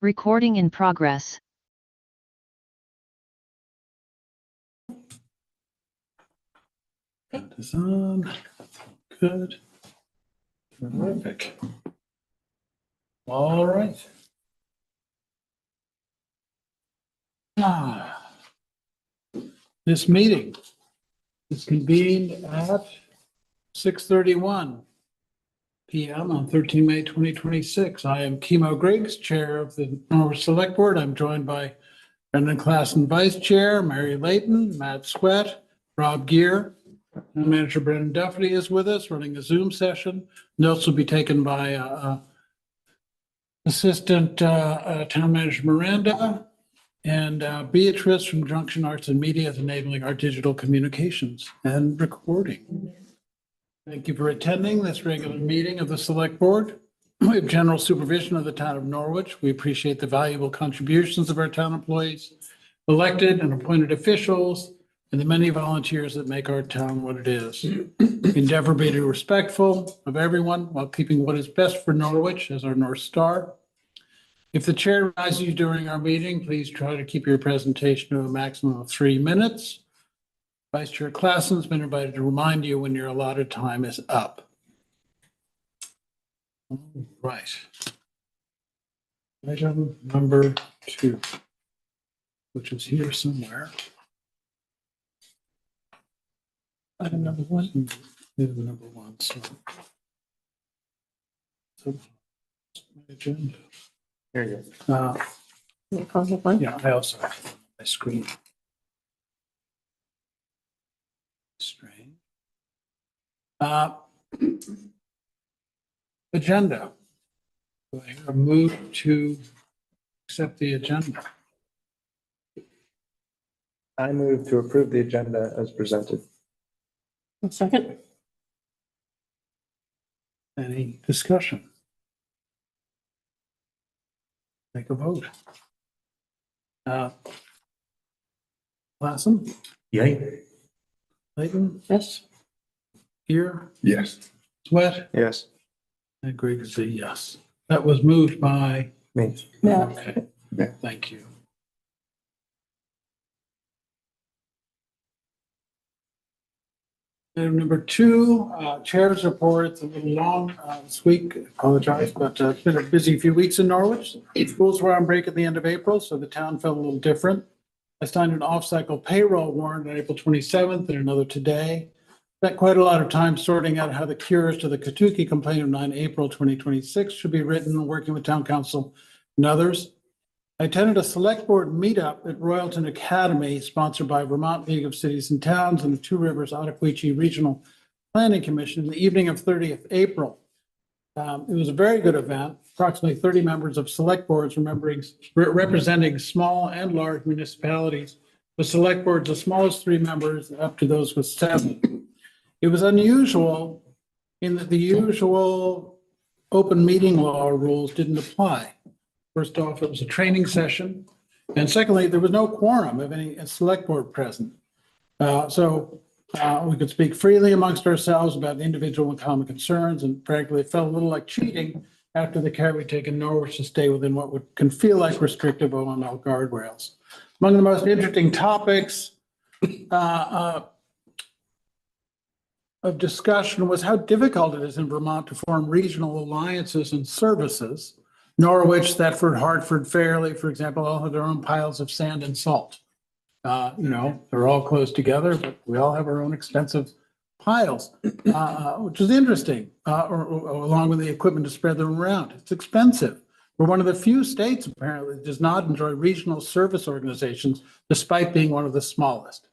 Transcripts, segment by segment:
Recording in progress. That is on. Good. Terrific. All right. This meeting is convened at 6:31 p.m. on 13 May 2026. I am Kimo Griggs, Chair of the Norwich Select Board. I'm joined by Brendan Klassen, Vice Chair, Mary Layton, Matt Sweat, Rob Gear. Town Manager Brendan Duffy is with us, running a Zoom session. Notes will be taken by Assistant Town Manager Miranda and Beatrice from Junction Arts and Media, enabling our digital communications and recording. Thank you for attending this regular meeting of the Select Board. We have general supervision of the town of Norwich. We appreciate the valuable contributions of our town employees, elected and appointed officials, and the many volunteers that make our town what it is. Endeavor to be respectful of everyone while keeping what is best for Norwich as our North Star. If the chair advises you during our meeting, please try to keep your presentation to a maximum of 3 minutes. Vice Chair Klassen's been invited to remind you when your allotted time is up. All right. Item number 2, which is here somewhere. Item number 1. Item number 1. So my agenda. There you go. Yeah, I also have my screen. Strange. Agenda. Do I hear a move to accept the agenda? I move to approve the agenda as presented. A second. Any discussion? Take a vote. Klassen, Yay. Layton, Yes. here, Yes. Sweat, Yes. and Greg is a yes. That was moved by, Me. Yeah. okay, Yeah. thank you. Item number 2, chair's report. It's a little long this week. Apologize, but it's been a busy few weeks in Norwich. Schools were on break at the end of April, so the town felt a little different. I signed an off-cycle payroll warrant on April 27th and another today. Spent quite a lot of time sorting out how the cures to the Katucki complaint of 9 April 2026 should be written, working with town council and others. I attended a select board meetup at Royalton Academy, sponsored by Vermont League of Cities and Towns and the Two Rivers Ottaquechee Regional Planning Commission in the evening of 30th April. It was a very good event. Approximately 30 members of select boards representing small and large municipalities, with select boards as small as 3 members up to those with 7. It was unusual in that the usual open meeting law rules didn't apply. First off, it was a training session. And secondly, there was no quorum of any select board present. So we could speak freely amongst ourselves about individual and common concerns, and frankly, it felt a little like cheating after the care we'd taken Norwich to stay within what can feel like restrictive OML guardrails. Among the most interesting topics of discussion was how difficult it is in Vermont to form regional alliances and services. Norwich, Thetford, Hartford, Fairleigh, for example, all have their own piles of sand and salt. They're all close together, but we all have our own expensive piles, which is interesting, along with the equipment to spread them around. It's expensive. We're one of the few states, apparently, that does not enjoy regional service organizations, despite being one of the smallest.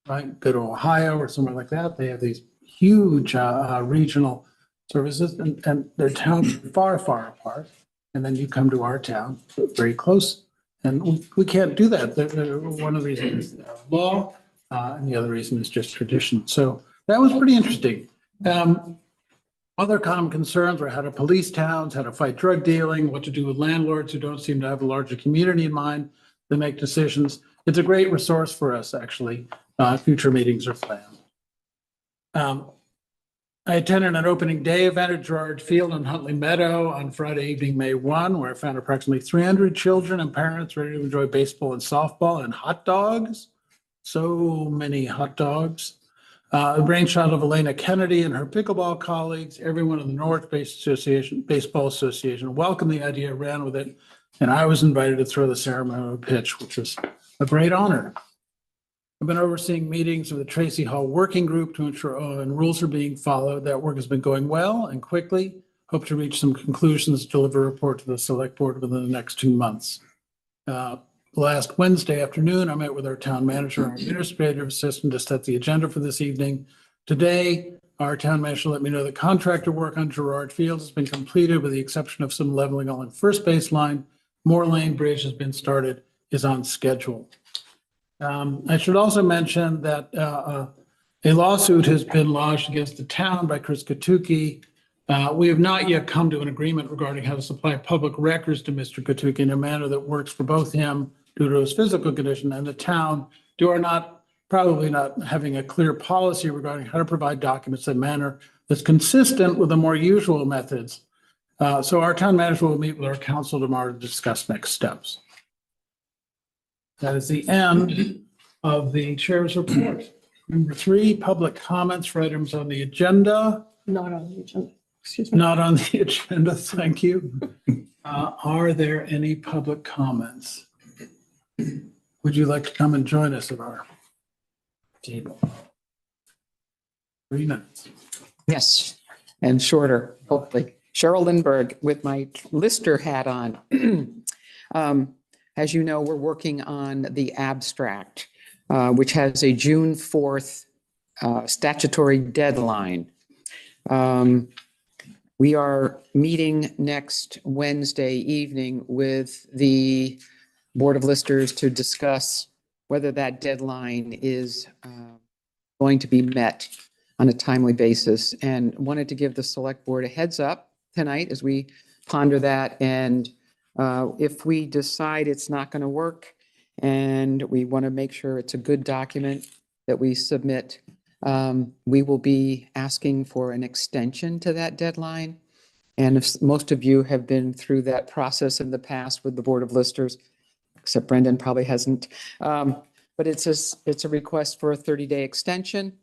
Right? Go to Ohio or somewhere like that, they have these huge regional services, and their towns are far, far apart. And then you come to our town, very close, and we can't do that. One of the reasons is law, and the other reason is just tradition. So that was pretty interesting. Other common concerns were how to police towns, how to fight drug dealing, what to do with landlords who don't seem to have a larger community in mind to make decisions. It's a great resource for us, actually. Future meetings are planned. I attended an opening day event at Gerard Field in Huntley Meadow on Friday evening, May 1, where I found approximately 300 children and parents ready to enjoy baseball and softball and hot dogs. So many hot dogs. The brainchild of Elena Kennedy and her pickleball colleagues, everyone in the Norwich Baseball Association welcomed the idea, ran with it, and I was invited to throw the ceremonial pitch, which was a great honor. I've been overseeing meetings of the Tracy Hall Working Group to ensure and rules are being followed. That work has been going well and quickly. Hope to reach some conclusions, deliver a report to the Select Board within the next 2 months. Last Wednesday afternoon, I met with our town manager and administrative assistant to set the agenda for this evening. Today, our town manager let me know that contractor work on Gerard Field has been completed with the exception of some leveling along first baseline. Moore Lane Bridge has been started, is on schedule. I should also mention that a lawsuit has been lodged against the town by Chris Katucki. We have not yet come to an agreement regarding how to supply public records to Mr. Katucki in a manner that works for both him due to his physical condition and the town due to probably not having a clear policy regarding how to provide documents in a manner that's consistent with the more usual methods. So our town manager will meet with our council tomorrow to discuss next steps. That is the end of the chair's report. Number 3, public comments for items on the agenda. Not on the agenda. Excuse me. Not on the agenda, thank you. Are there any public comments? Would you like to come and join us at our table? 3 minutes. Yes, and shorter, hopefully. Cheryl Lindbergh with my Lister hat on. As you know, we're working on the abstract, which has a June 4th statutory deadline. We are meeting next Wednesday evening with the Board of Listers to discuss whether that deadline is going to be met on a timely basis, and wanted to give the Select Board a heads up tonight as we ponder that. And if we decide it's not going to work and we want to make sure it's a good document that we submit, we will be asking for an extension to that deadline. And if most of you have been through that process in the past with the Board of Listers, except Brendan probably hasn't, but it's a request for a 30-day extension,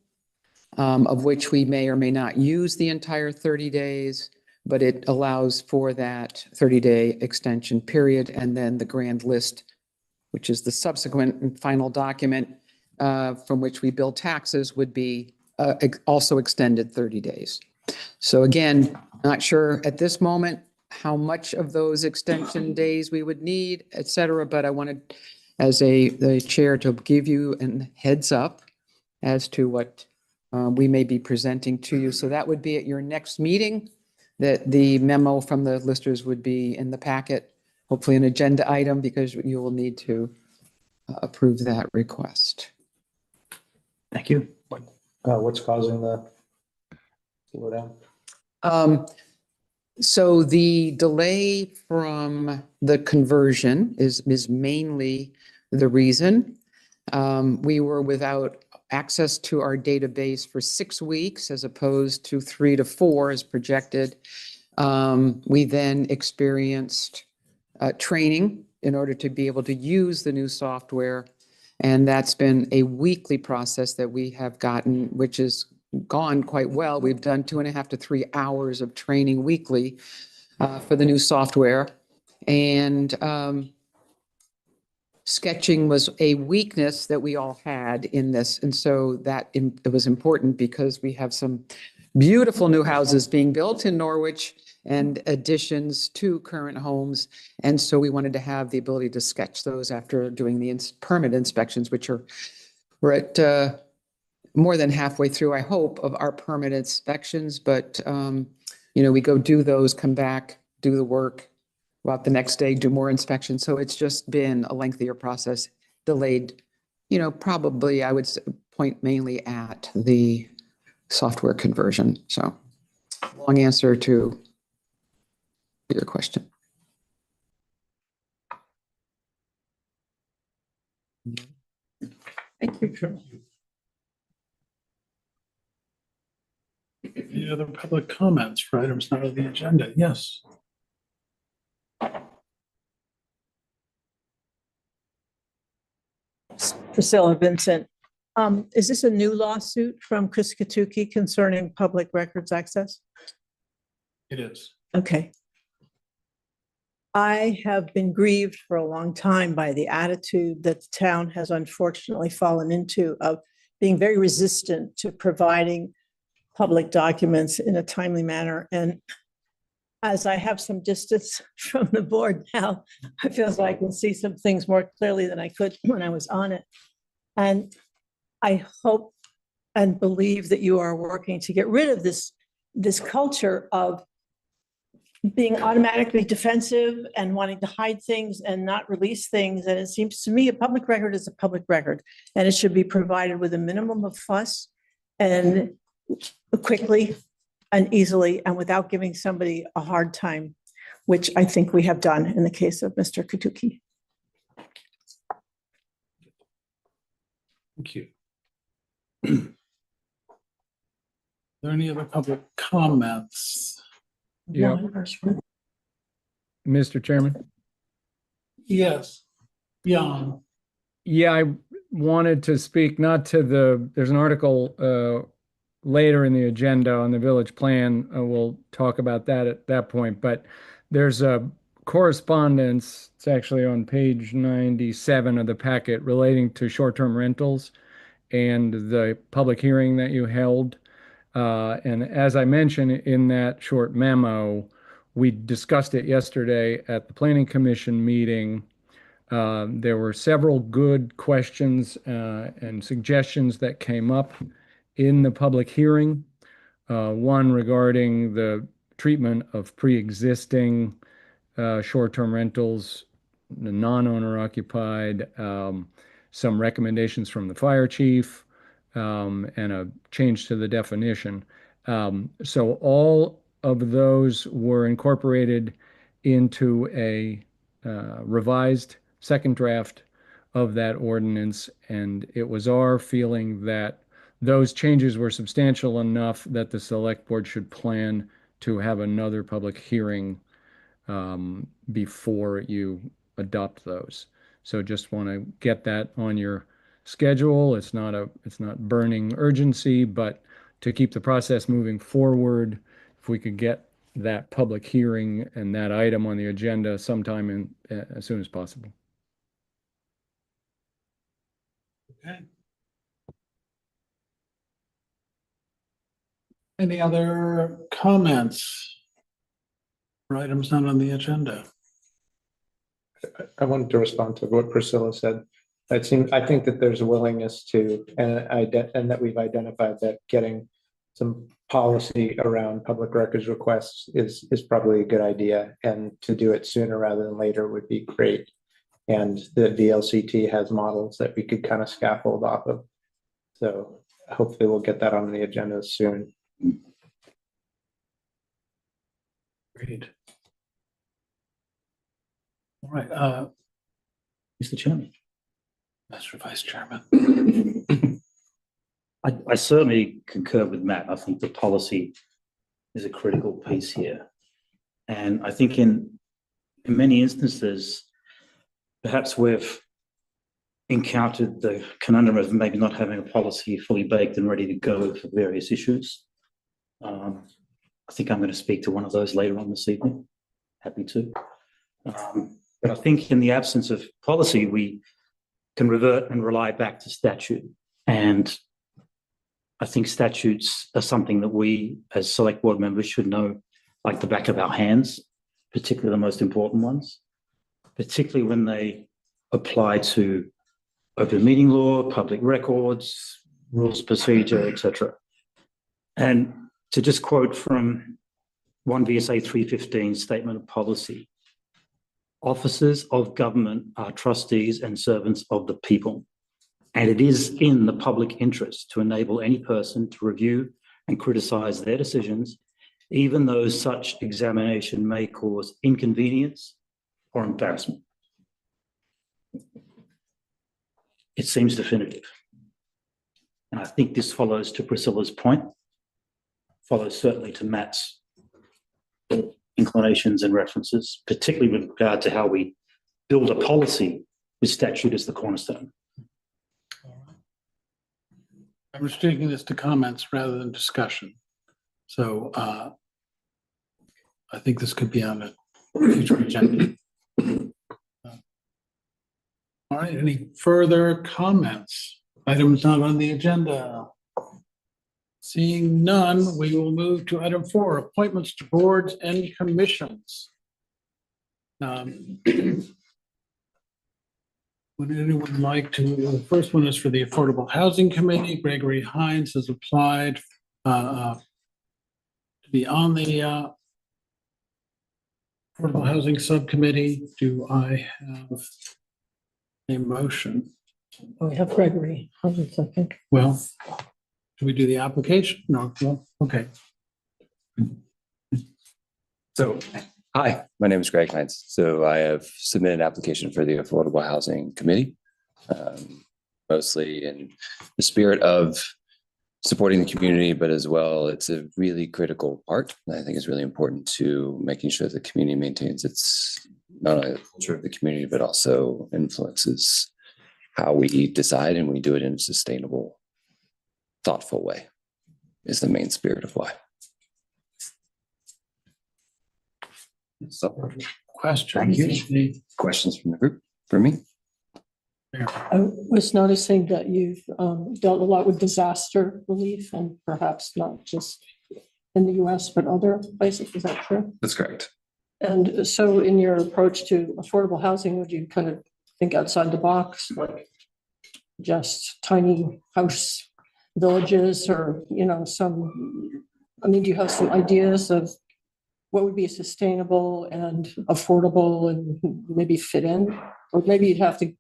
of which we may or may not use the entire 30 days, but it allows for that 30-day extension period. And then the grand list, which is the subsequent and final document from which we bill taxes, would be also extended 30 days. So again, not sure at this moment how much of those extension days we would need, et cetera, but I wanted, as the chair, to give you a heads up as to what we may be presenting to you. So that would be at your next meeting, that the memo from the listers would be in the packet, hopefully an agenda item, because you will need to approve that request. Thank you. What's causing the slowdown? So the delay from the conversion is mainly the reason. We were without access to our database for 6 weeks as opposed to 3 to 4 as projected. We then experienced training in order to be able to use the new software. And that's been a weekly process that we have gotten, which has gone quite well. We've done 2.5 to 3 hours of training weekly for the new software. And sketching was a weakness that we all had in this. And so it was important because we have some beautiful new houses being built in Norwich and additions to current homes. And so we wanted to have the ability to sketch those after doing the permit inspections, which we're at more than halfway through, I hope, of our permit inspections. But, we go do those, come back, do the work, go out the next day, do more inspections. So it's just been a lengthier process, delayed, probably I would point mainly at the software conversion. So long answer to your question. Thank you. Any other public comments for items not on the agenda? Yes. Priscilla Vincent. Is this a new lawsuit from Chris Katucki concerning public records access? It is. Okay. I have been grieved for a long time by the attitude that the town has unfortunately fallen into of being very resistant to providing public documents in a timely manner. And as I have some distance from the board now, I feel as though I can see some things more clearly than I could when I was on it. And I hope and believe that you are working to get rid of this culture of being automatically defensive and wanting to hide things and not release things. And it seems to me a public record is a public record, and it should be provided with a minimum of fuss and quickly and easily and without giving somebody a hard time, which I think we have done in the case of Mr. Katucki. Thank you. Are there any other public comments? Yeah. Mr. Chairman? Yes. Jan. Yeah, I wanted to speak not to there's an article later in the agenda on the village plan. We'll talk about that at that point, but there's a correspondence, it's actually on page 97 of the packet, relating to short-term rentals and the public hearing that you held. And as I mentioned in that short memo, we discussed it yesterday at the Planning Commission meeting. There were several good questions and suggestions that came up in the public hearing. One regarding the treatment of pre-existing short-term rentals, the non-owner occupied, some recommendations from the fire chief, and a change to the definition. So all of those were incorporated into a revised second draft of that ordinance, and it was our feeling that those changes were substantial enough that the select board should plan to have another public hearing before you adopt those. So just want to get that on your schedule. It's not burning urgency, but to keep the process moving forward, if we could get that public hearing and that item on the agenda sometime as soon as possible. Okay. Any other comments for items not on the agenda? I wanted to respond to what Priscilla said. I think that there's a willingness to, and that we've identified that getting some policy around public records requests is probably a good idea, and to do it sooner rather than later would be great. And the VLCT has models that we could kind of scaffold off of. So hopefully we'll get that on the agenda soon. Great. All right, Mr. Chairman. Mr. Vice Chairman. I certainly concur with Matt. I think the policy is a critical piece here. And I think in many instances, perhaps we've encountered the conundrum of maybe not having a policy fully baked and ready to go for various issues. I think I'm going to speak to one of those later on this evening. Happy to. But I think in the absence of policy, we can revert and rely back to statute. And I think statutes are something that we as select board members should know like the back of our hands, particularly the most important ones, particularly when they apply to open meeting law, public records, rules of procedure, etc. And to just quote from 1 VSA 315 statement of policy, officers of government are trustees and servants of the people, and it is in the public interest to enable any person to review and criticize their decisions, even though such examination may cause inconvenience or embarrassment. It seems definitive. And I think this follows to Priscilla's point follows certainly to Matt's inclinations and references, particularly with regard to how we build a policy with statute as the cornerstone. I'm restricting this to comments rather than discussion. So I think this could be on a future agenda. All right, any further comments? Items not on the agenda. Seeing none, we will move to item 4, appointments to boards and commissions. Would anyone like to, the first one is for the Affordable Housing Committee. Gregory Hines has applied to be on the Affordable Housing Subcommittee. Do I have a motion? We have Gregory, I think. Well, do we do the application? No, well, okay. So, hi, my name is Greg Hines. So I have submitted an application for the Affordable Housing Committee, mostly in the spirit of supporting the community, but as well, it's a really critical part. And I think it's really important to making sure the community maintains its, not only the culture of the community, but also influences how we decide, and we do it in a sustainable, thoughtful way is the main spirit of why. So, questions from the group for me? I was noticing that you've dealt a lot with disaster relief, and perhaps not just in the US, but other places. Is that true? That's correct. And so in your approach to affordable housing, would you kind of think outside the box, like just tiny house villages, or, you know, do you have some ideas of what would be sustainable and affordable and maybe fit in? Or maybe you'd have to,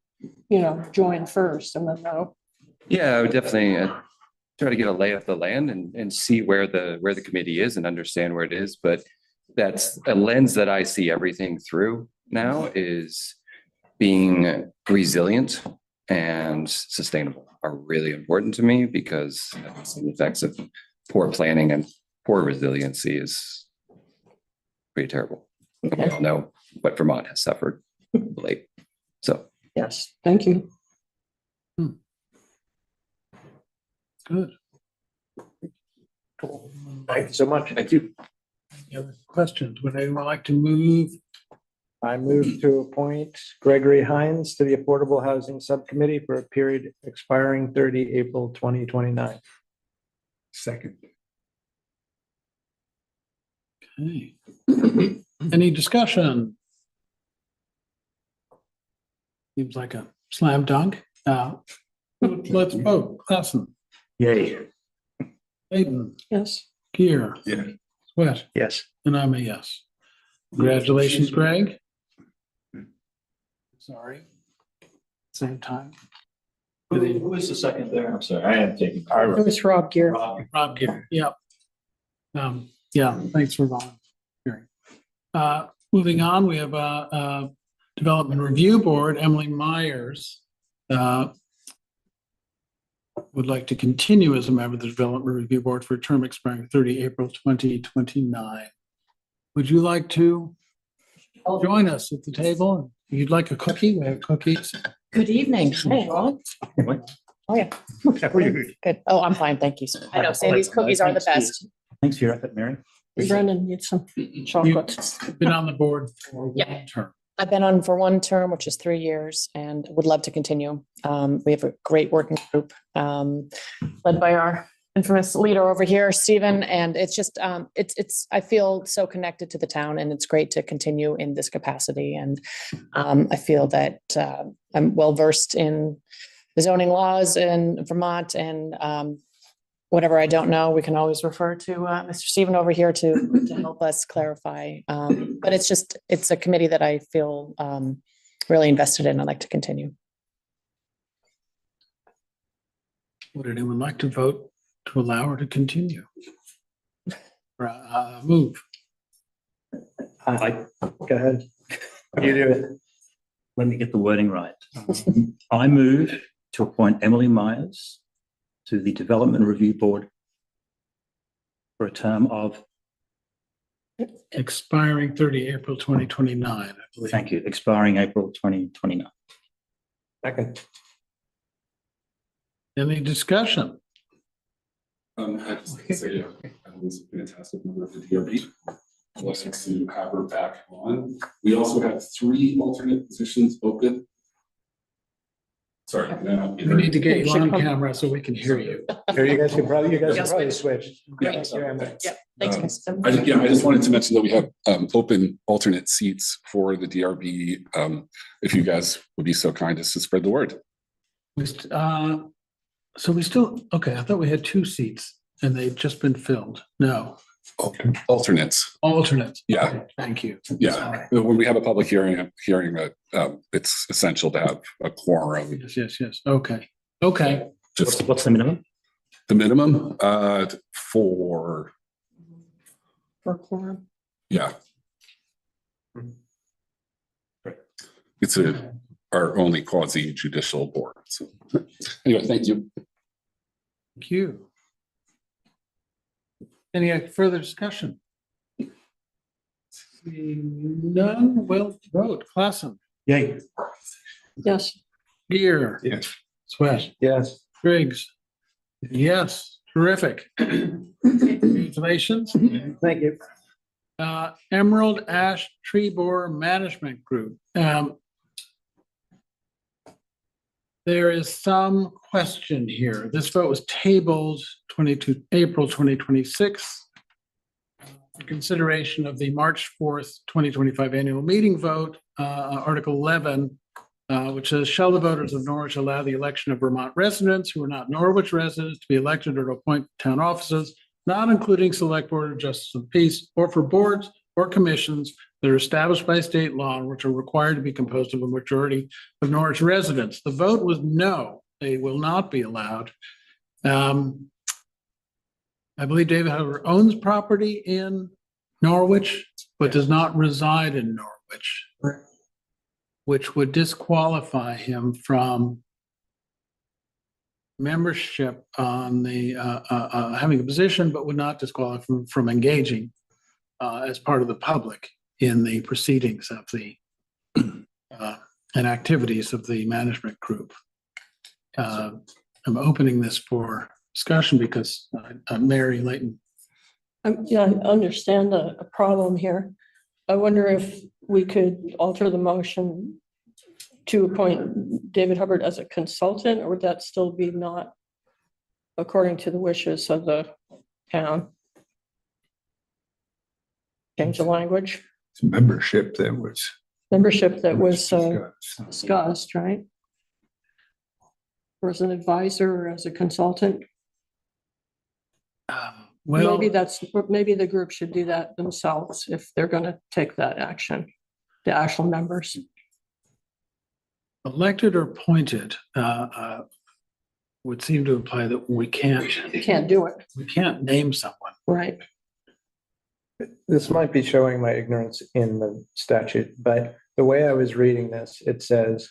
you know, join first and then know. Yeah, I would definitely try to get a lay of the land and see where the committee is and understand where it is. But that's a lens that I see everything through now, is being resilient and sustainable are really important to me, because the effects of poor planning and poor resiliency is pretty terrible. We all know what Vermont has suffered late. So Yes, thank you. Good. Thank you so much. thank you. Any other questions? Would anyone like to move? I move to appoint Gregory Hines to the Affordable Housing Subcommittee for a period expiring 30 April 2029. Second. Okay. Any discussion? Seems like a slam dunk. Let's vote. Klassen, Yay. Hayden, Yes. Gear. Yeah. Sweat, Yes. and I'm a yes. Congratulations, Greg. Sorry. Same time. Who is the second there? I'm sorry, I am taking. It was Rob Gear. Rob Gear, yep. Yeah, thanks for volunteering. Moving on, we have a Development Review Board, Emily Myers. Would like to continue as a member of the Development Review Board for a term expiring 30 April 2029. Would you like to join us at the table? If you'd like a cookie, we have cookies. Good evening. Hi, everyone. Oh, yeah. Good. Oh, I'm fine. Thank you. I know Sandy's cookies are the best. Thanks for your effort, Mary. Brendan needs some chocolate. You've been on the board for Yeah. one term. I've been on for one term, which is 3 years, and would love to continue. We have a great working group led by our infamous leader over here, Stephen, and it's just, I feel so connected to the town, and it's great to continue in this capacity. And I feel that I'm well-versed in the zoning laws in Vermont, and whatever I don't know, we can always refer to Mr. Stephen over here to help us clarify. But it's a committee that I feel really invested in. I'd like to continue. Would anyone like to vote to allow her to continue? Move. I, Go ahead. You do it. let me get the wording right. I move to appoint Emily Myers to the Development Review Board for a term of, expiring 30 April 2029, I believe. thank you, expiring April 2029. Second. Any discussion? I just like to say, I was a fantastic member of the DRB. Blessed to have her back on. We also have 3 alternate positions open. Sorry. We need to get you on camera so we can hear you. Here, you guys can probably switch. Great. Thanks. I just wanted to mention that we have open alternate seats for the DRB. If you guys would be so kind as to spread the word. So we still, okay, I thought we had 2 seats and they've just been filled. No, Alternates. alternates. Yeah. Okay, thank you. Yeah. Sorry. When we have a public hearing, it's essential to have a quorum. Yes. Okay. Okay. Just What's the minimum? the minimum for, For quorum. yeah. It's our only quasi judicial board. So anyway, thank you. Thank you. Any further discussion? Seeing none, we'll vote. Clausen, Yay. Yes. Gear, Yes. Sweat, Yes. Griggs. Yes, terrific. Congratulations. Thank you. Emerald Ash Tree Borer Management Group. There is some question here. This vote was tabled April 2026. For consideration of the March 4th, 2025 annual meeting vote, Article 11, which says, shall the voters of Norwich allow the election of Vermont residents who are not Norwich residents to be elected or to appoint town offices, not including select board or justice of the peace, or for boards or commissions that are established by state law and which are required to be composed of a majority of Norwich residents. The vote was no, they will not be allowed. I believe David Hubbard owns property in Norwich, but does not reside in Norwich, which would disqualify him from membership on the, having a position, but would not disqualify from engaging as part of the public in the proceedings of the and activities of the management group. I'm opening this for discussion because Mary Layton. Yeah, I understand a problem here. I wonder if we could alter the motion to appoint David Hubbard as a consultant, or would that still be not according to the wishes of the town? Change the language. It's membership that was discussed, right? Or as an advisor or as a consultant. Well, Maybe the group should do that themselves if they're going to take that action, the actual members. elected or appointed would seem to imply that we can't do it. We can't name someone. Right. This might be showing my ignorance in the statute, but the way I was reading this, it says,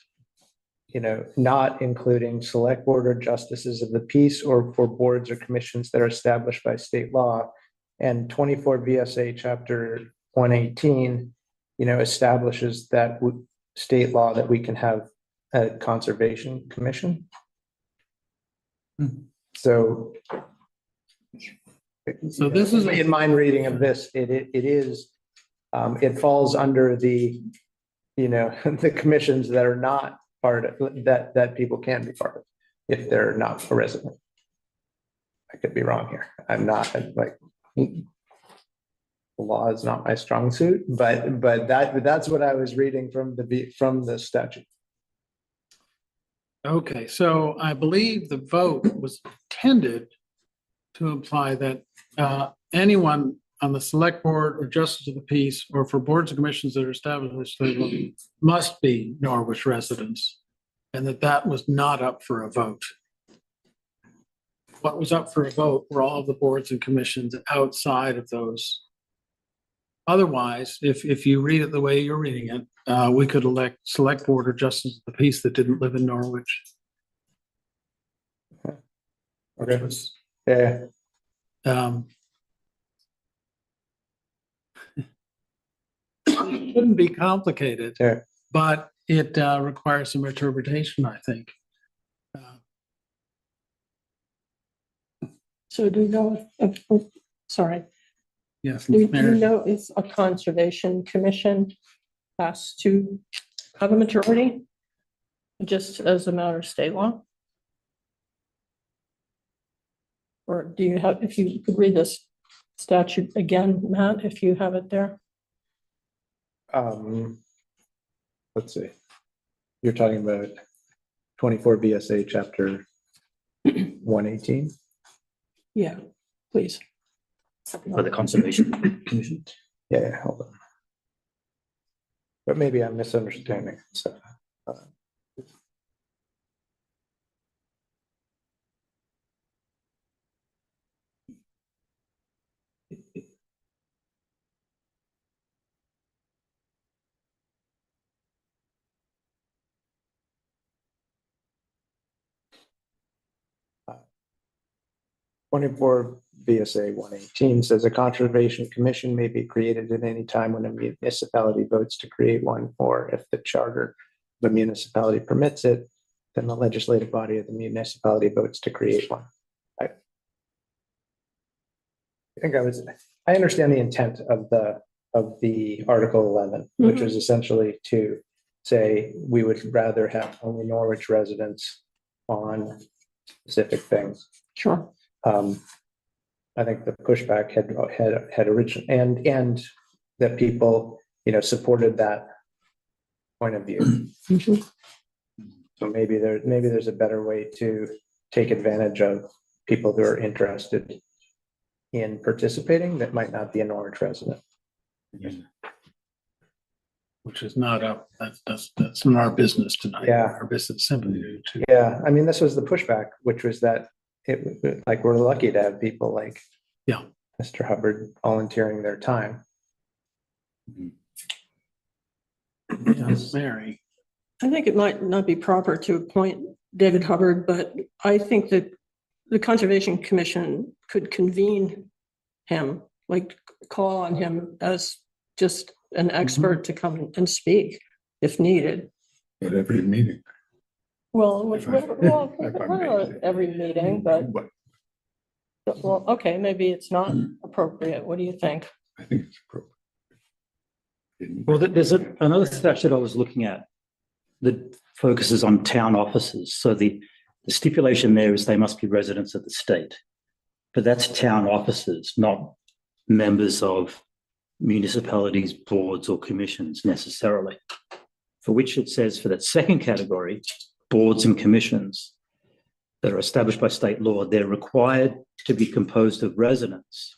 not including select board or justices of the peace or for boards or commissions that are established by state law. And 24 VSA chapter 118, establishes that state law that we can have a conservation commission. So this is in my reading of this, it falls under the, the commissions that are not part of that people can be part of if they're not a resident. I could be wrong here. I'm not the law is not my strong suit, but that's what I was reading from the statute. Okay, so I believe the vote was intended to imply that anyone on the select board or justice of the peace or for boards and commissions that are established must be Norwich residents, and that was not up for a vote. What was up for a vote were all of the boards and commissions outside of those. Otherwise, if you read it the way you're reading it, we could elect select board or justice of the peace that didn't live in Norwich. Okay. Yeah. shouldn't be complicated, Sure. but it requires some interpretation, I think. So do you know, sorry, Yes, do you Mary. know if a conservation commission has to have a majority? Just as a matter of state law? Or do you have, if you could read this statute again, Matt, if you have it there? Let's see. You're talking about 24 BSA chapter 118. Yeah, please. For the Conservation Commission. Yeah, hold on. But maybe I'm misunderstanding. So, 24 BSA 118 says a conservation commission may be created at any time when a municipality votes to create one, or if the charter of the municipality permits it, then the legislative body of the municipality votes to create one. I understand the intent of the Article 11, which is essentially to say we would rather have only Norwich residents on specific things. Sure. I think the pushback had original and that people, supported that point of view. So maybe there's a better way to take advantage of people who are interested in participating that might not be a Norwich resident. Which is not up, that's not our business tonight. Yeah. Our business simply to. Yeah, I mean, this was the pushback, which was that we're lucky to have people like Mr. Hubbard volunteering their time. Yes, Mary. I think it might not be proper to appoint David Hubbard, but I think that the Conservation Commission could convene him, like call on him as just an expert to come and speak if needed. At every meeting. Well, If I- if I'm not busy. every meeting, but, well, okay, maybe it's not appropriate. What do you think? I think it's appropriate. Well, there's another statute I was looking at that focuses on town offices. So the stipulation there is they must be residents of the state, but that's town offices, not members of municipalities, boards or commissions necessarily. For which it says for that second category, boards and commissions that are established by state law, they're required to be composed of residents.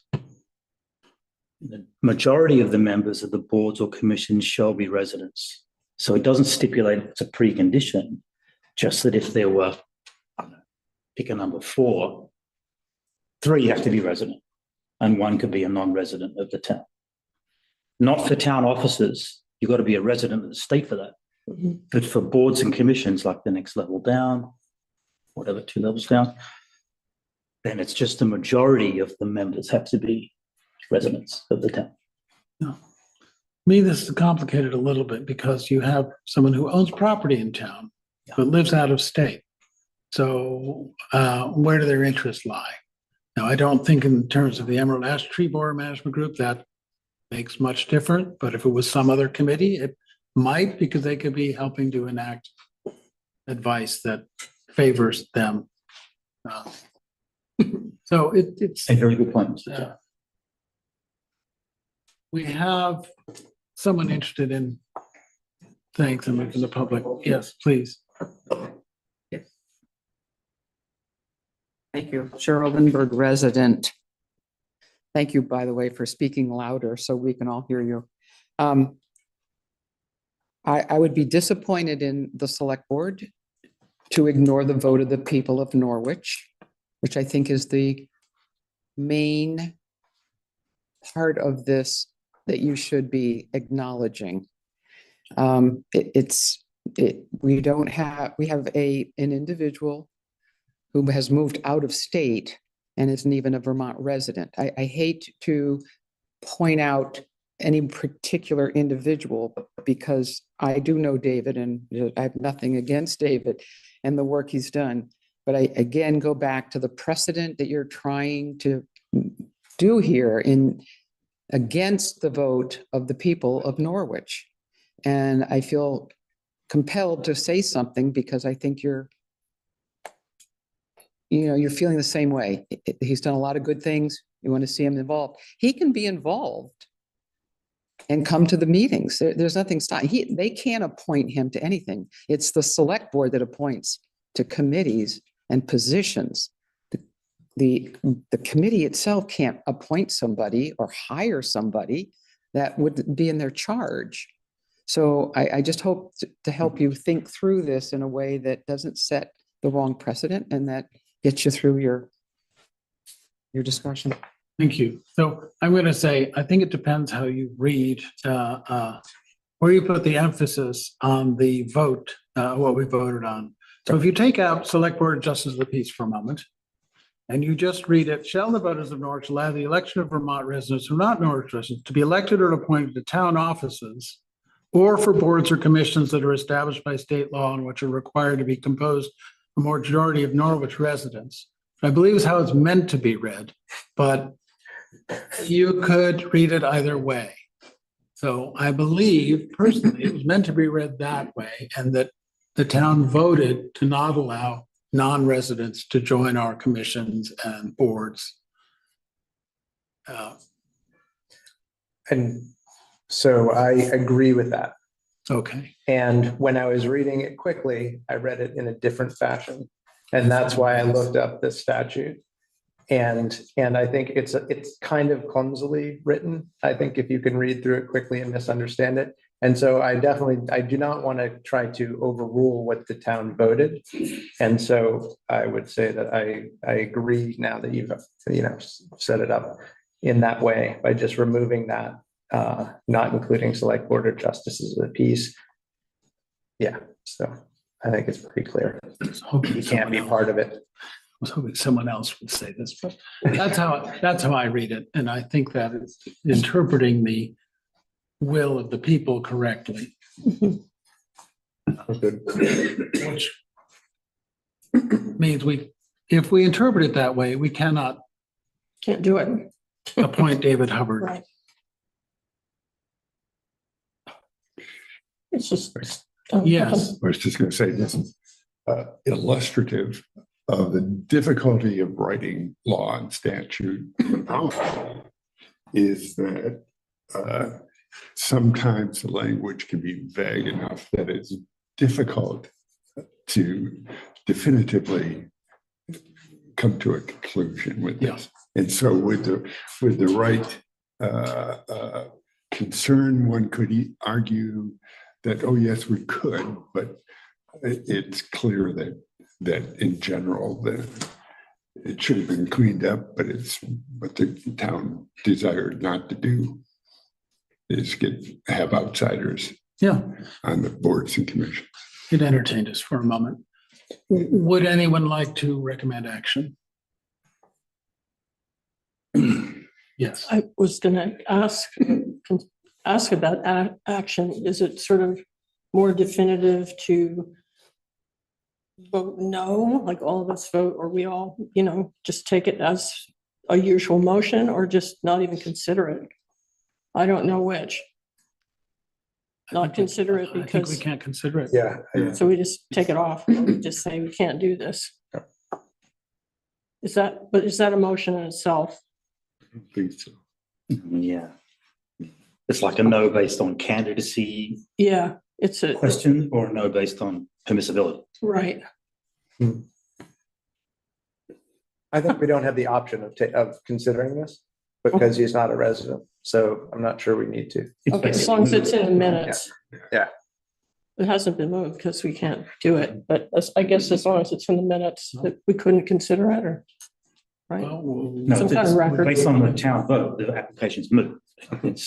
The majority of the members of the boards or commissions shall be residents. So it doesn't stipulate it's a precondition, just that if there were, I don't know, pick a number 4, 3 have to be resident and 1 could be a non-resident of the town. Not for town offices, you've got to be a resident of the state for that. But for boards and commissions, like the next level down, whatever, 2 levels down, then it's just the majority of the members have to be residents of the town. No. Me, this is complicated a little bit because you have someone who owns property in town, but lives out of state. So where do their interests lie? Now, I don't think in terms of the Emerald Ash Tree Borer Management Group, that makes much different, but if it was some other committee, it might, because they could be helping to enact advice that favors them. So it's A very good point, Mr. Chair. We have someone interested in saying something to the public. Yes, please. Thank you. Cheryl Lindbergh, resident. Thank you, by the way, for speaking louder so we can all hear you. I would be disappointed in the select board to ignore the vote of the people of Norwich, which I think is the main part of this that you should be acknowledging. We have an individual who has moved out of state and isn't even a Vermont resident. I hate to point out any particular individual, because I do know David and I have nothing against David and the work he's done. But I again go back to the precedent that you're trying to do here against the vote of the people of Norwich. And I feel compelled to say something because I think you're feeling the same way. He's done a lot of good things. You want to see him involved. He can be involved and come to the meetings. There's nothing stopping. They can't appoint him to anything. It's the select board that appoints to committees and positions. The committee itself can't appoint somebody or hire somebody that would be in their charge. So I just hope to help you think through this in a way that doesn't set the wrong precedent and that gets you through your discussion. Thank you. So I'm going to say, I think it depends how you read, where you put the emphasis on the vote, what we voted on. So if you take out Select Board of Justice of the Peace for a moment, and you just read it, shall the voters of Norwich allow the election of Vermont residents who are not Norwich residents to be elected or appointed to town offices or for boards or commissions that are established by state law and which are required to be composed of a majority of Norwich residents. I believe is how it's meant to be read, but you could read it either way. So I believe personally it was meant to be read that way, and that the town voted to not allow non-residents to join our commissions and boards. And so I agree with that. Okay. And when I was reading it quickly, I read it in a different fashion. And that's why I looked up the statute. And I think it's kind of clumsily written. I think if you can read through it quickly and misunderstand it. And so I do not want to try to overrule what the town voted. And so I would say that I agree now that you've set it up in that way by just removing that, not including Select Board or Justices of the Peace. Yeah, so I think it's pretty clear. You can't be part of it. I was hoping someone else would say this, but that's how I read it. And I think that it's interpreting the will of the people correctly. Which means if we interpret it that way, we can't do it. Appoint David Hubbard. Right. It's just. Yes. I was just going to say this is illustrative of the difficulty of writing law and statute is that sometimes the language can be vague enough that it's difficult to definitively come to a conclusion with this. And so with the right concern, one could argue that, oh yes, we could, but it's clear that in general it should have been cleaned up, but what the town desired not to do is have outsiders on the boards and commissions. It entertained us for a moment. Would anyone like to recommend action? Yes. I was going to ask about action. Is it sort of more definitive to vote no, like all of us vote, or we all, just take it as a usual motion, or just not even consider it? I don't know which. Not consider it I think because. we can't consider it. Yeah. So we just take it off, or we just say we can't do this. Is that a motion in itself? I don't think so. Yeah. It's like a no based on candidacy Yeah, it's a question, or a no based on permissibility. right. I think we don't have the option of considering this because he's not a resident. So I'm not sure we need to. Okay, as long as it's in the minutes. Yeah. It hasn't been moved because we can't do it, but I guess as long as it's in the minutes that we couldn't consider it, or right? No, Some kind of it's record. based on the town vote, the application's moved.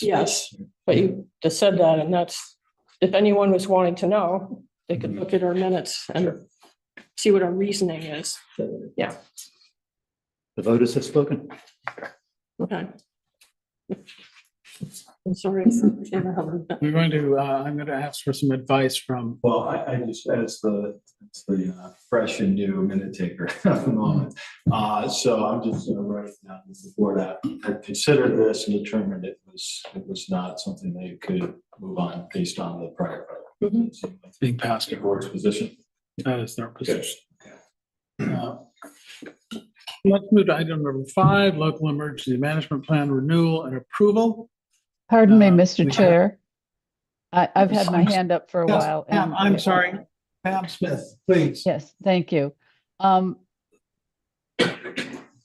Yes, but you just said that, and that's, if anyone was wanting to know, they could look at our minutes and see what our reasoning is. Yeah, The voters have spoken. okay. I'm sorry. We're going to, I'm going to ask for some advice from, Well, I just, as the fresh and new minute taker at the moment. So I'm just gonna write down that the board had considered this and determined it was not something they could move on based on the prior. being passed. The board's position. That is their position. Let's move to item number 5, local emergency management plan renewal and approval. Pardon me, we Mr. have- Chair. I've had my hand up for a Yes, while. Pam, I'm sorry. Pam Smith, please. Yes, thank you.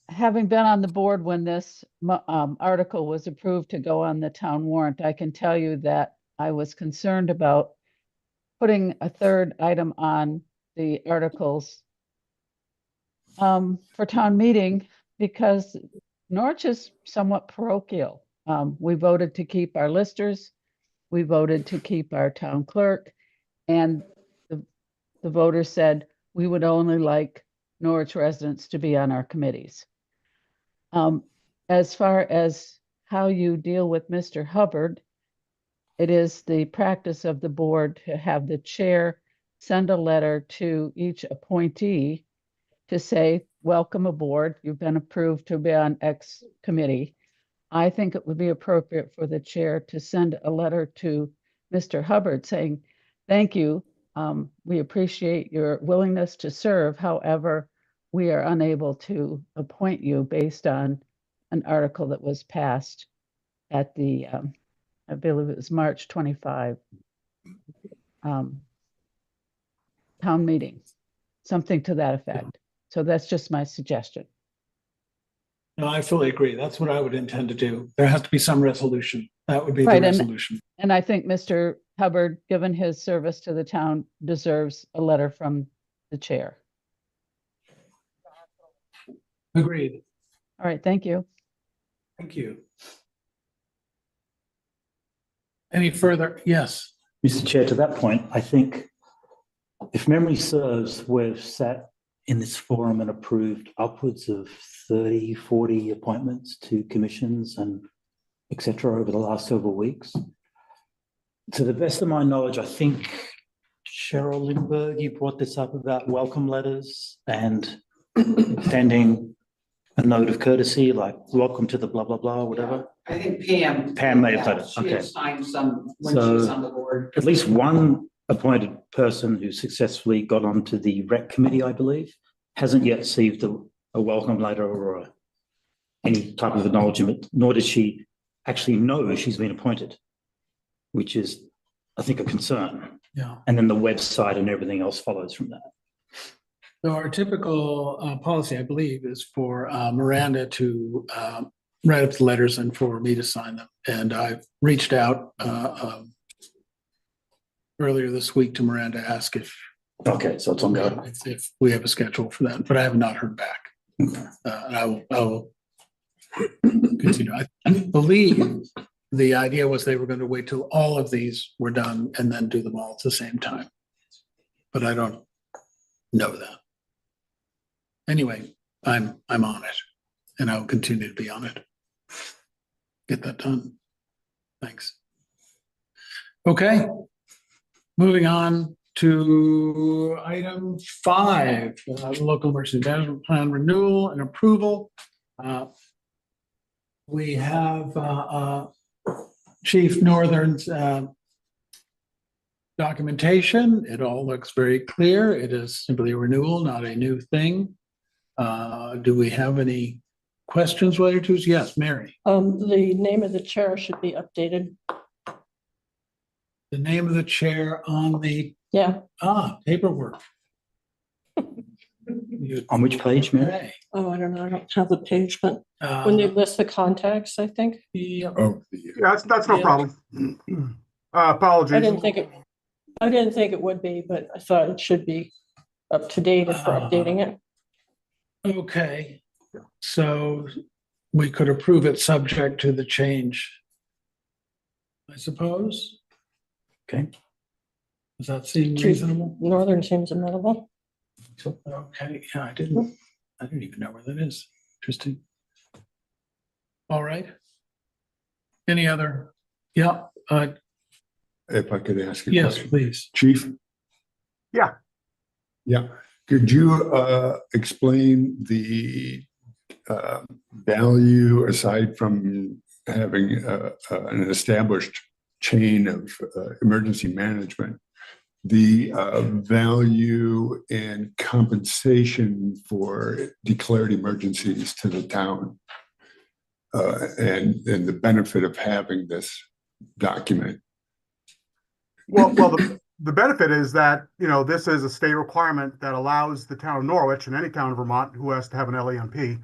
Having been on the board when this article was approved to go on the town warrant, I can tell you that I was concerned about putting a third item on the articles for town meeting because Norwich is somewhat parochial. We voted to keep our listers. We voted to keep our town clerk. And the voters said we would only like Norwich residents to be on our committees. As far as how you deal with Mr. Hubbard, it is the practice of the board to have the chair send a letter to each appointee to say, welcome aboard, you've been approved to be on X committee. I think it would be appropriate for the chair to send a letter to Mr. Hubbard saying, thank you. We appreciate your willingness to serve. However, we are unable to appoint you based on an article that was passed at the, I believe it was March 25 town meeting, something to that effect. So that's just my suggestion. No, I fully agree. That's what I would intend to do. There has to be some resolution. That would be the Right, resolution. And I think Mr. Hubbard, given his service to the town, deserves a letter from the chair. Agreed. All right, thank you. Thank you. Any further? Yes. Mr. Chair, to that point, I think if memory serves, we've sat in this forum and approved upwards of 30, 40 appointments to commissions and et cetera over the last several weeks. To the best of my knowledge, I think Cheryl Lindbergh, you brought this up about welcome letters and sending a note of courtesy, like welcome to the blah, blah, blah, whatever. I think Pam may have done it, She okay. had signed some when So- she's on the board. At least one appointed person who successfully got onto the rec committee, I believe, hasn't yet received a welcome letter or any type of acknowledgement, nor does she actually know she's been appointed, which is, I think, a concern. Yeah. And then the website and everything else follows from that. So our typical policy, I believe, is for Miranda to write up the letters and for me to sign them. And I've reached out earlier this week to Miranda, ask if Okay, so it's ongoing. if we have a schedule for that, but I have not heard back. And I will continue. I believe the idea was they were going to wait till all of these were done and then do them all at the same time. But I don't know that. Anyway, I'm on it and I will continue to be on it. Get that done. Thanks. Okay. Moving on to item 5, local emergency management plan renewal and approval. We have Chief Northern's documentation. It all looks very clear. It is simply a renewal, not a new thing. Do we have any questions related to it? Yes, Mary. The name of the chair should be updated. The name of the chair on the Yeah. paperwork. On which page, Mary? Okay. Oh, I don't know. I don't have the page, but when they list the contacts, I think. Yeah. Oh, Yeah, that's no Yeah. problem. Apologies. I didn't think it would be, but I thought it should be up to date if we're updating it. Okay, so we could approve it subject to the change, I suppose. Okay. Does that seem reasonable? Northern seems amenable. Okay, yeah, I didn't even know where that is. Interesting. All right. Any other Yeah, If I could ask a yes, question. please. Chief? Yeah. Yeah. Could you explain the value, aside from having an established chain of emergency management, the value and compensation for declared emergencies to the town, and the benefit of having this document? Well, the benefit is that, this is a state requirement that allows the town of Norwich and any town in Vermont who has to have an LEMP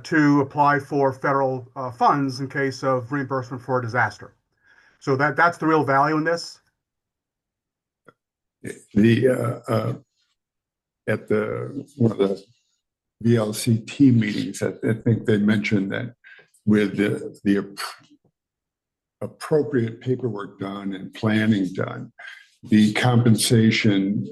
to apply for federal funds in case of reimbursement for a disaster. So that's the real value in this. At one of the VLCT meetings, I think they mentioned that with the appropriate paperwork done and planning done, the compensation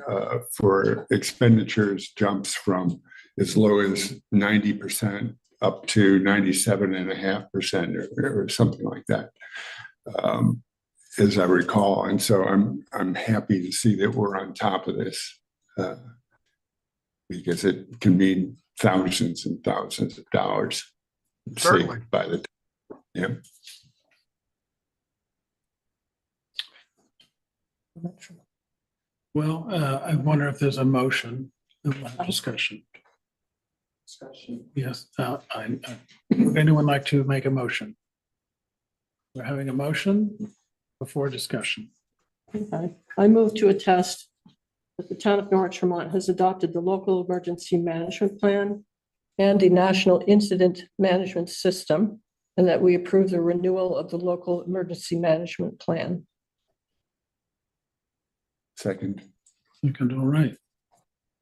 for expenditures jumps from as low as 90% up to 97.5% or something like that, as I recall. And so I'm happy to see that we're on top of this, because it can mean thousands and thousands of dollars saved by the time. Yeah. Well, I wonder if there's a motion, discussion. Yes, would anyone like to make a motion? We're having a motion before discussion. Okay. I move to attest that the town of Norwich, Vermont has adopted the local emergency management plan and the national incident management system, and that we approve the renewal of the local emergency management plan. Second. Second, all right.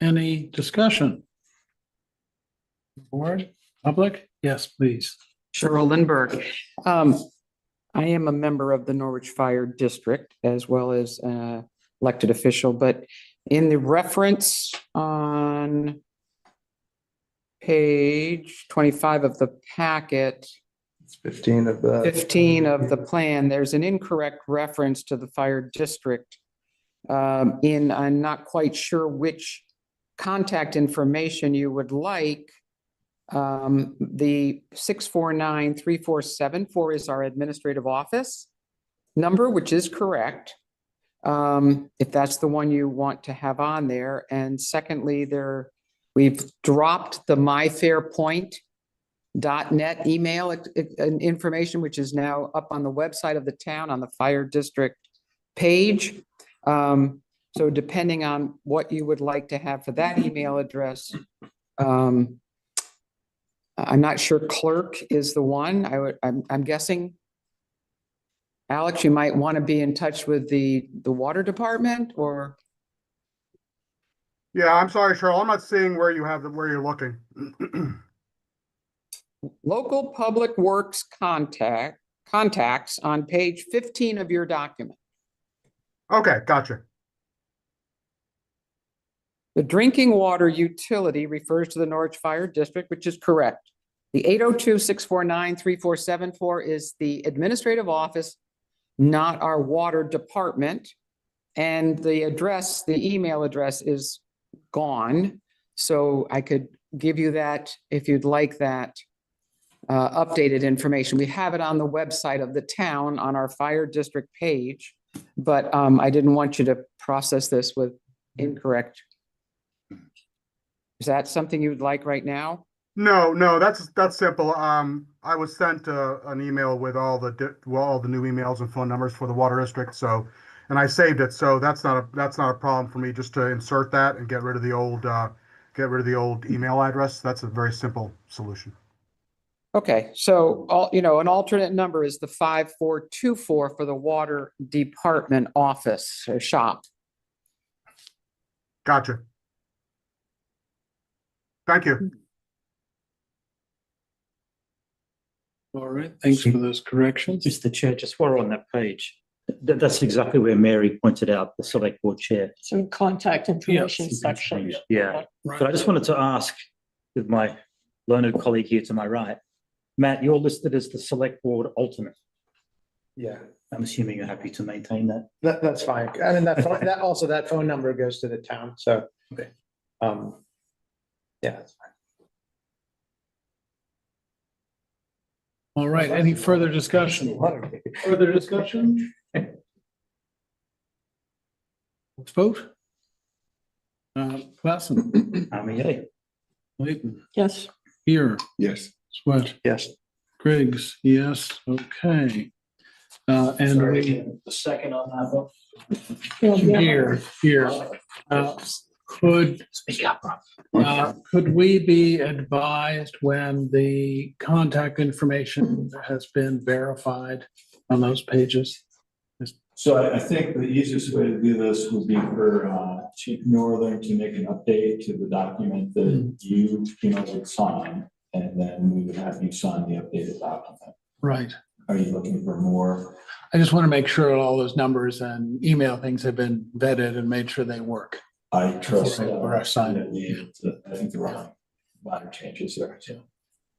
Any discussion? Board, public? Yes, please. Cheryl Lindbergh. I am a member of the Norwich Fire District as well as elected official, but in the reference on page 25 of the packet, It's 15 of the 15 of the plan, there's an incorrect reference to the fire district. I'm not quite sure which contact information you would like. The 649-3474 is our administrative office number, which is correct. If that's the one you want to have on there. And secondly, we've dropped the myfairpoint.net email information, which is now up on the website of the town on the fire district page. So depending on what you would like to have for that email address, I'm not sure clerk is the one. I'm guessing, Alex, you might want to be in touch with the water department or. Yeah, I'm sorry, Cheryl. I'm not seeing where you're looking. Local Public Works contacts on page 15 of your document. Okay, gotcha. The drinking water utility refers to the Norwich Fire District, which is correct. The 802-649-3474 is the administrative office, not our water department. And the email address is gone. So I could give you that if you'd like that updated information. We have it on the website of the town on our fire district page, but I didn't want you to process this with incorrect. Is that something you'd like right now? No, that's simple. I was sent an email with all the new emails and phone numbers for the water district. So, and I saved it. So that's not a problem for me just to insert that and get rid of the old email address. That's a very simple solution. Okay, so an alternate number is the 5424 for the water department office or shop. Gotcha. Thank you. All right, thanks for those corrections. Mr. Chair, just while we're on that page, that's exactly where Mary pointed out, the select board chair. Some contact information section. Yeah, Right. but I just wanted to ask with my learned colleague here to my right, Matt, you're listed as the select board alternate. Yeah. I'm assuming you're happy to maintain that. That's fine. I mean, that phone number goes to the town, so. Okay. Yeah, that's fine. All right, any further discussion? Further discussion? Let's vote. Klassen, I'm a yay. Layton, Yes. here, Yes. Sweat, Yes. Griggs, yes, okay. And we, The second on that one. here, could we be advised when the contact information has been verified on those pages? So I think the easiest way to do this would be for Chief Northern to make an update to the document that you would sign, and then we would have you sign the updated document. Right. Are you looking for more? I just want to make sure all those numbers and email things have been vetted and made sure they work. I trust. Or I sign it. I think there are minor changes there too.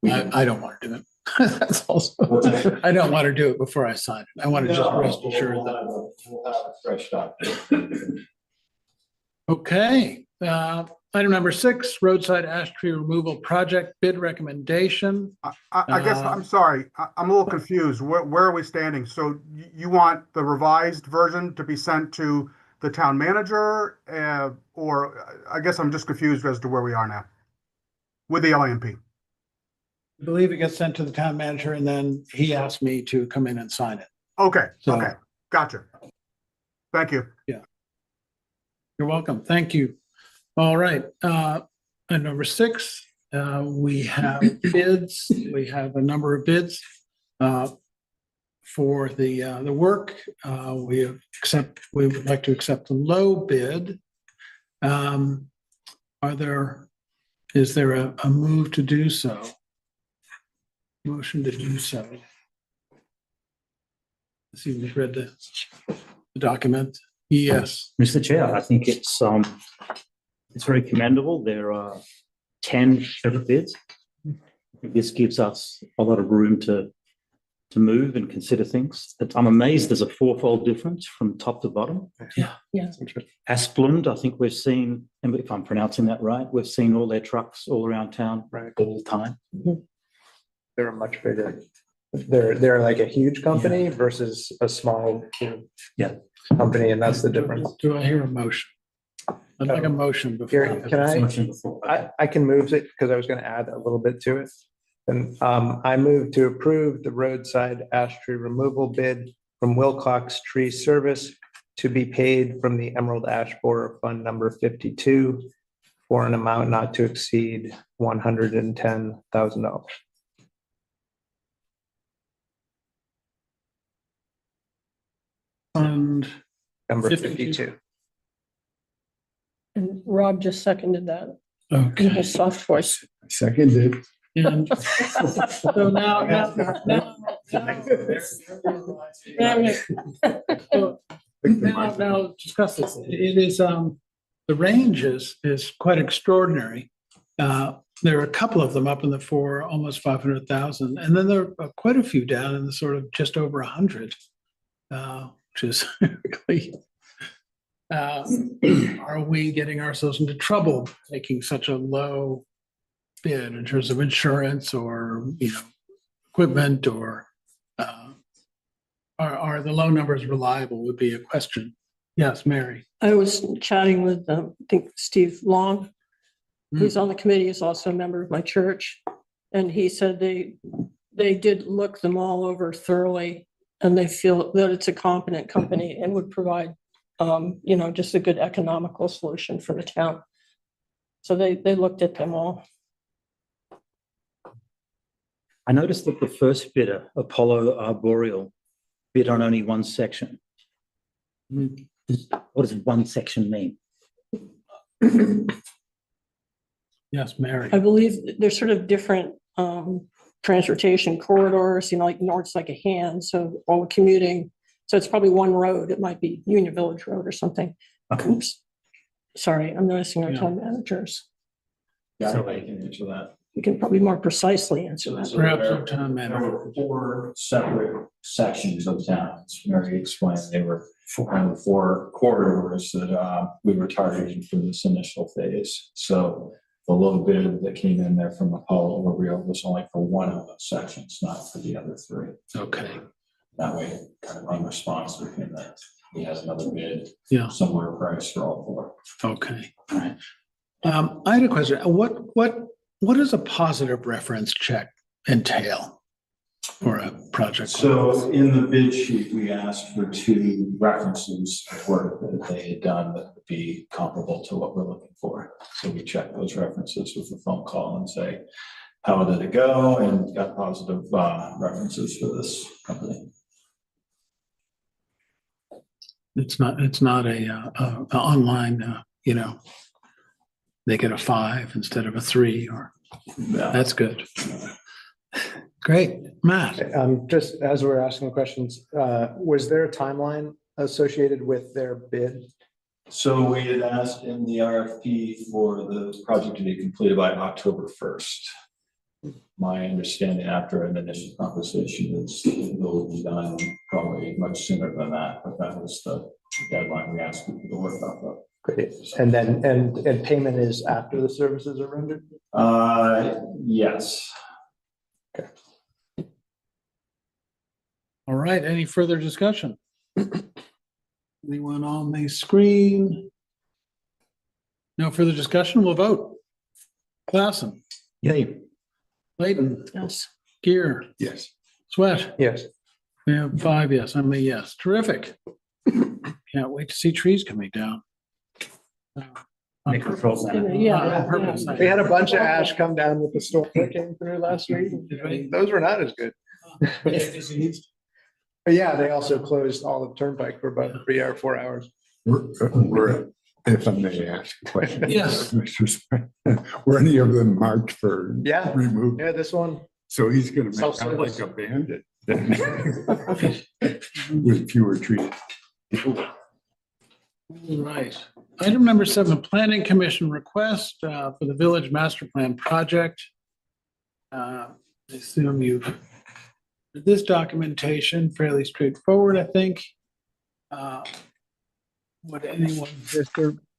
I don't want to do it. That's also, I don't want to do it before I sign it. I want to just rest assured that. We'll have a fresh document. Okay, item number 6, roadside ash tree removal project bid recommendation. I guess, I'm sorry, I'm a little confused. Where are we standing? So you want the revised version to be sent to the town manager? Or I guess I'm just confused as to where we are now with the LAMP. I believe it gets sent to the town manager and then he asked me to come in and sign it. Okay, So- okay, gotcha. Thank you. You're welcome. Thank you. All right. And number 6, we have bids. We have a number of bids for the work. We would like to accept the low bid. Is there a move to do so? Motion to do so. Let's see, we've read the document. Yes. Mr. Chair, I think it's very commendable. There are 10 separate bids. This gives us a lot of room to move and consider things. But I'm amazed there's a 4-fold difference from top to bottom. Yeah. Asplund, I think we've seen, and if I'm pronouncing that right, we've seen all their trucks all around town all the time. They're much bigger. They're like a huge company versus a small company, and that's the difference. Do I hear a motion? I'd like a motion before. Here, can I can move it because I was going to add a little bit to it. And I move to approve the roadside ash tree removal bid from Wilcox Tree Service to be paid from the Emerald Ash Borer Fund number 52 for an amount not to exceed $110,000. Fund Number 52. 52. And Rob just seconded that in Okay. his soft voice. Seconded. And so now discuss this. It is, the range is quite extraordinary. There are a couple of them up in the almost 500,000, and then there are quite a few down in the sort of just over 100, which is really. Are we getting ourselves into trouble taking such a low bid in terms of insurance or, equipment, or are the low numbers reliable would be a question. Yes, Mary. I was chatting with, I think, Steve Long, who's on the committee, is also a member of my church. And he said they did look them all over thoroughly, and they feel that it's a competent company and would provide, just a good economical solution for the town. So they looked at them all. I noticed that the first bidder, Apollo Arboreal, bid on only one section. What does one section mean? Yes, Mary. I believe there's sort of different transportation corridors, like North's like a hand, so all commuting. So it's probably one road. It might be Union Village Road or something. Okay. Oops. Sorry, I'm noticing our town managers. Yeah, I can answer that. you can probably more precisely answer that. Perhaps sometime, There madam. were four separate sections of towns. Mary explained they were kind of four corridors that we were targeting for this initial phase. So the low bid that came in there from Apollo L'Oreal was only for one of those sections, not for the other three. Okay, That way, kind of unresponsive in that we had another bid, yeah, similar price for all four. okay. All right. I had a question. What does a positive reference check entail for a project? So in the bid sheet, we asked for two references of work that they had done that would be comparable to what we're looking for. So we checked those references with a phone call and say, how did it go? And got positive references for this company. It's not a online, they get a 5 instead of a 3, or that's good. Great, Matt. Just as we're asking questions, was there a timeline associated with their bid? So we had asked in the RFP for the project to be completed by October 1st. My understanding after an initial conversation is it will be done probably much sooner than that, but that was the deadline we asked people to work off of. Great. And then, and payment is after the services are rendered? Yes. All right, any further discussion? Anyone on the screen? No further discussion, we'll vote. Clausen, Yay. Layton, Yes. Gear, Yes. Sweat. Yes. We have 5 yes, I'm a yes. Terrific. Can't wait to see trees coming down. Nick controls that. Yeah. On purpose. We had a bunch of ash come down with the storm that came through last week. Those were not as good. But yeah, they also closed all of Turnpike for about 3 or 4 hours. If I may ask a question. Yes. Were any of them marked for Yeah. removal? Yeah, this one. So he's gonna make out Self-service. like a bandit then. With fewer trees. Right. Item number 7, Planning Commission request for the Village Master Plan project. I assume you've this documentation, fairly straightforward, I think. Would anyone?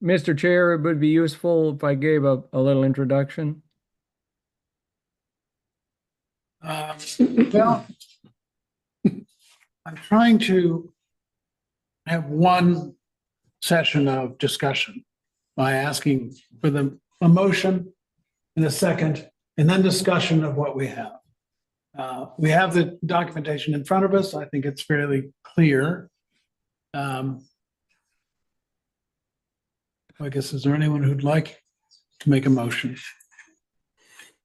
Mr. Chair, it would be useful if I gave a little introduction. Well, I'm trying to have one session of discussion by asking for a motion and a second, and then discussion of what we have. We have the documentation in front of us. I think it's fairly clear. I guess, is there anyone who'd like to make a motion?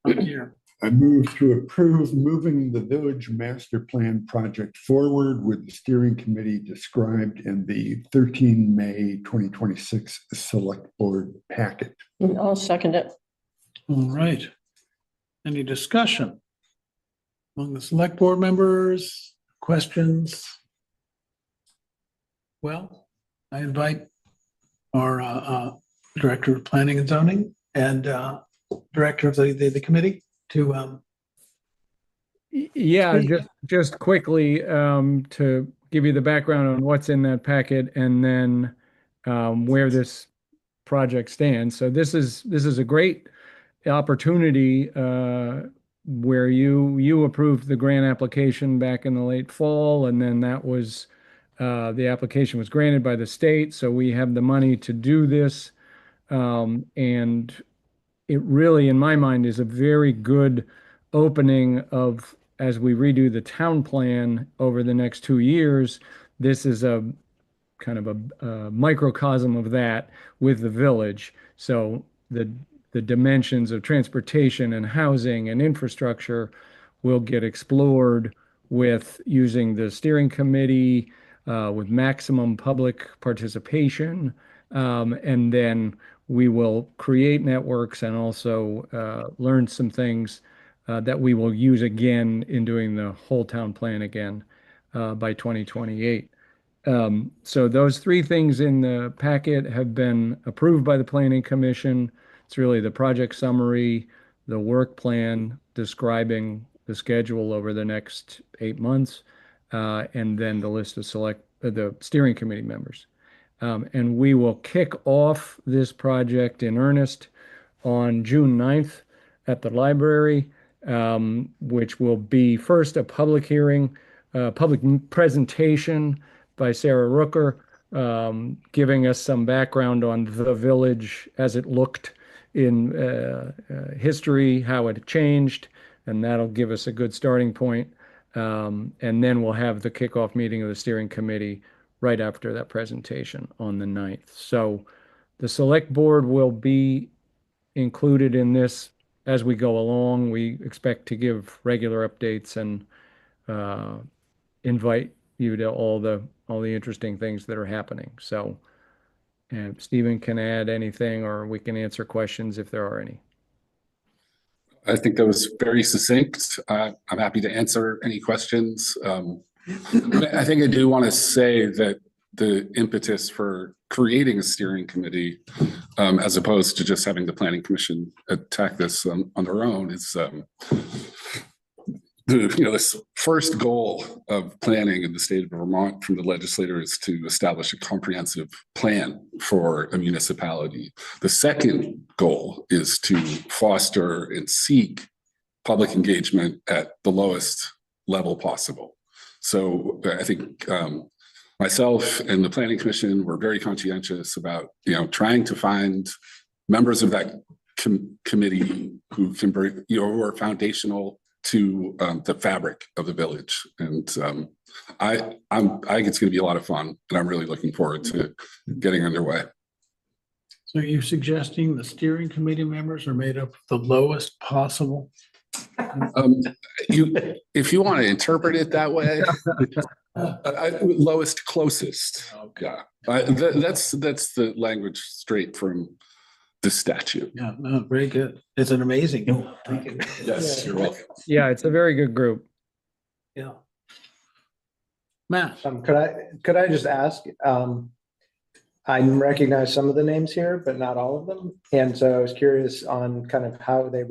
Here. I move to approve moving the village master plan project forward with the steering committee described in the 13 May 2026 select board packet. I'll second it. All right. Any discussion among the select board members? Questions? Well, I invite our Director of Planning and Zoning and Director of the committee to Yeah, speak. just quickly to give you the background on what's in that packet and then where this project stands. So this is a great opportunity where you approved the grant application back in the late fall, and then that was the application was granted by the state. So we have the money to do this, and it really, in my mind, is a very good opening of, as we redo the town plan over the next 2 years, this is a kind of a microcosm of that with the village. So the dimensions of transportation and housing and infrastructure will get explored with using the steering committee with maximum public participation. And then we will create networks and also learn some things that we will use again in doing the whole town plan again by 2028. So those 3 things in the packet have been approved by the Planning Commission. It's really the project summary, the work plan describing the schedule over the next 8 months, and then the list of the steering committee members. And we will kick off this project in earnest on June 9th at the library, which will be first a public hearing, public presentation by Sarah Rooker, giving us some background on the village as it looked in history, how it changed, and that'll give us a good starting point. And then we'll have the kickoff meeting of the steering committee right after that presentation on the 9th. So the select board will be included in this as we go along. We expect to give regular updates and invite you to all the interesting things that are happening. So, and Stephen can add anything, or we can answer questions if there are any. I think that was very succinct. I'm happy to answer any questions. I think I do want to say that the impetus for creating a steering committee, as opposed to just having the planning commission attack this on their own, is this first goal of planning in the state of Vermont from the legislator is to establish a comprehensive plan for a municipality. The second goal is to foster and seek public engagement at the lowest level possible. So I think myself and the planning commission were very conscientious about trying to find members of that committee who can bring, who are foundational to the fabric of the village. And I think it's going to be a lot of fun, and I'm really looking forward to getting underway. So you're suggesting the steering committee members are made up of the lowest possible? If you want to interpret it that way, lowest closest. Yeah, that's the language straight from the statute. Yeah, no, very good. It's an amazing. Thank you. Yes, you're welcome. Yeah, it's a very good group. Yeah. Matt, Could I just ask? I recognize some of the names here, but not all of them, and so I was curious on kind of how they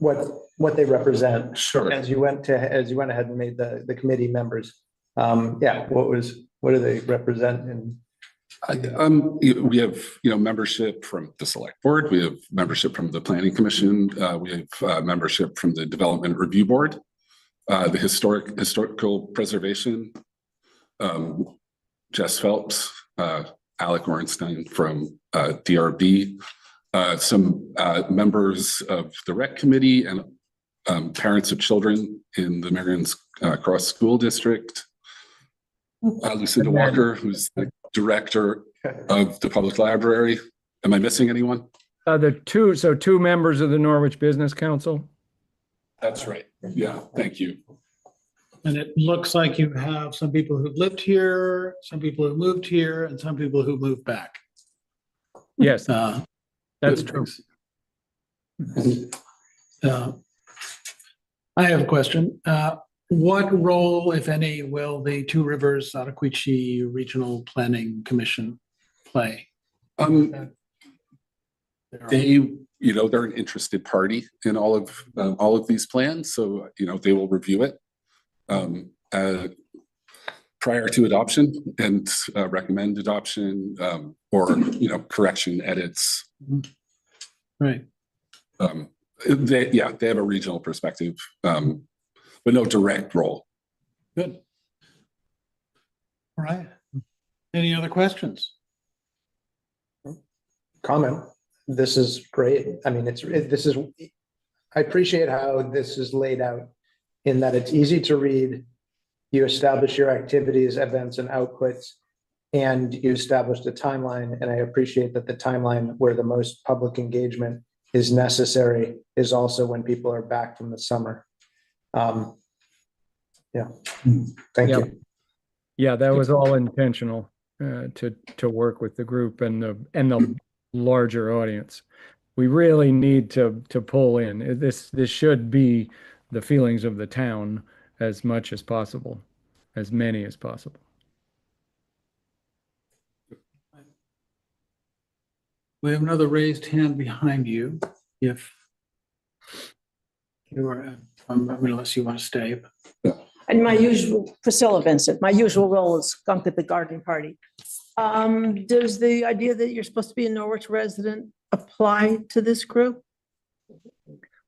what they represent. Sure. As you went ahead and made the committee members. What do they represent? And we have membership from the select board. We have membership from the planning commission. We have membership from the development review board, the historical preservation. Jess Phelps, Alec Ornstein from DRB. Some members of the rec committee and parents of children in the Marion's Cross School District. Lucinda Walker, who's the director of the public library. Am I missing anyone? Two members of the Norwich Business Council. That's right. Yeah, thank you. and it looks like you have some people who've lived here, some people who moved here, and some people who moved back. Yes, that's true. I have a question. What role, if any, will the Two Rivers Katucki Regional Planning Commission play? They're an interested party in all of these plans, so they will review it prior to adoption and recommend adoption or correction, edits. Right. They have a regional perspective, but no direct role. Good. All right. Any other questions? Comment. This is great. I mean, I appreciate how this is laid out in that it's easy to read. You establish your activities, events, and outputs, and you established a timeline. And I appreciate that the timeline where the most public engagement is necessary is also when people are back from the summer. Thank you. Yeah, that was all intentional to work with the group and the larger audience. We really need to pull in. This should be the feelings of the town as much as possible, as many as possible. We have another raised hand behind you. If You were, unless you want to stay. And my usual, Priscilla Vincent, my usual role is skunk at the garden party. Does the idea that you're supposed to be a Norwich resident apply to this group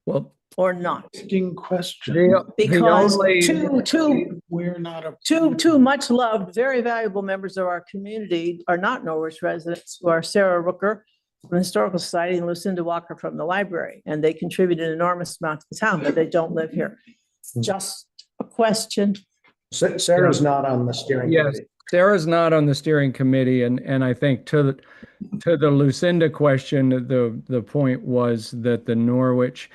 Well, or not? Interesting question. Because only- We're not a. two much loved, very valuable members of our community are not Norwich residents, who are Sarah Rooker from the Historical Society and Lucinda Walker from the library. And they contribute an enormous amount to the town, but they don't live here. Just a question. Sarah's not on the steering Yes, committee. Sarah's not on the steering committee, and I think to the Lucinda question, the point was that the Norwich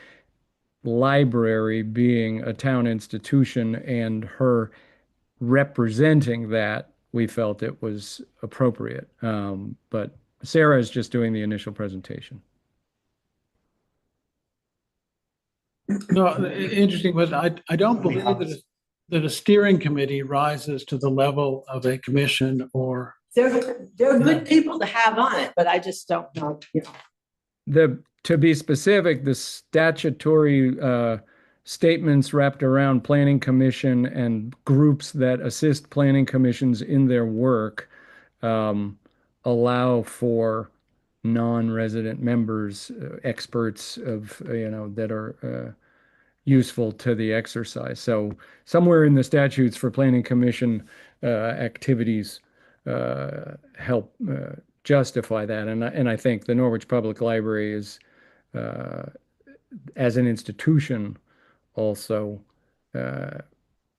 Library being a town institution and her representing that, we felt it was appropriate. But Sarah is just doing the initial presentation. No, interesting, but I don't believe that a steering committee rises to the level of a commission or. They're good people to have on it, but I just don't know, you know. To be specific, the statutory statements wrapped around planning commission and groups that assist planning commissions in their work allow for non-resident members, experts of, that are useful to the exercise. So somewhere in the statutes for planning commission activities help justify that. And I think the Norwich Public Library is, as an institution, also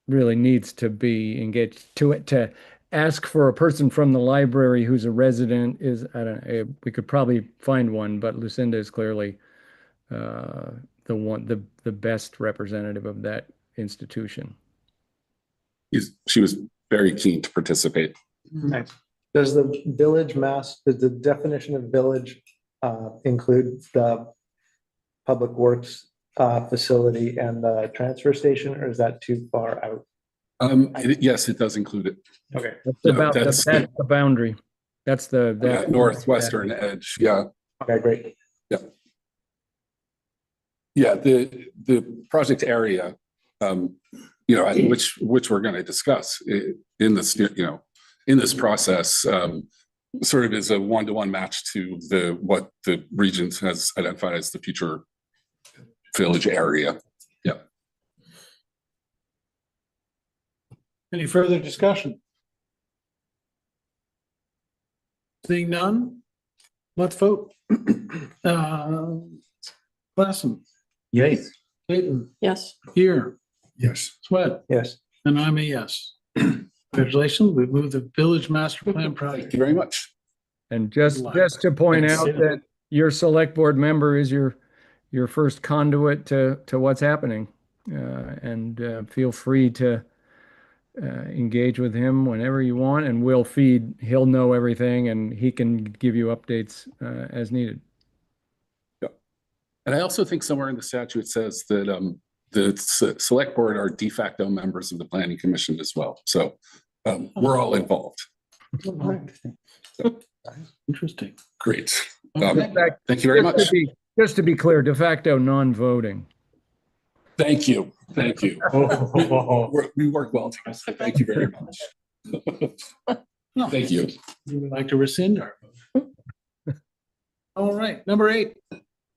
really needs to be engaged. To ask for a person from the library who's a resident is, I don't know, we could probably find one, but Lucinda is clearly the best representative of that institution. She was very keen to participate. Nice. Does the definition of village include the public works facility and the transfer station, or is that too far out? Yes, it does include it. Okay. That's the boundary. That's the northwestern edge. Yeah. Okay, great. Yeah. Yeah, the project area, which we're going to discuss in this, in this process, sort of is a one-to-one match to what the region has identified as the future village area. Yeah. Any further discussion? Seeing none, let's vote. Klassen. Yay. Clayton. Yes. Here. Yes. Sweat. Yes. And I'm a yes. Congratulations, we've moved the village master plan project. Thank you very much. And just to point out that your select board member is your first conduit to what's happening. And feel free to engage with him whenever you want, and he'll know everything and he can give you updates as needed. And I also think somewhere in the statute says that the select board are de facto members of the planning commission as well. So we're all involved. Interesting. Great. Okay. Thank you very much. Just to be clear, de facto non-voting. Thank you. Thank you. We work well together. Thank you very much. Thank you. We would like to rescind our vote. All right, number 8,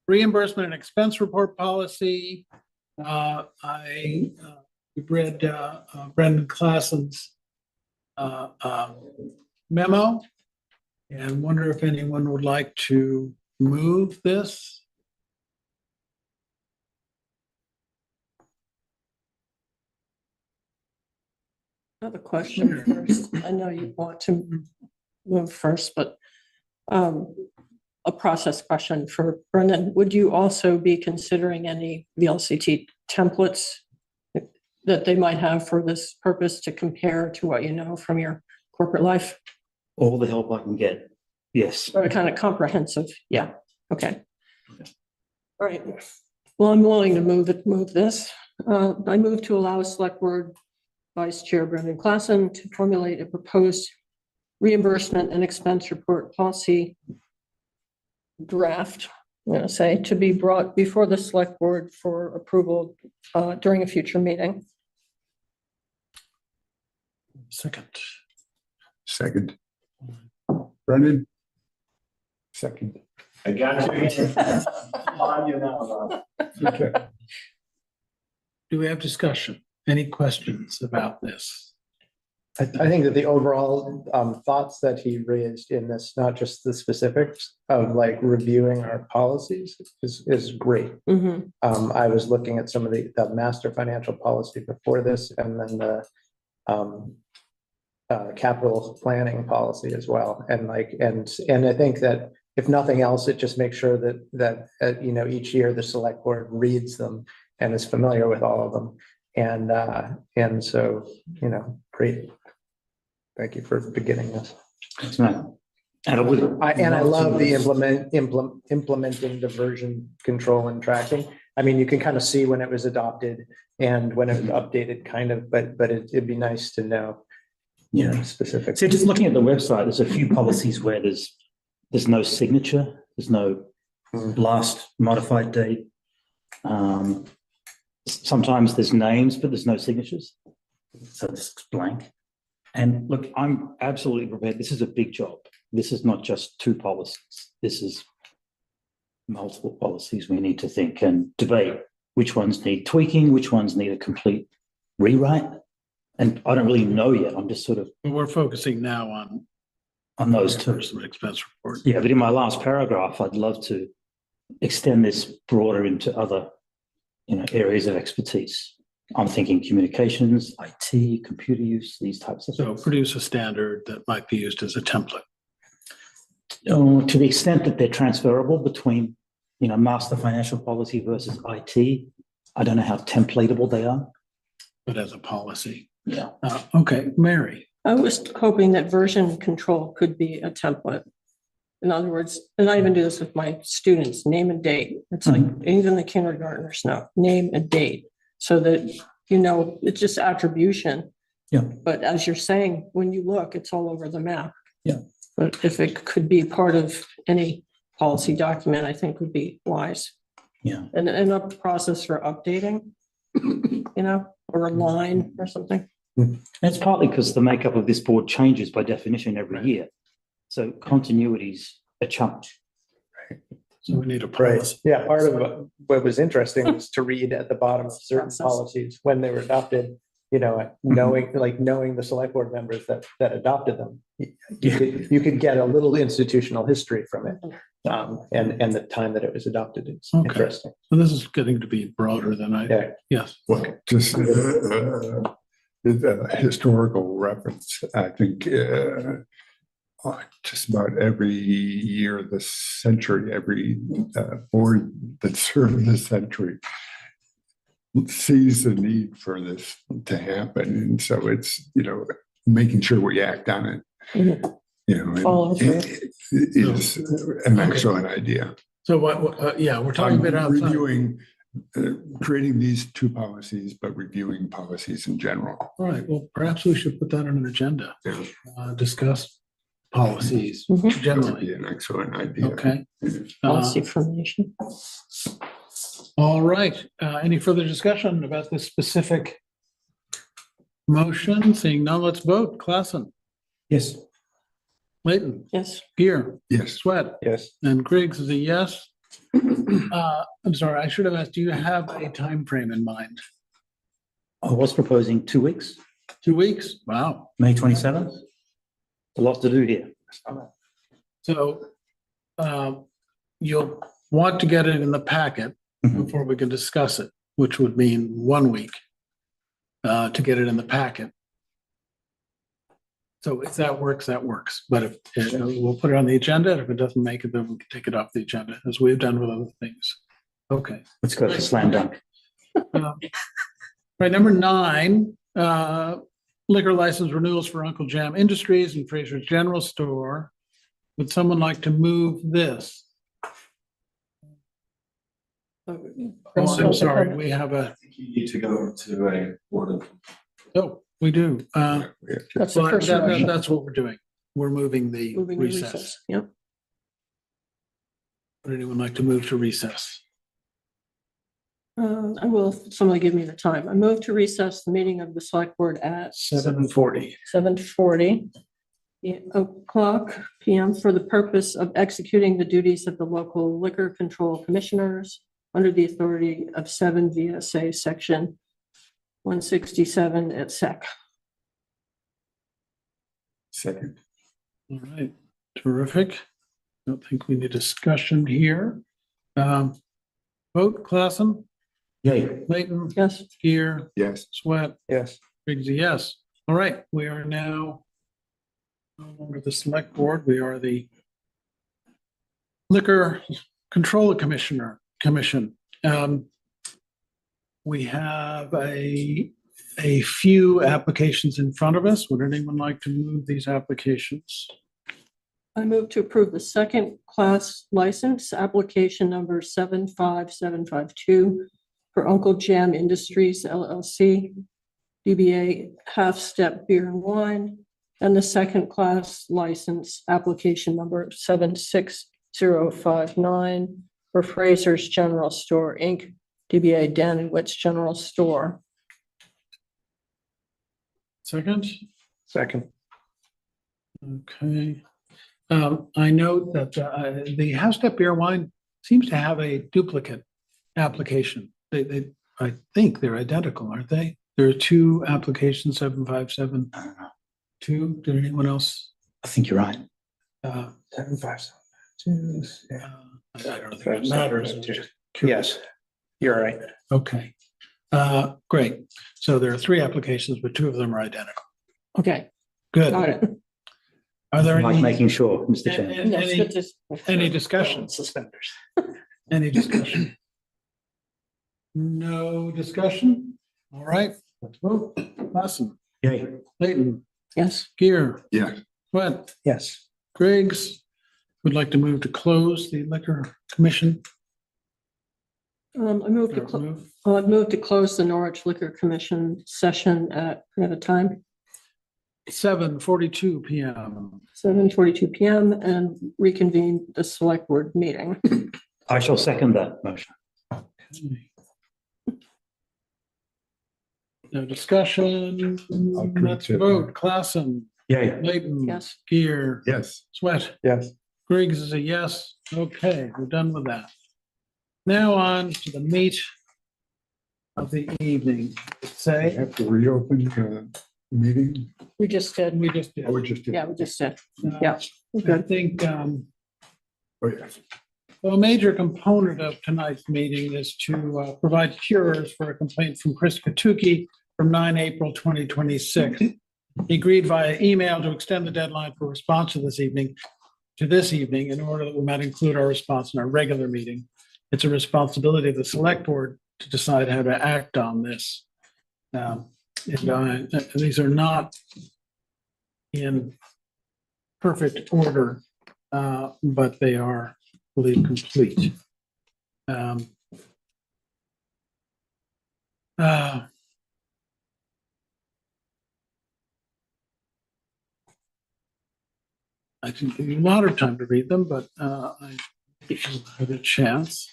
reimbursement and expense report policy. I read Brendan Klassen's memo and wonder if anyone would like to move this. I have a question first. I know you want to move first, but a process question for Brendan. Would you also be considering any VLCT templates that they might have for this purpose to compare to what you know from your corporate life? All the help I can get. Yes. Or kind of comprehensive. Yeah. Okay. All right. Well, I'm willing to move this. I move to allow Select Board Vice Chair Brendan Klassen to formulate a proposed reimbursement and expense report policy draft I'm going to say, to be brought before the select board for approval during a future meeting. Second. Second. Brennan? Second. I got you. On you now, Rob. Okay. Do we have discussion? Any questions about this? I think that the overall thoughts that he raised in this, not just the specifics of like reviewing our policies is great. Mhm. I was looking at some of the master financial policy before this and then the capital planning policy as well. And I think that if nothing else, it just makes sure that you know, each year the select board reads them and is familiar with all of them. And so, you know, great. Thank you for beginning this. And I would. I love the implementing the version control and tracking. I mean, you can kind of see when it was adopted and when it was updated kind of, but it'd be nice to know. You know, specific. So just looking at the website, there's a few policies where there's no signature, there's no last modified date. Sometimes there's names, but there's no signatures. So it's blank. And look, I'm absolutely prepared. This is a big job. This is not just 2 policies. This is multiple policies we need to think and debate which ones need tweaking, which ones need a complete rewrite. And I don't really know yet. I'm just sort of. We're focusing now on those 2. Expense report. Yeah, but in my last paragraph, I'd love to extend this broader into other, you know, areas of expertise. I'm thinking communications, IT, computer use, these types of things. So produce a standard that might be used as a template. To the extent that they're transferable between, you know, master financial policy versus IT, I don't know how templatable they are. But as a policy. Yeah. Okay, Mary. I was hoping that version control could be a template. In other words, and I even do this with my students, name and date. It's like even the kindergartners know, name and date. So that, you know, it's just attribution. Yeah. But as you're saying, when you look, it's all over the map. Yeah. But if it could be part of any policy document, I think would be wise. Yeah. And a process for updating, you know, or a line or something. And it's partly because the makeup of this board changes by definition every year. So continuity's a challenge. Right. So we need a policy. Yeah, part of what was interesting was to read at the bottom of certain policies when they were adopted, you know, knowing the select board members that adopted them. You could get a little institutional history from it. And the time that it was adopted. It's interesting. So this is getting to be broader than yes. Well, just the historical reference, I think just about every year of the century, every board that served the century sees the need for this to happen. And so it's, you know, making sure we act on it. Mm-hmm. You know, it is an excellent idea. So we're talking about reviewing, creating these 2 policies, but reviewing policies in general. All right. Well, perhaps we should put that on an agenda. Yeah. Discuss policies generally. That would be an excellent idea. Okay. Policy formation. All right. Any further discussion about this specific motion? Seeing none, let's vote. Klassen. Yes. Layton. Yes. Gear. Yes. Sweat. Yes. And Griggs is a yes. I'm sorry, I should have asked, do you have a time frame in mind? I was proposing 2 weeks. 2 weeks? Wow. May 27th. A lot to do here. So you'll want to get it in the packet before we can discuss it, which would mean 1 week to get it in the packet. So if that works, that works. But if we'll put it on the agenda, if it doesn't make it, then we can take it off the agenda, as we've done with other things. Okay. Let's go for slam dunk. Right, number 9, liquor license renewals for Uncle Jam Industries and Fraser's General Store. Would someone like to move this? Oh, I'm sorry, we have a. You need to go to a board of. Oh, we do. That's the first motion. That's what we're doing. We're moving the recess. Yep. Would anyone like to move to recess? I will, if somebody give me the time. I move to recess the meeting of the select board at 7:40. 7:40 o'clock PM for the purpose of executing the duties of the local liquor control commissioners under the authority of 7 VSA section 167 et sec. Second. All right, terrific. Don't think we need discussion here. Vote, Clausen, Yay. Layton, Yes. Gear, Yes. Sweat, Yes. Briggs, yes. All right, we are now no longer the select board. We are the Liquor Control Commission. We have a few applications in front of us. Would anyone like to move these applications? I move to approve the second class license, application number 75752 for Uncle Jam Industries LLC, DBA Half Step Beer and Wine, and the second class license, application number 76059 for Fraser's General Store, Inc., DBA Dan and Witt's General Store. Second? Second. Okay. I note that the Half Step Beer Wine seems to have a duplicate application. I think they're identical, aren't they? There are two applications, 757. Did anyone else? I think you're right. 757. I don't think it matters. Yes, you're right. Okay. Great. So there are three applications, but two of them are identical. Okay, Good. got it. Are there Like any, making sure, Mr. Chairman. Yes, good to- any discussion? Suspenders. Any discussion? No discussion? All right, let's vote. Lawson, Yay. Layton, Yes. Gear, Yes. Sweat, Yes. Griggs would like to move to close the Liquor Commission. I move to, I move to close the Norwich Liquor Commission session at a time, 7:42 PM. 7:42 PM, and reconvene the select board meeting. I shall second that motion. Okay. No discussion. Let's vote. Clausen, Yay. Layton. Yes. Gear, Yes. Sweat. Yes. Griggs is a yes. Okay, we're done with that. Now on to the meat of the evening. I Say, have to reopen the meeting. We just did. we just did. Oh, we just did. Yeah, we just did. Uh, Yeah. I Good. think, Oh, yes. well, a major component of tonight's meeting is to provide cures for a complaint from Chris Katucki from 9 April 2026. He agreed via email to extend the deadline for response to this evening in order that we might include our response in our regular meeting. It's a responsibility of the select board to decide how to act on this. These are not in perfect order, but they are, I believe, complete. I can give you a lot of time to read them, but I had a chance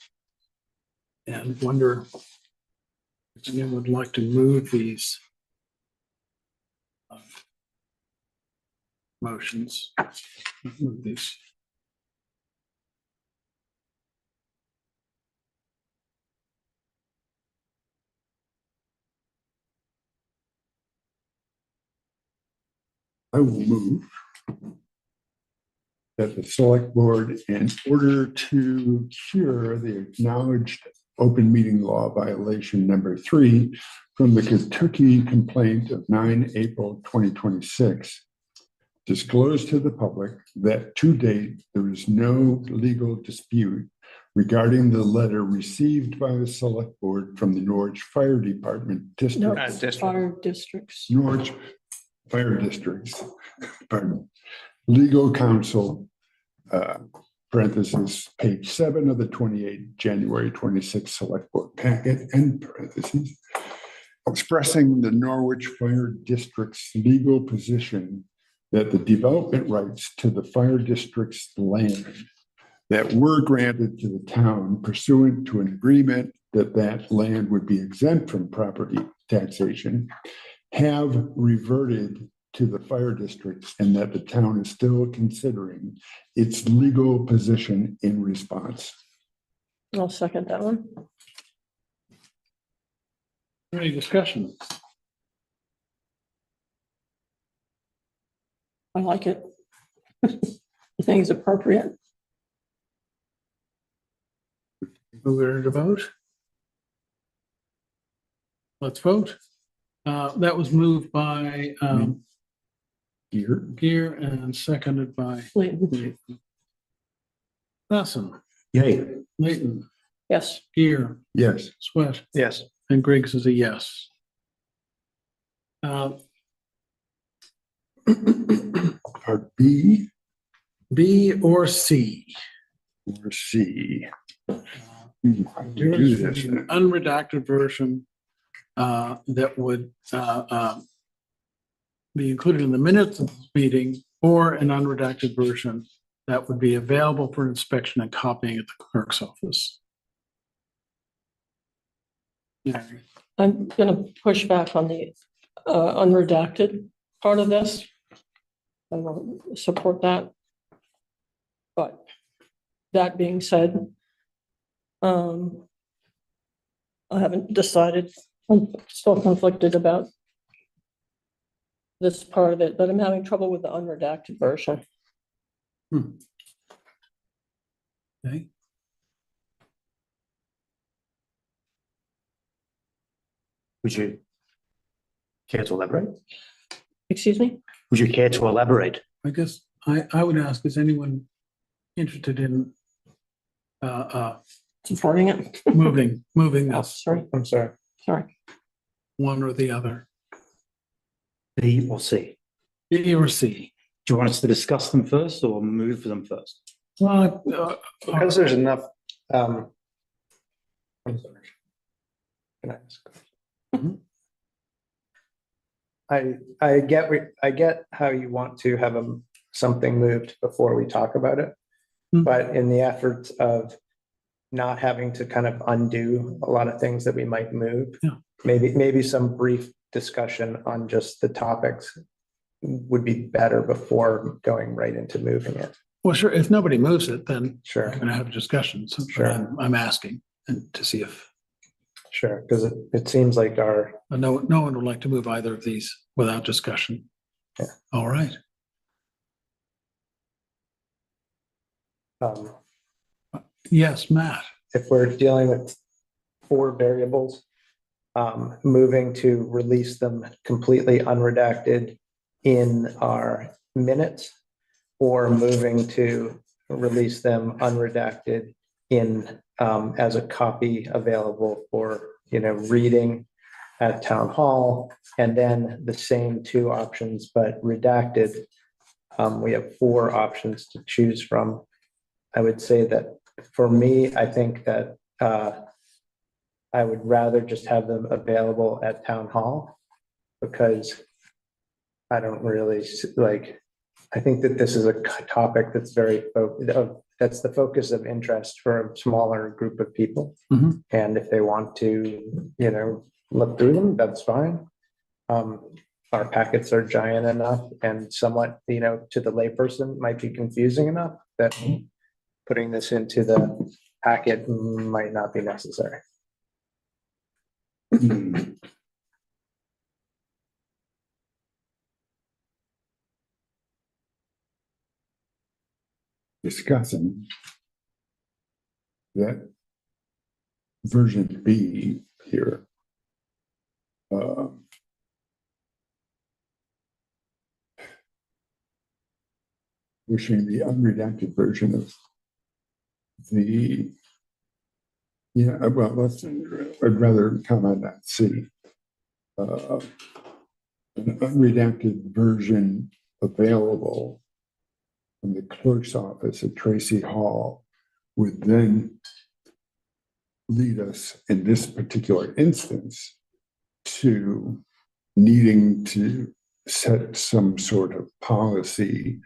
and wonder if anyone would like to move these motions. Move these. I will move that the select board, in order to cure the acknowledged open meeting law violation number 3 from the Katucki complaint of 9 April 2026, disclose to the public that to date there is no legal dispute regarding the letter received by the select board from the Norwich Fire Department No, District. fire districts. Norwich Fire Districts, pardon, legal counsel, parentheses, page 7 of the 28 January 26 select board packet, end parentheses, expressing the Norwich Fire District's legal position that the development rights to the fire district's land that were granted to the town pursuant to an agreement that that land would be exempt from property taxation have reverted to the fire districts, and that the town is still considering its legal position in response. I'll second that one. Any discussion? I like it. I think it's appropriate. Move it to vote. Let's vote. That was moved by Gear and seconded by Leighton. Lassen, Yay. Leighton, Yes. Gear, Yes. Sweat, Yes. and Griggs is a yes. Part B B or C? or C. There Do is this an then. unredacted version that would be included in the minutes of this meeting, or an unredacted version that would be available for inspection and copying at the clerk's office. Yeah. I'm gonna push back on the unredacted part of this. I won't support that. But that being said, I haven't decided. I'm still conflicted about this part of it, but I'm having trouble with the unredacted version. Okay. Would you care to elaborate? Excuse me? Would you care to elaborate? I guess I would ask, is anyone interested in Supporting it? moving Oh, this, sorry, I'm sorry. sorry. one or the other? B or C? B or C? Do you want us to discuss them first or move them first? Well, Because there's enough, I'm sorry. Can I ask? I get how you want to have something moved before we talk about it. But in the efforts of not having to kind of undo a lot of things that we might move, maybe some brief discussion on just the topics would be better before going right into moving it. well, sure, if nobody moves it, then Sure. we're gonna have discussions. Sure. I'm asking and to see if Sure, because it seems like no one would like to move either of these without discussion. Yeah. All right. Yes, Matt. If we're dealing with 4 variables, moving to release them completely unredacted in our minutes, or moving to release them unredacted in as a copy available for reading at town hall, and then the same 2 options but redacted. We have 4 options to choose from. I would say that for me, I think that I would rather just have them available at town hall, because I don't really I think that this is a topic that's that's the focus of interest for a smaller group of people. And if they want to, look through them, that's fine. Our packets are giant enough and somewhat, to the layperson might be confusing enough that putting this into the packet might not be necessary. Discussing that version B here. Wishing the unredacted version of I'd rather comment on C. An unredacted version available from the clerk's office at Tracy Hall would then lead us in this particular instance to needing to set some sort of policy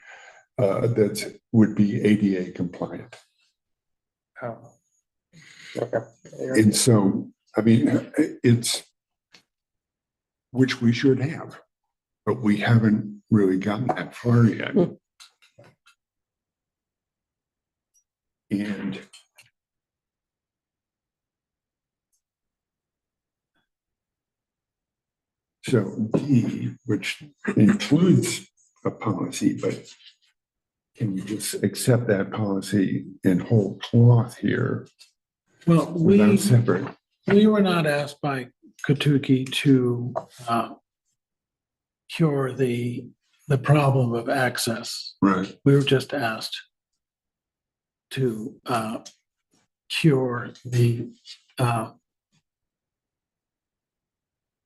that would be ADA compliant. Oh. Okay. And so, I mean, it's, which we should have, but we haven't really gotten that far yet. And so D, which includes a policy, but can we just accept that policy in whole cloth here Well, without separate? we were not asked by Katucki to cure the problem of access. Right. We were just asked to cure the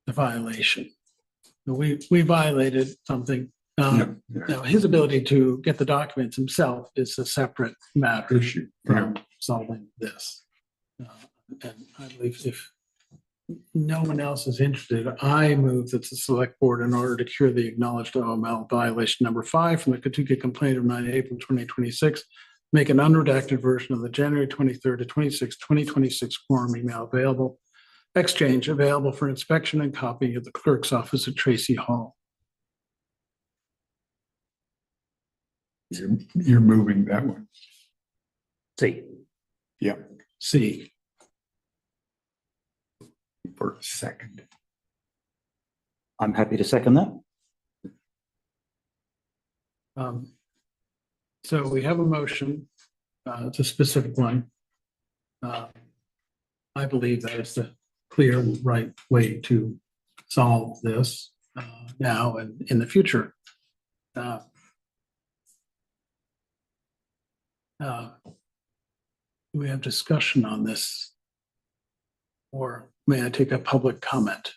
violation. We violated something. Now, his ability to get the documents himself is a separate matter Issue. from solving this. And I believe if no one else is interested, I move that the select board, in order to cure the acknowledged OML violation number 5 from the Katucki complaint of 9 April 2026, make an unredacted version of the January 23rd to 26th, 2026 form email available, exchange available for inspection and copy at the clerk's office at Tracy Hall. You're moving that one. See, Yeah, C. for a second. I'm happy to second that. So we have a motion, it's a specific one. I believe that is the clear, right way to solve this now and in the future. Do we have discussion on this? Or may I take a public comment?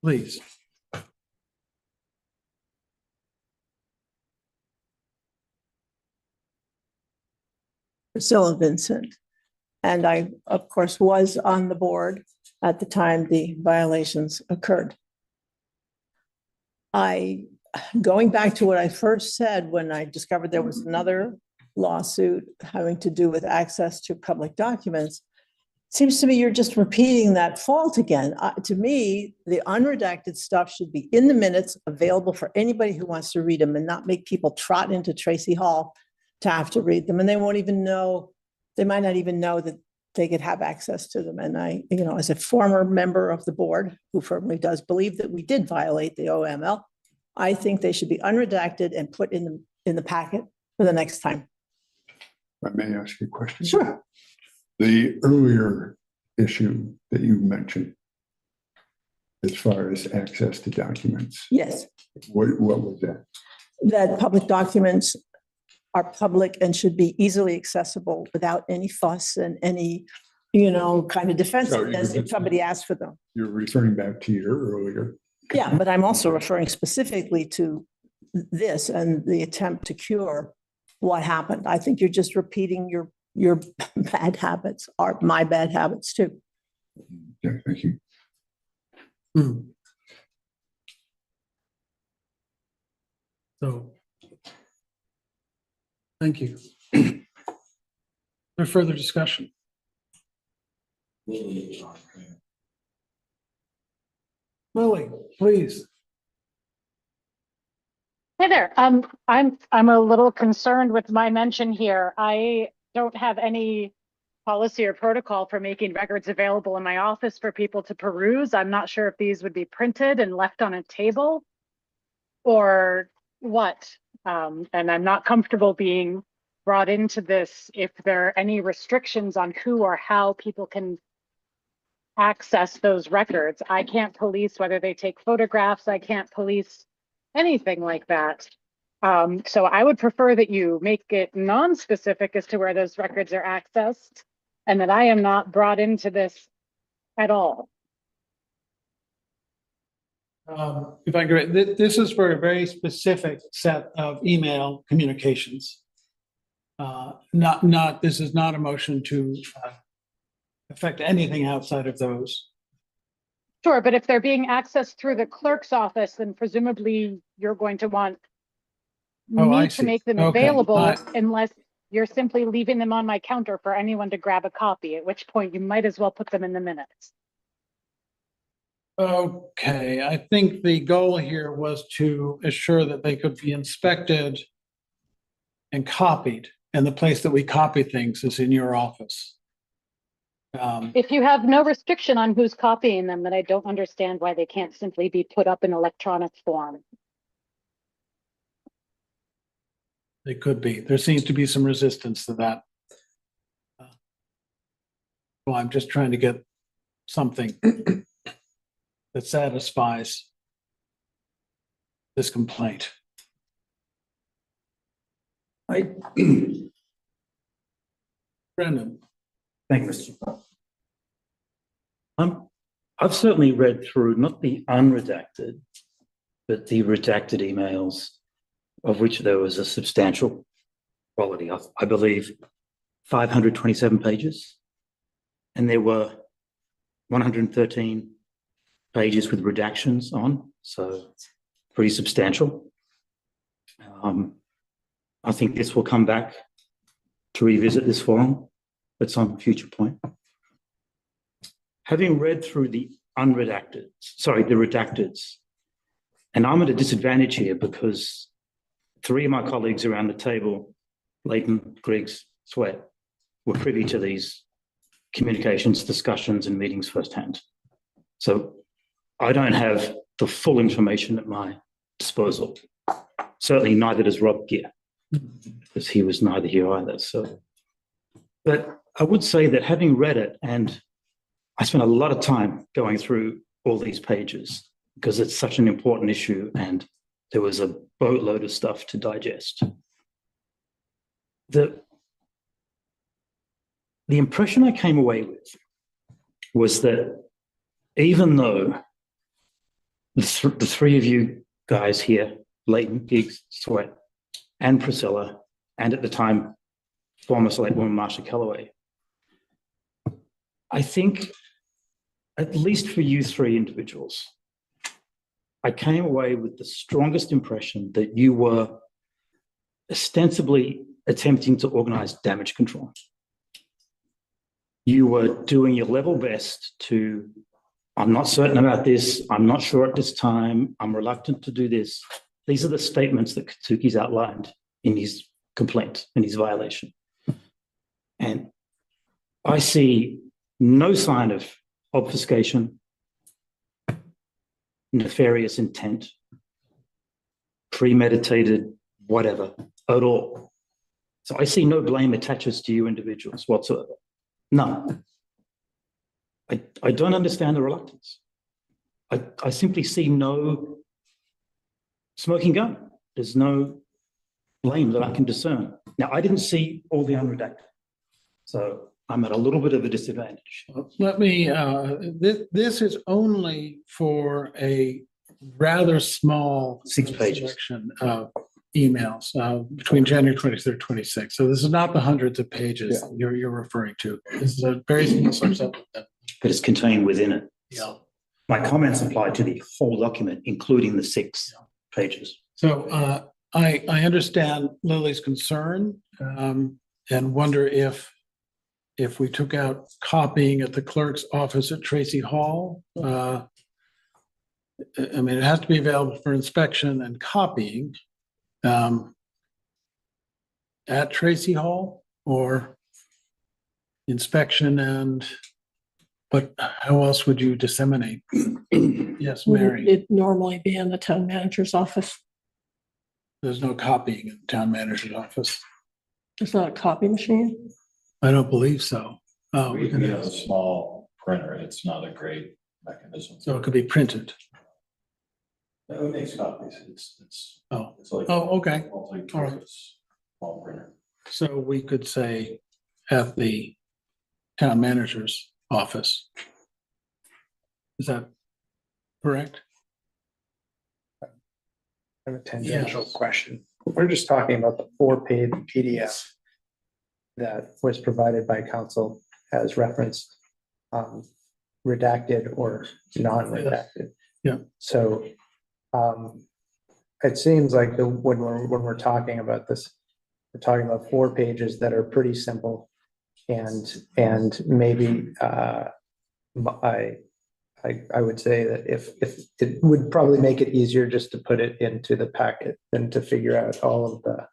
Please. Priscilla Vincent. And I, of course, was on the board at the time the violations occurred. Going back to what I first said when I discovered there was another lawsuit having to do with access to public documents, seems to me you're just repeating that fault again. To me, the unredacted stuff should be in the minutes, available for anybody who wants to read them, and not make people trot into Tracy Hall to have to read them. And they won't even know, they might not even know that they could have access to them. And I, as a former member of the board who firmly does believe that we did violate the OML, I think they should be unredacted and put in the packet for the next time. I may ask you a question. Sure. The earlier issue that you mentioned, as far as access to documents. Yes. What was that? That public documents are public and should be easily accessible without any fuss and any, kind of defensiveness if somebody asks for them. You're referring back to your earlier. Yeah, but I'm also referring specifically to this and the attempt to cure what happened. I think you're just repeating your bad habits, are my bad habits too. Yeah, thank you. So, thank you. There's further discussion. Lily, please. Hey there. I'm a little concerned with my mention here. I don't have any policy or protocol for making records available in my office for people to peruse. I'm not sure if these would be printed and left on a table or what. And I'm not comfortable being brought into this if there are any restrictions on who or how people can access those records. I can't police whether they take photographs. I can't police anything like that. So I would prefer that you make it non-specific as to where those records are accessed and that I am not brought into this at all. If I agree, this is for a very specific set of email communications. This is not a motion to affect anything outside of those. Sure, but if they're being accessed through the clerk's office, then presumably you're going to want Oh, I me to see. make them Okay. available unless you're simply leaving them on my counter for anyone to grab a copy, at which point you might as well put them in the minutes. Okay, I think the goal here was to assure that they could be inspected and copied, and the place that we copy things is in your office. If you have no restriction on who's copying them, then I don't understand why they can't simply be put up in electronic form. They could be. There seems to be some resistance to that. Well, I'm just trying to get something that satisfies this complaint. Brendan. Thank you, Mr. Chair. I've certainly read through not the unredacted, but the redacted emails, of which there was a substantial quality. I believe 527 pages, and there were 113 pages with redactions on, so pretty substantial. I think this will come back to revisit this forum at some future point. Having read through the redacteds, and I'm at a disadvantage here because three of my colleagues around the table, Leighton, Griggs, Sweat, were privy to these communications, discussions, and meetings firsthand. So I don't have the full information at my disposal. Certainly neither does Rob Gear, because he was neither here either. So, but I would say that having read it, and I spent a lot of time going through all these pages because it's such an important issue and there was a boatload of stuff to digest. The impression I came away with was that even though the three of you guys here, Leighton, Giggs, Sweat, and Priscilla, and at the time, former Selectwoman Marsha Calloway, I think, at least for you three individuals, I came away with the strongest impression that you were ostensibly attempting to organize damage control. You were doing your level best to, I'm not certain about this, I'm not sure at this time, I'm reluctant to do this. These are the statements that Katucki's outlined in his complaint, in his violation. And I see no sign of obfuscation, nefarious intent, premeditated, whatever, at all. So I see no blame attaches to you individuals whatsoever. None. I don't understand the reluctance. I simply see no smoking gun. There's no blame that I can discern. Now, I didn't see all the unredacted, so I'm at a little bit of a disadvantage. Let me, this is only for a rather small 6 pages selection of emails between January 23rd, 26th. So this is not the hundreds of pages you're referring to. This is a very small subset of them. But it's contained within it. Yeah. My comments apply to the whole document, including the 6 pages. So I understand Lily's concern and wonder if we took out copying at the clerk's office at Tracy Hall. I mean, it has to be available for inspection and copying at Tracy Hall, or inspection and, but how else would you disseminate? Yes, Mary. Would it normally be in the town manager's office? There's no copying in the town manager's office. There's not a copy machine? I don't believe so. We have a small printer. It's not a great mechanism. So it could be printed. It makes copies. It's like. Okay. Multi-purpose small printer. So we could say at the town manager's office. Is that correct? I have a tangential question. We're just talking about the 4-page PDF that was provided by council as referenced, redacted or non-redacted. Yeah. So it seems like when we're talking about this we're talking about 4 pages that are pretty simple. And maybe I would say that if it would probably make it easier just to put it into the packet than to figure out all of the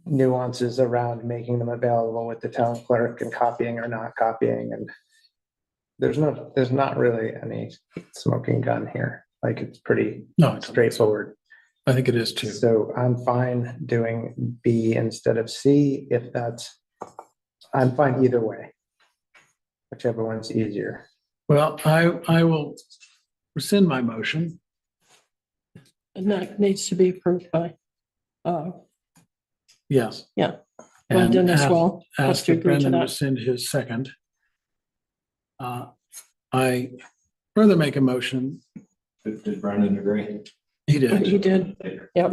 nuances around making them available with the town clerk and copying or not copying. And there's not really any smoking gun here. Like, it's pretty straightforward. I think it is too. So I'm fine doing B instead of C if I'm fine either way, whichever one's easier. Well, I will rescind my motion. And that needs to be approved by, Yes. yeah. And Brendan as well. Has ask to that agree to Brendan that. rescind his second. I further make a motion. Did Brendan agree? He did. He did, yep.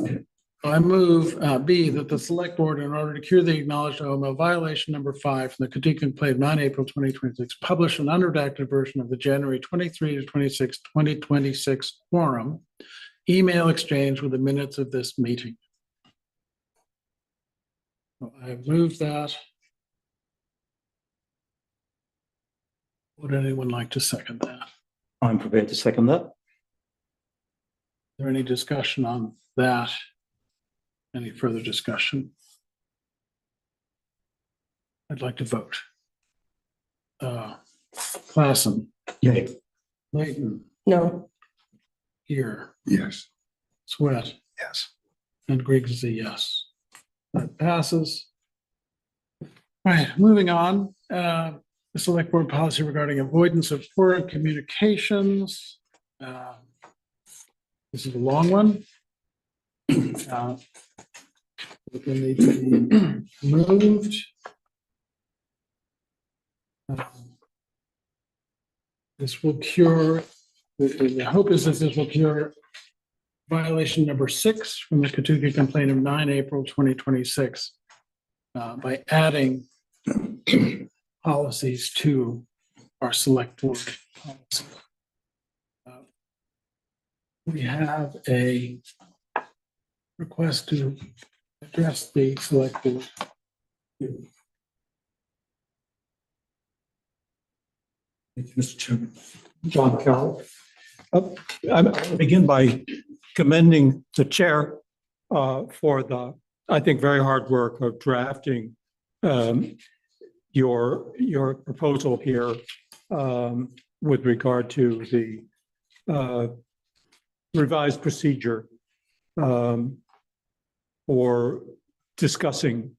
I move B, that the select board, in order to cure the acknowledged OML violation number 5 from the Katucki complaint 9 April 2026, publish an unredacted version of the January 23 to 26, 2026 quorum email exchange with the minutes of this meeting. I've moved that. Would anyone like to second that? Is I'm prepared to second that. there any discussion on that? Any further discussion? I'd like to vote. Klassen. Yay. Layton. No. Here. Yes. Sweat. Yes. And Griggs is a yes. That passes. All right, moving on. The select board policy regarding avoidance of poor communications. This is a long one. It will need to be moved. This will cure, the hope is that this will cure violation number 6 from the Katucki complaint of 9 April 2026 by adding policies to our select board policy. We have a request to address the select board. Thank you, Mr. Chairman. John Carroll. I'm going to begin by commending the chair for the, I think, very hard work of drafting your proposal here with regard to the revised procedure for discussing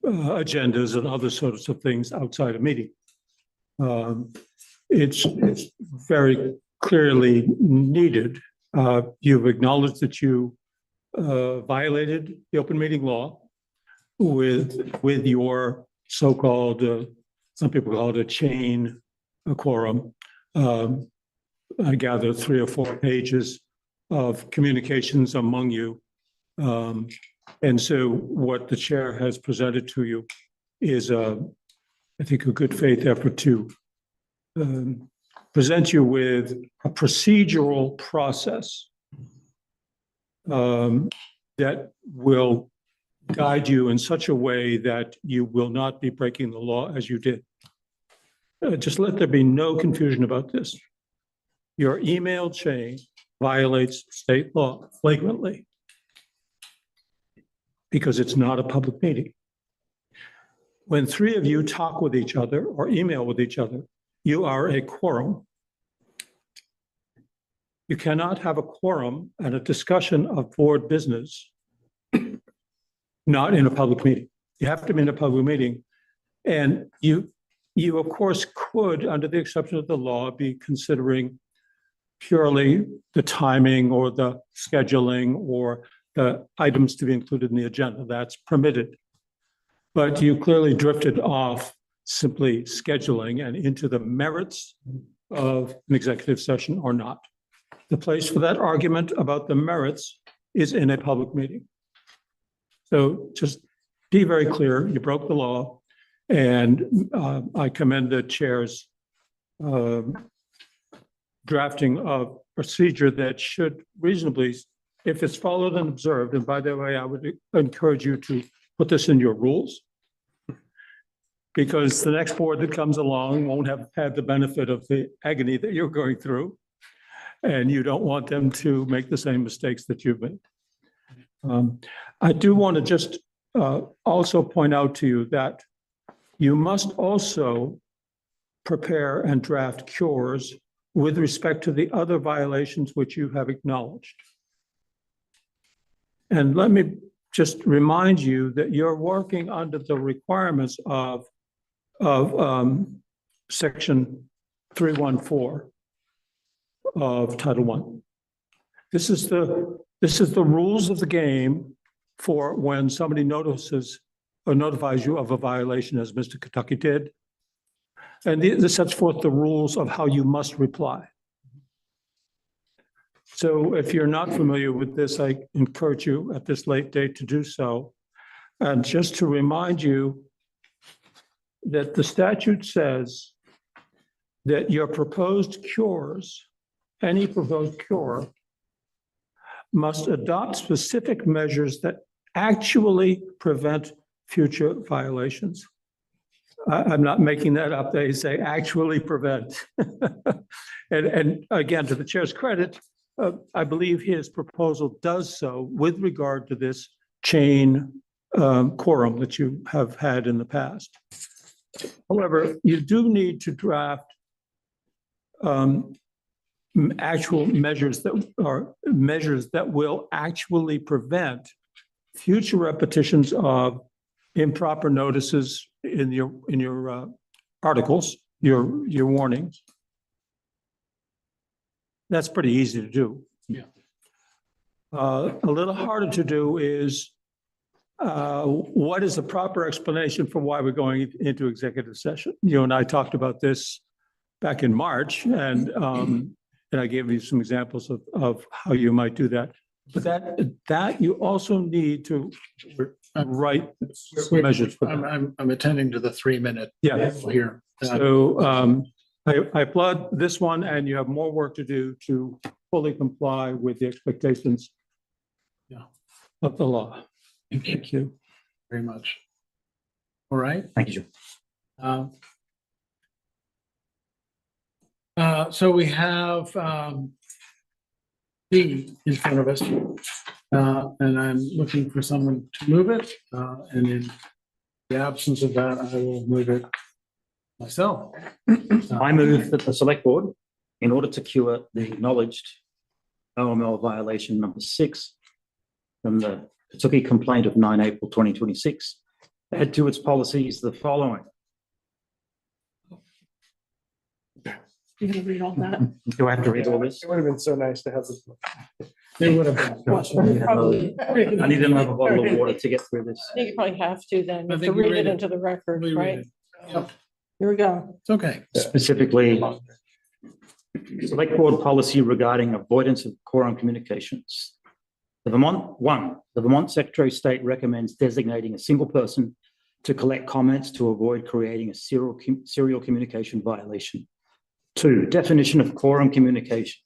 agendas and other sorts of things outside of meeting. It's very clearly needed. You've acknowledged that you violated the open meeting law with your so-called, some people call it a chain, a quorum. I gather 3 or 4 pages of communications among you. And so what the chair has presented to you is, I think, a good faith effort to present you with a procedural process that will guide you in such a way that you will not be breaking the law as you did. Just let there be no confusion about this. Your email chain violates state law flagrantly because it's not a public meeting. When 3 of you talk with each other or email with each other, you are a quorum. You cannot have a quorum and a discussion of board business not in a public meeting. You have to be in a public meeting. And you of course could, under the exception of the law, be considering purely the timing or the scheduling or the items to be included in the agenda. That's permitted. But you clearly drifted off simply scheduling and into the merits of an executive session or not. The place for that argument about the merits is in a public meeting. So just be very clear, you broke the law, and I commend the chair's drafting of procedure that should reasonably if it's followed and observed, and by the way, I would encourage you to put this in your rules. Because the next board that comes along won't have had the benefit of the agony that you're going through. And you don't want them to make the same mistakes that you've made. I do want to just also point out to you that you must also prepare and draft cures with respect to the other violations which you have acknowledged. And let me just remind you that you're working under the requirements of section 314 of Title I. This is the rules of the game for when somebody notices or notifies you of a violation, as Mr. Katucki did. And this sets forth the rules of how you must reply. So if you're not familiar with this, I encourage you at this late date to do so. And just to remind you that the statute says that your proposed cures, any proposed cure, must adopt specific measures that actually prevent future violations. I'm not making that up. They say actually prevent. And again, to the chair's credit, I believe his proposal does so with regard to this chain quorum that you have had in the past. However, you do need to draft actual measures that will actually prevent future repetitions of improper notices in your articles, your warnings. That's pretty easy to do. Yeah. A little harder to do is what is the proper explanation for why we're going into executive session? You and I talked about this back in March, and I gave you some examples of how you might do that. But that you also need to write measures for that. I'm attending to the 3-minute. Yeah. Here. So I applaud this one, and you have more work to do to fully comply with the expectations of the law. Thank you very much. All right. Thank you. So we have D in front of us, and I'm looking for someone to move it. And in the absence of that, I will move it myself. I move that the select board, in order to cure the acknowledged OML violation number 6 from the Katucki complaint of 9 April 2026, add to its policies the following. You're gonna read all that? Do I have to read all this? It would have been so nice to have this. It would have been. I need another bottle of water to get through this. I think you probably have to then, I to think you read read it it. into the record, We read right? it. Yep, Here we go. it's okay. Specifically, select board policy regarding avoidance of quorum communications. The Vermont Secretary of State recommends designating a single person to collect comments to avoid creating a serial communication violation. 2, definition of quorum communication.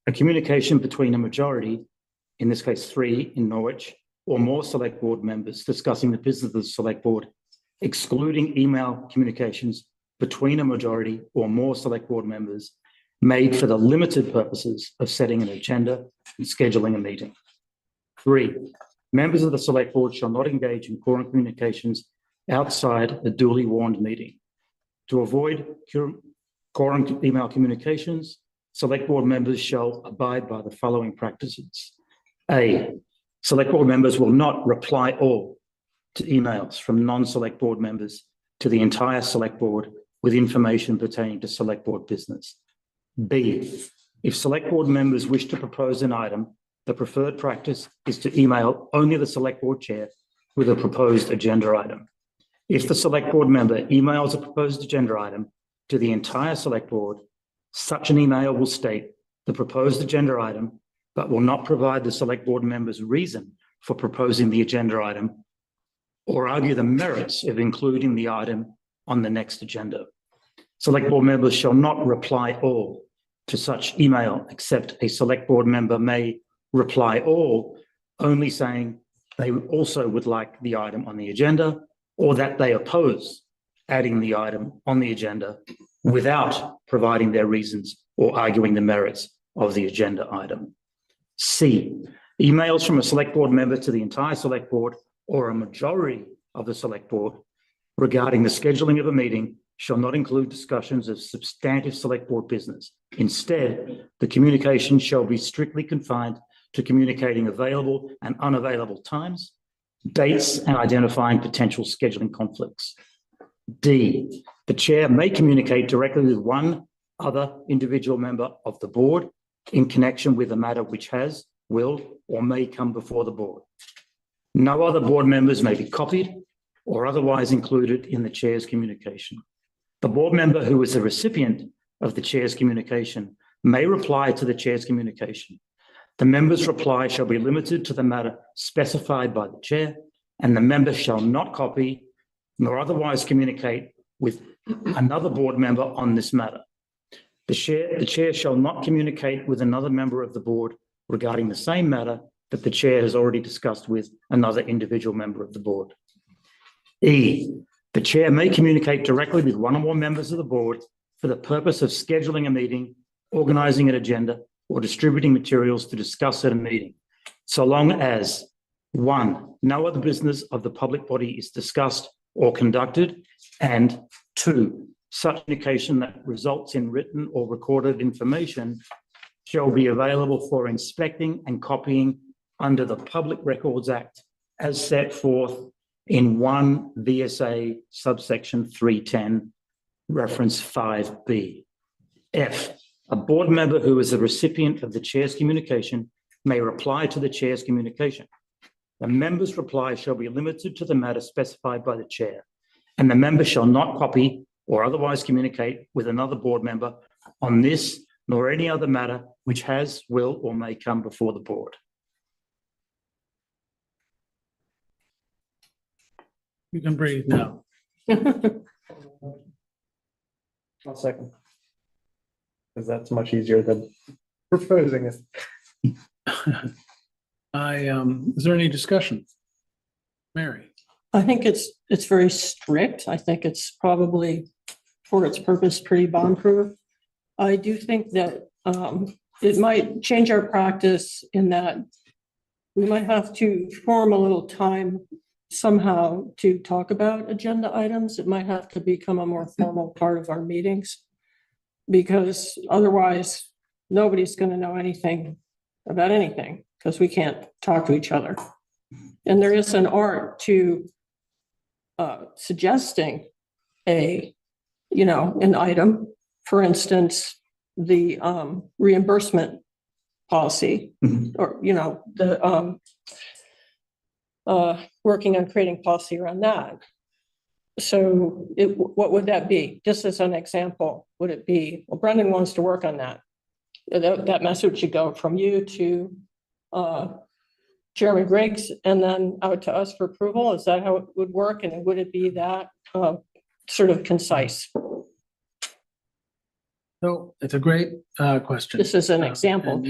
A communication between a majority, in this case 3 in Norwich, or more select board members discussing the business of the select board, excluding email communications between a majority or more select board members made for the limited purposes of setting an agenda and scheduling a meeting. 3, members of the select board shall not engage in quorum communications outside a duly warned meeting. To avoid quorum email communications, select board members shall abide by the following practices. A, select board members will not reply all to emails from non-select board members to the entire select board with information pertaining to select board business. B, if select board members wish to propose an item, the preferred practice is to email only the select board chair with a proposed agenda item. If the select board member emails a proposed agenda item to the entire select board, such an email will state the proposed agenda item, but will not provide the select board member's reason for proposing the agenda item or argue the merits of including the item on the next agenda. Select board members shall not reply all to such email, except a select board member may reply all, only saying they also would like the item on the agenda, or that they oppose adding the item on the agenda without providing their reasons or arguing the merits of the agenda item. C, emails from a select board member to the entire select board or a majority of the select board regarding the scheduling of a meeting shall not include discussions of substantive select board business. Instead, the communication shall be strictly confined to communicating available and unavailable times, dates, and identifying potential scheduling conflicts. D, the chair may communicate directly with one other individual member of the board in connection with a matter which has, will, or may come before the board. No other board members may be copied or otherwise included in the chair's communication. The board member who is the recipient of the chair's communication may reply to the chair's communication. The member's reply shall be limited to the matter specified by the chair, and the member shall not copy nor otherwise communicate with another board member on this matter. The chair shall not communicate with another member of the board regarding the same matter that the chair has already discussed with another individual member of the board. E, the chair may communicate directly with one or more members of the board for the purpose of scheduling a meeting, organizing an agenda, or distributing materials to discuss at a meeting, so long as 1, no other business of the public body is discussed or conducted, and 2, such communication that results in written or recorded information shall be available for inspecting and copying under the Public Records Act as set forth in 1 VSA subsection 310, reference 5B. F, a board member who is the recipient of the chair's communication may reply to the chair's communication. The member's reply shall be limited to the matter specified by the chair, and the member shall not copy or otherwise communicate with another board member on this nor any other matter which has, will, or may come before the board. You can breathe now. I'll second. Because that's much easier than proposing it. Is there any discussion? Mary? I think it's very strict. I think it's probably, for its purpose, pretty bomb-proof. I do think that it might change our practice in that we might have to form a little time somehow to talk about agenda items. It might have to become a more formal part of our meetings, because otherwise nobody's going to know anything about anything because we can't talk to each other. And there is an art to suggesting an item. For instance, the reimbursement policy, or working on creating policy around that. So what would that be? Just as an example, would it be, well, Brendan wants to work on that. That message should go from you to Chairman Griggs and then out to us for approval. Is that how it would work? And would it be that sort of concise? So it's a great question. This is an example.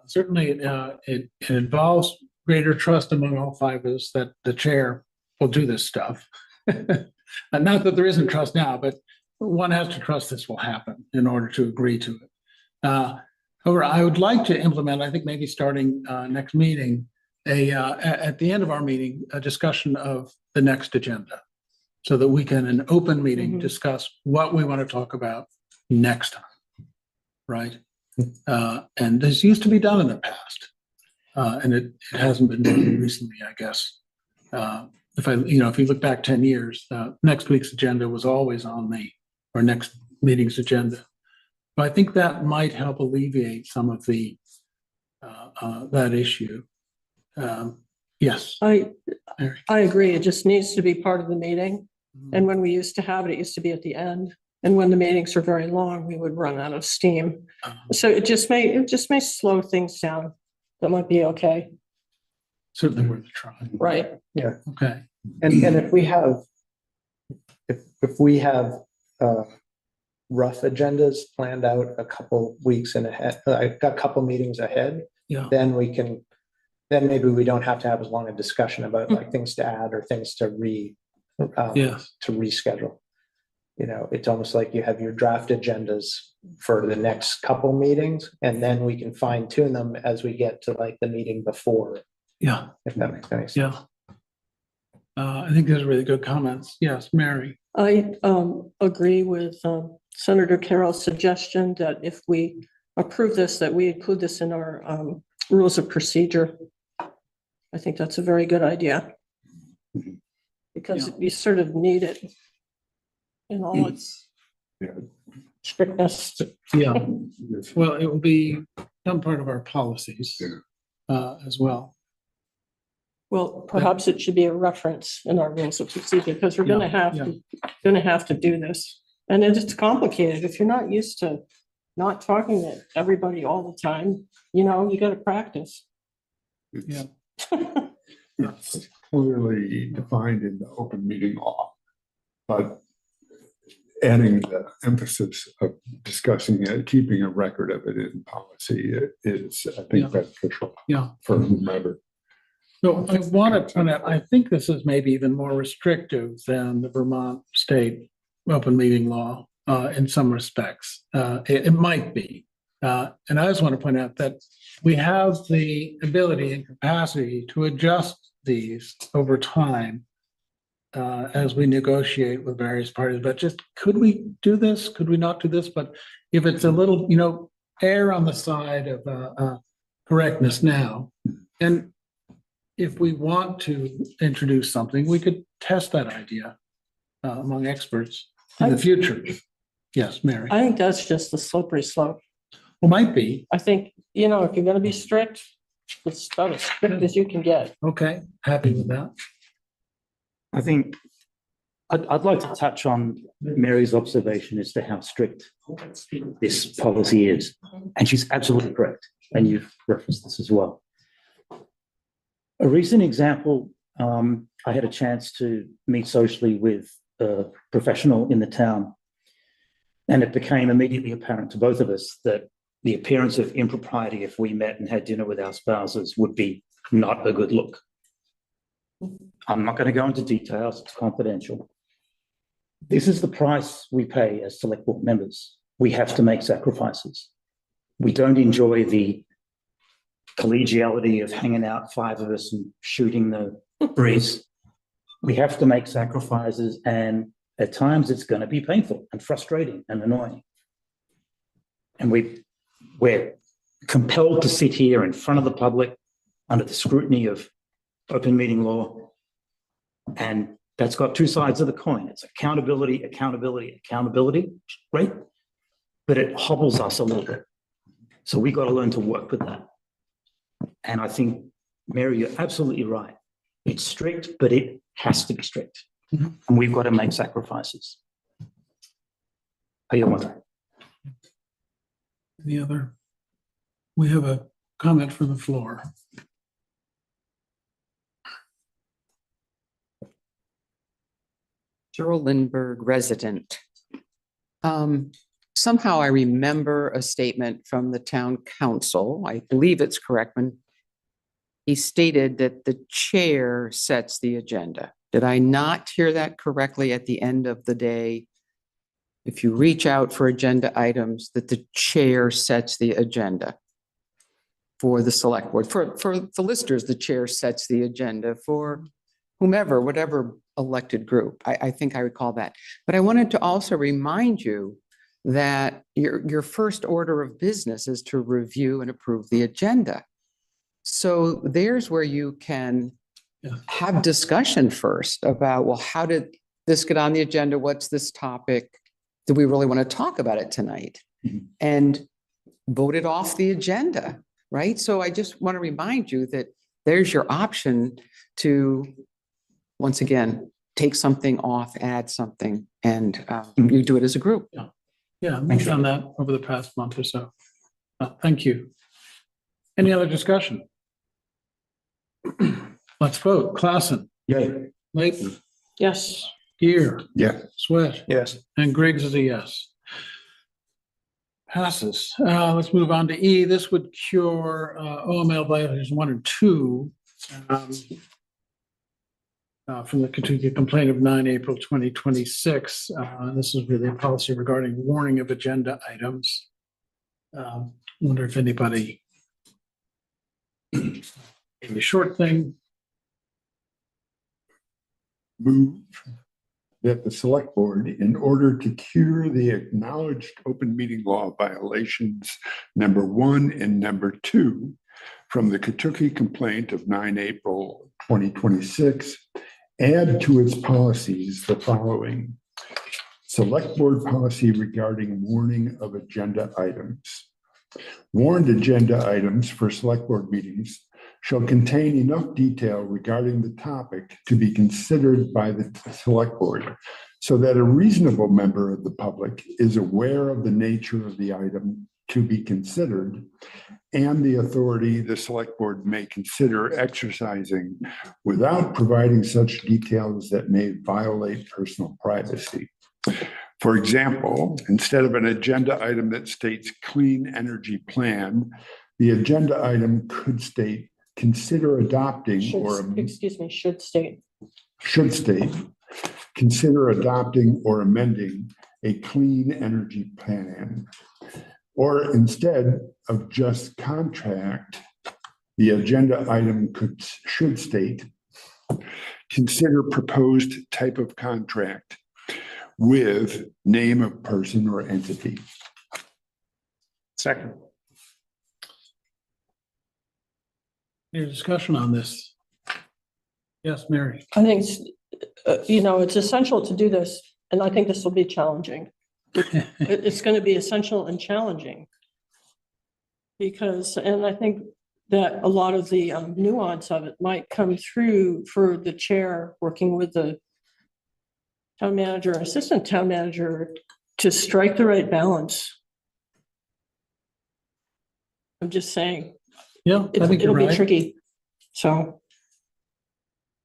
Certainly it involves greater trust among all 5 of us that the chair will do this stuff. And not that there isn't trust now, but one has to trust this will happen in order to agree to it. However, I would like to implement, I think maybe starting next meeting, at the end of our meeting, a discussion of the next agenda, so that we can, in an open meeting, discuss what we want to talk about next time, right? And this used to be done in the past, and it hasn't been done recently, I guess. If you look back 10 years, next week's agenda was always on our next meeting's agenda. But I think that might help alleviate some of the that issue. Yes. I agree. It just needs to be part of the meeting. And when we used to have it, it used to be at the end. And when the meetings are very long, we would run out of steam. So it just may slow things down. That might be okay. Certainly worth a try. Right. Yeah. Okay. And if we have rough agendas planned out a couple weeks in ahead, I've got a couple meetings ahead, Yeah. then maybe we don't have to have as long a discussion about like things to add or things to to reschedule. You know, it's almost like you have your draft agendas for the next couple meetings, and then we can fine tune them as we get to like the meeting before. Yeah. If that makes any sense. Yeah. I think those are really good comments. Yes, Mary. I agree with Senator Carroll's suggestion that if we approve this, that we include this in our rules of procedure. I think that's a very good idea. Because you sort of need it in all its strictness. Yeah. Well, it will become part of our policies as well. Well, perhaps it should be a reference in our rules of procedure, because we're gonna have to do this. And it's complicated. If you're not used to not talking to everybody all the time, you know, you gotta practice. Yeah. It's clearly defined in the open meeting law, but adding the emphasis of discussing it, keeping a record of it in policy is, I think, beneficial for whomever. So I want to point out, I think this is maybe even more restrictive than the Vermont state open meeting law in some respects. It might be. And I just want to point out that we have the ability and capacity to adjust these over time as we negotiate with various parties. But just, could we do this? Could we not do this? But if it's a little, you know, err on the side of correctness now, and if we want to introduce something, we could test that idea among experts in the future. Yes, Mary. I think that's just the slippery slope. Well, might be. I think, you know, if you're gonna be strict, it's about as strict as you can get. Okay, happy with that. I think I'd like to touch on Mary's observation as to how strict this policy is. And she's absolutely correct. And you've referenced this as well. A recent example, I had a chance to meet socially with a professional in the town, and it became immediately apparent to both of us that the appearance of impropriety if we met and had dinner with our spouses would be not a good look. I'm not going to go into details, it's confidential. This is the price we pay as select board members. We have to make sacrifices. We don't enjoy the collegiality of hanging out, five of us, and shooting the breeze. We have to make sacrifices, and at times it's going to be painful and frustrating and annoying. And we're compelled to sit here in front of the public under the scrutiny of open meeting law. And that's got two sides of the coin. It's accountability, accountability, accountability. Great. But it hobbles us a little bit. So we got to learn to work with that. And I think, Mary, you're absolutely right. It's strict, but it has to be strict. And we've got to make sacrifices. Any other? We have a comment from the floor. Cheryl Lindbergh, resident. Somehow I remember a statement from the town council, I believe it's correct, when he stated that the chair sets the agenda. Did I not hear that correctly at the end of the day? If you reach out for agenda items, that the chair sets the agenda for the select board. For the listers, the chair sets the agenda for whomever, whatever elected group. I think I recall that. But I wanted to also remind you that your first order of business is to review and approve the agenda. So there's where you can have discussion first about, well, how did this get on the agenda? What's this topic? Do we really want to talk about it tonight? And vote it off the agenda, right? So I just want to remind you that there's your option to, once again, take something off, add something, and you do it as a group. Yeah, we've done that over the past month or so. Thank you. Any other discussion? Let's vote. Clausen. Yay. Leighton. Yes. Gear. Yeah. Sweat. Yes. And Griggs is a yes. Passes. Let's move on to E. This would cure OML violations 1 and 2 from the Katucki complaint of 9 April 2026. This is really a policy regarding warning of agenda items. Wonder if anybody, a short thing. Move that the select board, in order to cure the acknowledged open meeting law violations number 1 and number 2 from the Katucki complaint of 9 April 2026, add to its policies the following: select board policy regarding warning of agenda items. Warned agenda items for select board meetings shall contain enough detail regarding the topic to be considered by the select board so that a reasonable member of the public is aware of the nature of the item to be considered and the authority the select board may consider exercising without providing such details that may violate personal privacy. For example, instead of an agenda item that states clean energy plan, the agenda item could state consider adopting should state consider adopting or amending a clean energy plan. Or instead of just contract, the agenda item should state consider proposed type of contract with name of person or entity. Second. Any discussion on this? Yes, Mary. I think, it's essential to do this, and I think this will be challenging. It's going to be essential and challenging. And I think that a lot of the nuance of it might come through for the chair working with the town manager, assistant town manager to strike the right balance. I'm just saying. Yeah, I think it'll you're be right. tricky. So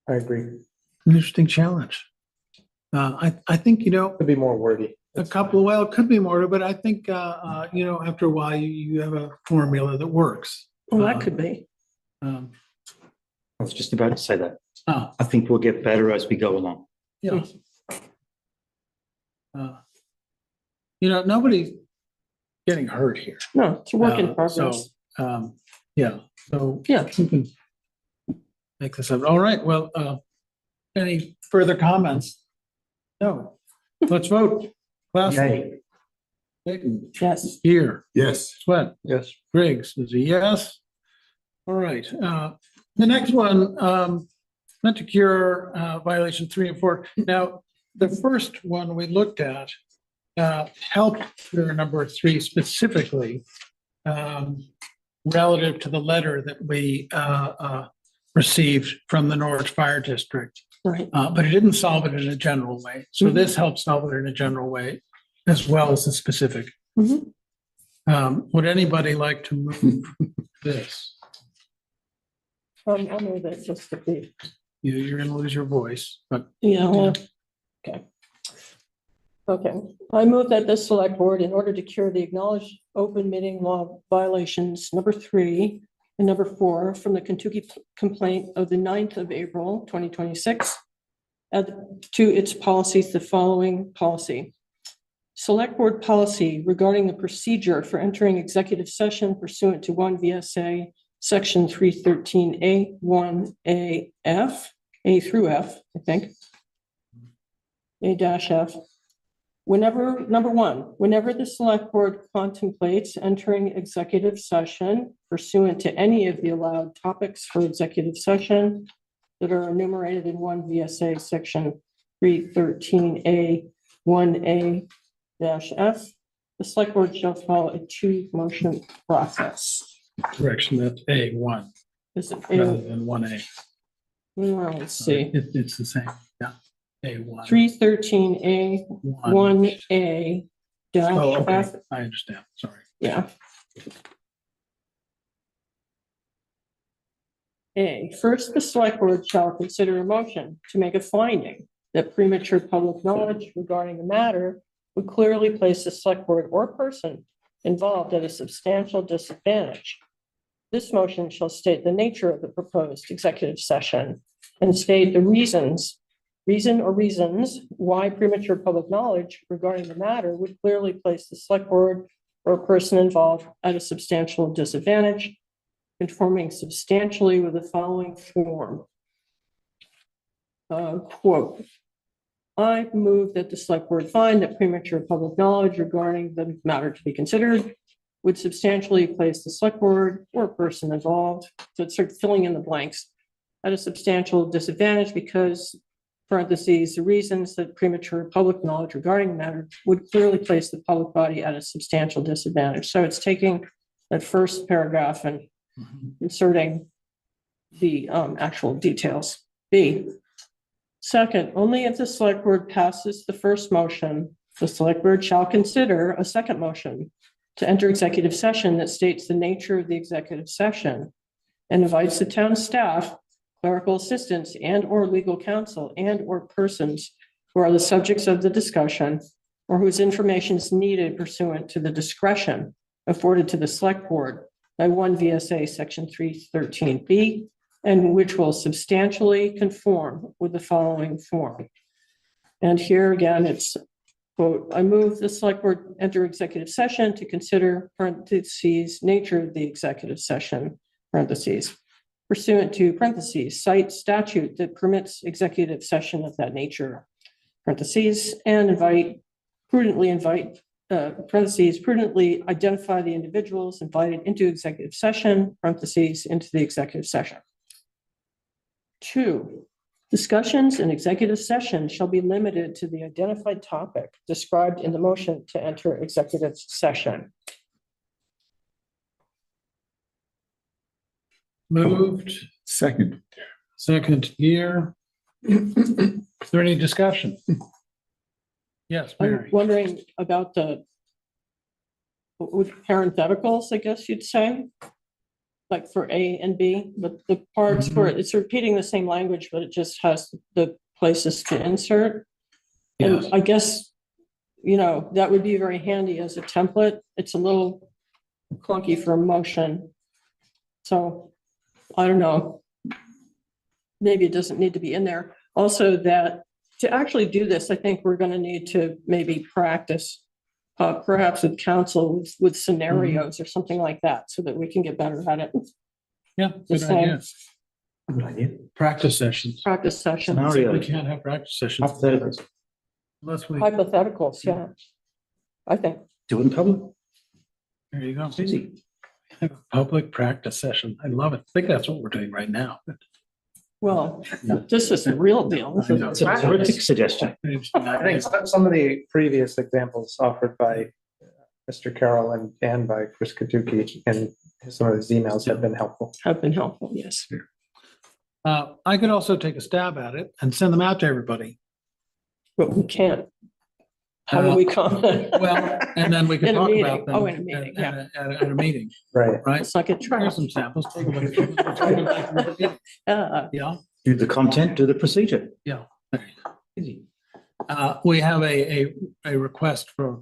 I agree. An interesting challenge. I think, Could be more wordy. it could be more, but I think, after a while, you have a formula that works. well, that could be. I was just about to say that. Oh, I think we'll get better as we go along. yeah. Nobody's getting hurt here. No, it's a work in progress. So Yeah. we can make this up. All right, well, any further comments? No. Let's vote. Glassman. Clayton. Yes. Here. Yes. Sweat. Yes. Griggs is a yes. All right, the next one, meant to cure violation 3 and 4. Now, the first one we looked at helped cure number 3 specifically relative to the letter that we received from the Norwich Fire District. Right. But it didn't solve it in a general way. So this helps solve it in a general way as well as the specific. Would anybody like to move this? I'll move it just to be. You're going to lose your voice, but Okay. I move that this select board, in order to cure the acknowledged open meeting law violations number 3 and number 4 from the Katucki complaint of the 9th of April, 2026, add to its policies the following policy. Select board policy regarding the procedure for entering executive session pursuant to 1 VSA section 313A1 AF, A through F, I think. A-F. Whenever the select board contemplates entering executive session pursuant to any of the allowed topics for executive session that are enumerated in 1 VSA section 313A1A-F, the select board shall follow a 2-motion process. correction, that's A1 Is it rather than 1A. Well, let's see. It's the same, yeah, A1. 313A1A Oh, okay, F. I understand, sorry. Yeah. A, first, the select board shall consider a motion to make a finding that premature public knowledge regarding the matter would clearly place the select board or person involved at a substantial disadvantage. This motion shall state the nature of the proposed executive session and state the reasons why premature public knowledge regarding the matter would clearly place the select board or a person involved at a substantial disadvantage, conforming substantially with the following form. Quote, I move that the select board find that premature public knowledge regarding the matter to be considered would substantially place the select board or a person involved. So it's sort of filling in the blanks at a substantial disadvantage because, parentheses, the reasons that premature public knowledge regarding the matter would clearly place the public body at a substantial disadvantage. So it's taking that first paragraph and inserting the actual details. B, second, only if the select board passes the first motion, the select board shall consider a second motion to enter executive session that states the nature of the executive session and invites the town staff, clerical assistants, and or legal counsel and or persons who are the subjects of the discussion or whose information is needed pursuant to the discretion afforded to the select board by 1 VSA section 313B, and which will substantially conform with the following form. And here again, it's quote, I move the select board enter executive session to consider parentheses nature of the executive session, parentheses, pursuant to parentheses, cite statute that permits executive session of that nature, parentheses, and prudently identify the individuals invited into executive session, parentheses, into the executive session. 2, discussions in executive session shall be limited to the identified topic described in the motion to enter executive session. Moved. Second. Second here. Is there any discussion? Yes, I'm Mary. wondering about with parentheticals, I guess you'd say, like for A and B, but the parts where it's repeating the same language, but it just has the places to insert. Yes. And I guess, that would be very handy as a template. It's a little clunky for a motion. So I don't know. Maybe it doesn't need to be in there. Also, that to actually do this, I think we're going to need to maybe practice perhaps with counsel with scenarios or something like that so that we can get better at it. Yeah, good idea. Good idea. Practice sessions. Practice sessions. Scenario. We can't have practice sessions Hypotheticals. unless we, Hypotheticals, yeah. I think. Do it in public. there you go. It's easy. Have a public practice session. I love it. I think that's what we're doing right now. Well, this is a real deal. This is It's a terrific practice. suggestion. I think some of the previous examples offered by Mr. Carroll and by Chris Katucki and some of his emails have been helpful. Have been helpful, yes. I could also take a stab at it and send them out to everybody. But we can't. How do we comment? Well, and then we can In a talk meeting. about them. Oh, in a meeting, yeah. At a meeting, Right. right? Let's not get Here's trapped. some samples. Take a look. Yeah, Do the content, do the procedure. yeah. Easy. We have a request for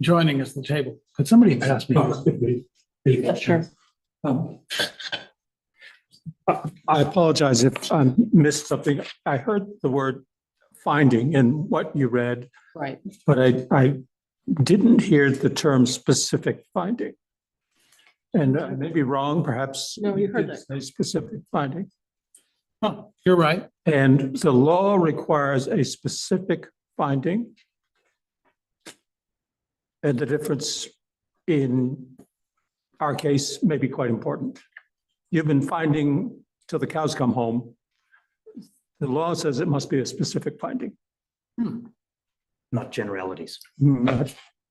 joining us at the table. Could somebody pass me? Yeah, sure. I apologize if I missed something. I heard the word finding in what you read, Right. but I didn't hear the term specific finding. And I may be wrong, perhaps. No, you heard did that. say specific finding. Oh, you're right. And the law requires a specific finding. And the difference in our case may be quite important. You've been finding till the cows come home. The law says it must be a specific finding, Not generalities.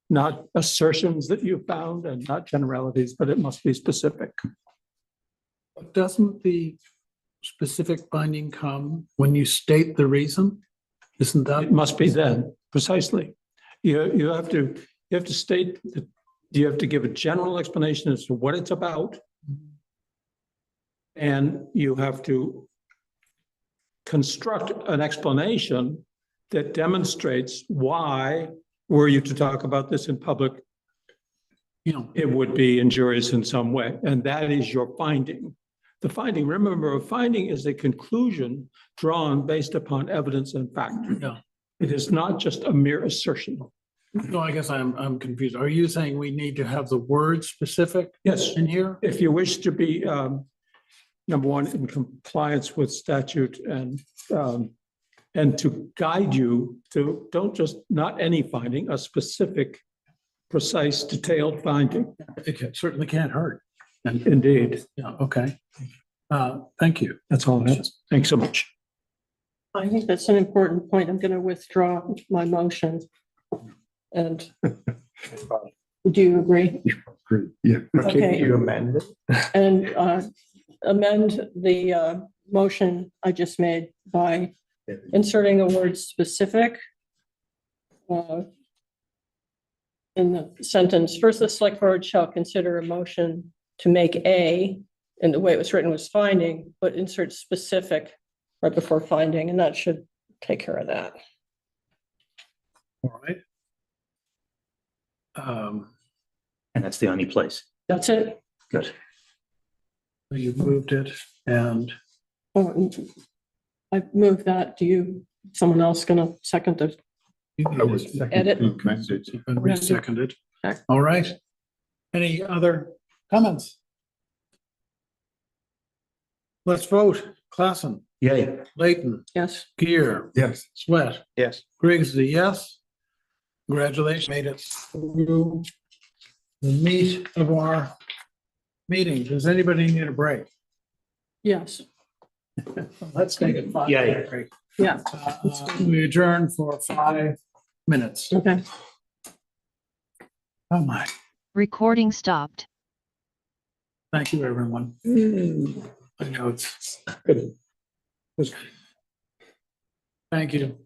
not assertions that you found and not generalities, but it must be specific. Doesn't the specific finding come when you state the reason? Isn't that? It must be then, precisely. You have to state that you have to give a general explanation as to what it's about. And you have to construct an explanation that demonstrates why, were you to talk about this in public, it would be injurious in some way, and that is your finding. The finding, remember, a finding is a conclusion drawn based upon evidence and fact. Yeah. It is not just a mere assertion. No, I guess I'm confused. Are you saying we need to have the word specific Yes, in here? if you wish to be, number one, in compliance with statute and to guide you to, don't just, not any finding, a specific, precise, detailed finding. It certainly can't hurt. Indeed. Yeah, okay. Thank you. That's all I have. Thanks so much. I think that's an important point. I'm going to withdraw my motion. And do you agree? Yeah. Okay. You amend it? And amend the motion I just made by inserting the word specific in the sentence. First, the select board shall consider a motion to make A, and the way it was written was finding, but insert specific right before finding, and that should take care of that. All right. And that's the only place. That's it. Good. You've moved it and Oh, I moved that. Someone else gonna second the I was edit? reseconded. Okay. All right. Any other comments? Let's vote. Klassen, Yay. Layton, Yes. Gear, Yes. Sweat, Yes. Griggs is a yes. Congratulations, made it through the meat of our meeting. Does anybody need a break? Yes. Let's take a 5 Yay. minute break. Yeah. We adjourn for 5 minutes. Okay. Oh my, Recording stopped. thank you, everyone. I know it's Good. thank you.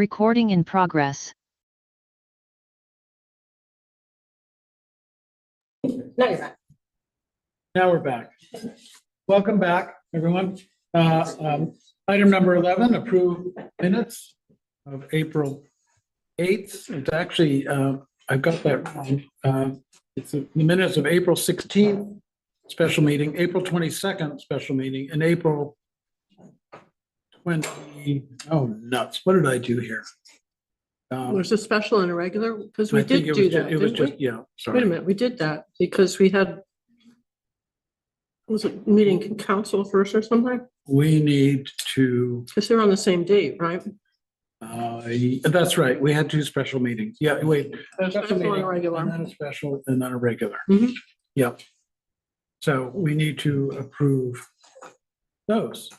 Recording in progress. Now you're back. Now we're back. Welcome back, everyone. Item number 11, approve minutes of April 8th. It's actually, I've got that wrong. It's the minutes of April 16th, special meeting, April 22nd, special meeting, and April 20, oh nuts, what did I do here? Was a special and a regular? Because we I think did it do was that, It was didn't we? just, yeah, Wait a sorry. minute, we did that because we had, was it meeting council first or something? We need to, Because they're on the same date, right? that's right, we had two special meetings. Yeah, wait. A special and a meeting, regular. And then a special and then a regular. Mhm. Yep. So we need to approve those.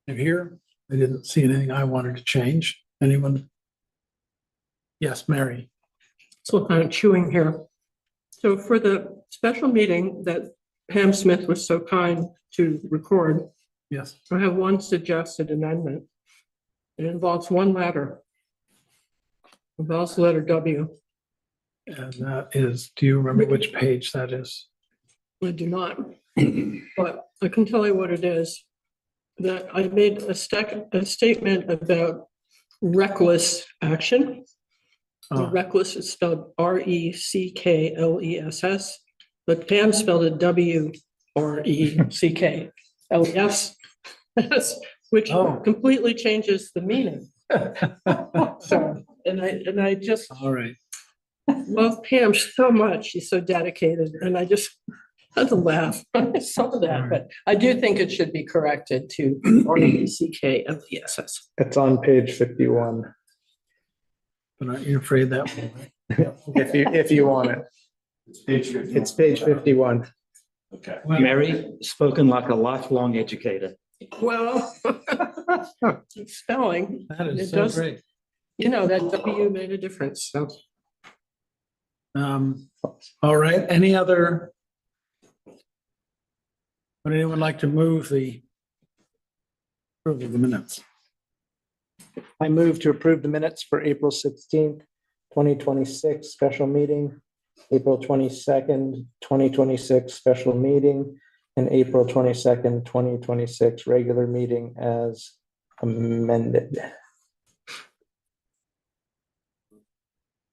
And here, I didn't see anything I wanted to change. Anyone? Yes, Mary. So I'm chewing here. So for the special meeting that Pam Smith was so kind to record, Yes. I have one suggested amendment. It involves one letter. It involves letter W. And that is, do you remember which page that is? I do not, but I can tell you what it is. That I made a statement about reckless action. Oh. Reckless is spelled RECKLESS, but Pam spelled it WRECKLES, which Oh. completely changes the meaning. So, and I just All right. love Pam so much. She's so dedicated, and I just had to laugh when I saw that, but I do think it should be corrected to RECKLESS. It's on page 51, But aren't you afraid that? if you want it. It's page 51. Okay. Mary, spoken like a lifelong educator. Well, spelling. That is it so does- great. You know, that W made a difference, so. All right, any other? Would anyone like to move the approval of the minutes? I move to approve the minutes for April 16th, 2026 special meeting, April 22nd, 2026 special meeting, and April 22nd, 2026 regular meeting as amended.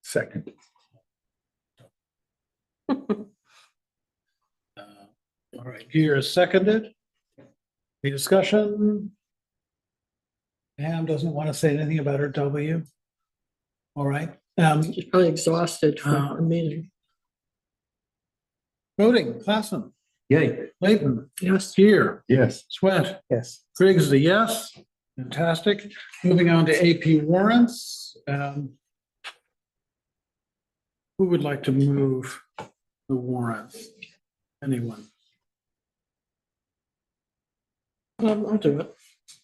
Second. All right, here is seconded. Any discussion? Pam doesn't want to say anything about her W. All right, She's probably exhausted from the meeting. voting, Klassen, Yay. Layton, Yes. Gear, Yes. Sweat, Yes. Griggs is a yes. Fantastic. Moving on to AP warrants. Who would like to move the warrants? Anyone? I'll do it.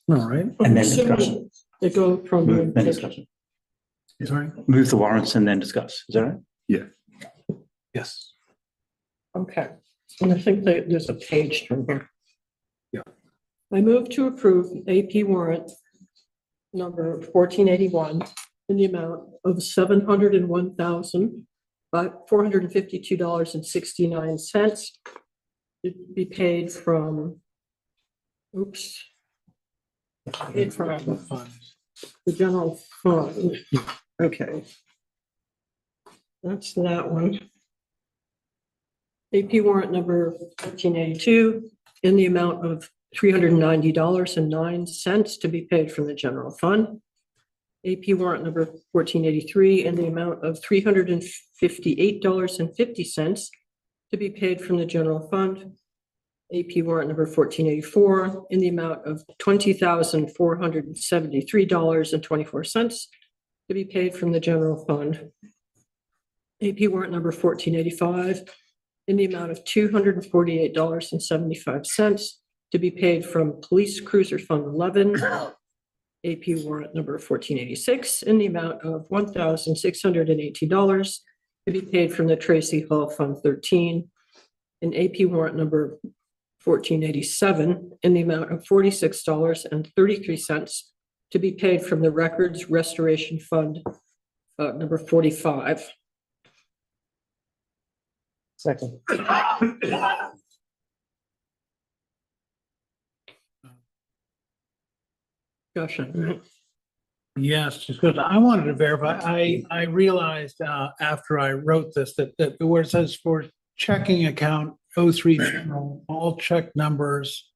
All right, And then Assuming discussion. They go from. Move, then discussion. sorry. Move the warrants and then discuss. Is that right? Yeah. Yes. Okay, and I think that there's a page from here. Yeah. I move to approve AP warrant number 1481 in the amount of $701,452.69 to be paid from, oops. Paid from the general fund. Okay. That's that one. AP warrant number 1482 in the amount of $390.09 to be paid from the general fund. AP warrant number 1483 in the amount of $358.50 to be paid from the general fund. AP warrant number 1484 in the amount of $20,473.24 to be paid from the general fund. AP warrant number 1485 in the amount of $248.75 to be paid from Police Cruiser Fund 11. AP warrant number 1486 in the amount of $1,680 to be paid from the Tracy Hall Fund 13. And AP warrant number 1487 in the amount of $46.33 to be paid from the Records Restoration Fund, number 45. Second. Josh, Yes, just because I wanted to verify, I realized after I wrote this that where it says for checking account 03 general, all check numbers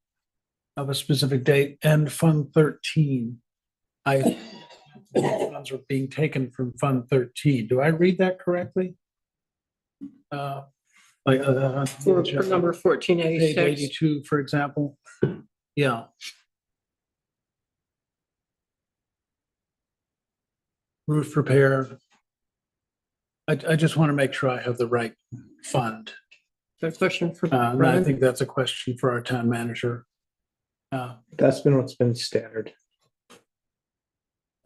of a specific date and Fund 13. Funds are being taken from Fund 13. Do I read that correctly? for number Page 1486. 82, for example. Yeah. Roof repair. I just want to make sure I have the right fund. Got a question for And I Brian? think that's a question for our town manager. That's been what's been standard.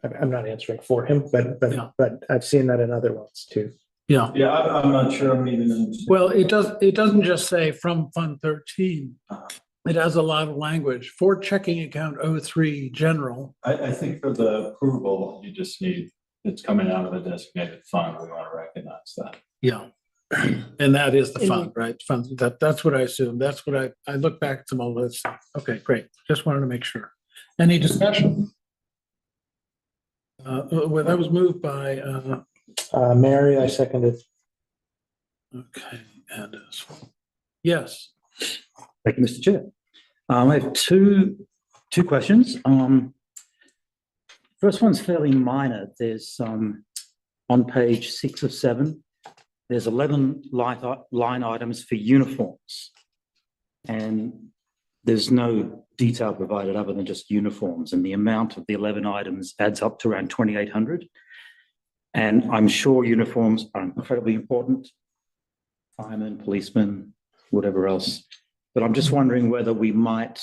I'm not answering for him, Yeah. but I've seen that in other ones too. Yeah. Yeah, I'm not sure I'm even. Well, it doesn't just say from Fund 13. It has a lot of language for checking account 03 general. I think for the approval, you just need, it's coming out of a designated fund. We want to recognize that. Yeah. And that is the fund, right? Fund, that's what I assume. That's what I look back at some of this. Okay, great. Just wanted to make sure. Any discussion? Well, that was moved by, Mary, I seconded. okay, and yes. Thank you, Mr. Chair. I have two questions. First one's fairly minor. There's on page 6 of 7, there's 11 line items for uniforms. And there's no detail provided other than just uniforms. And the amount of the 11 items adds up to around 2,800. And I'm sure uniforms are incredibly important. Firemen, policemen, whatever else. But I'm just wondering whether we might,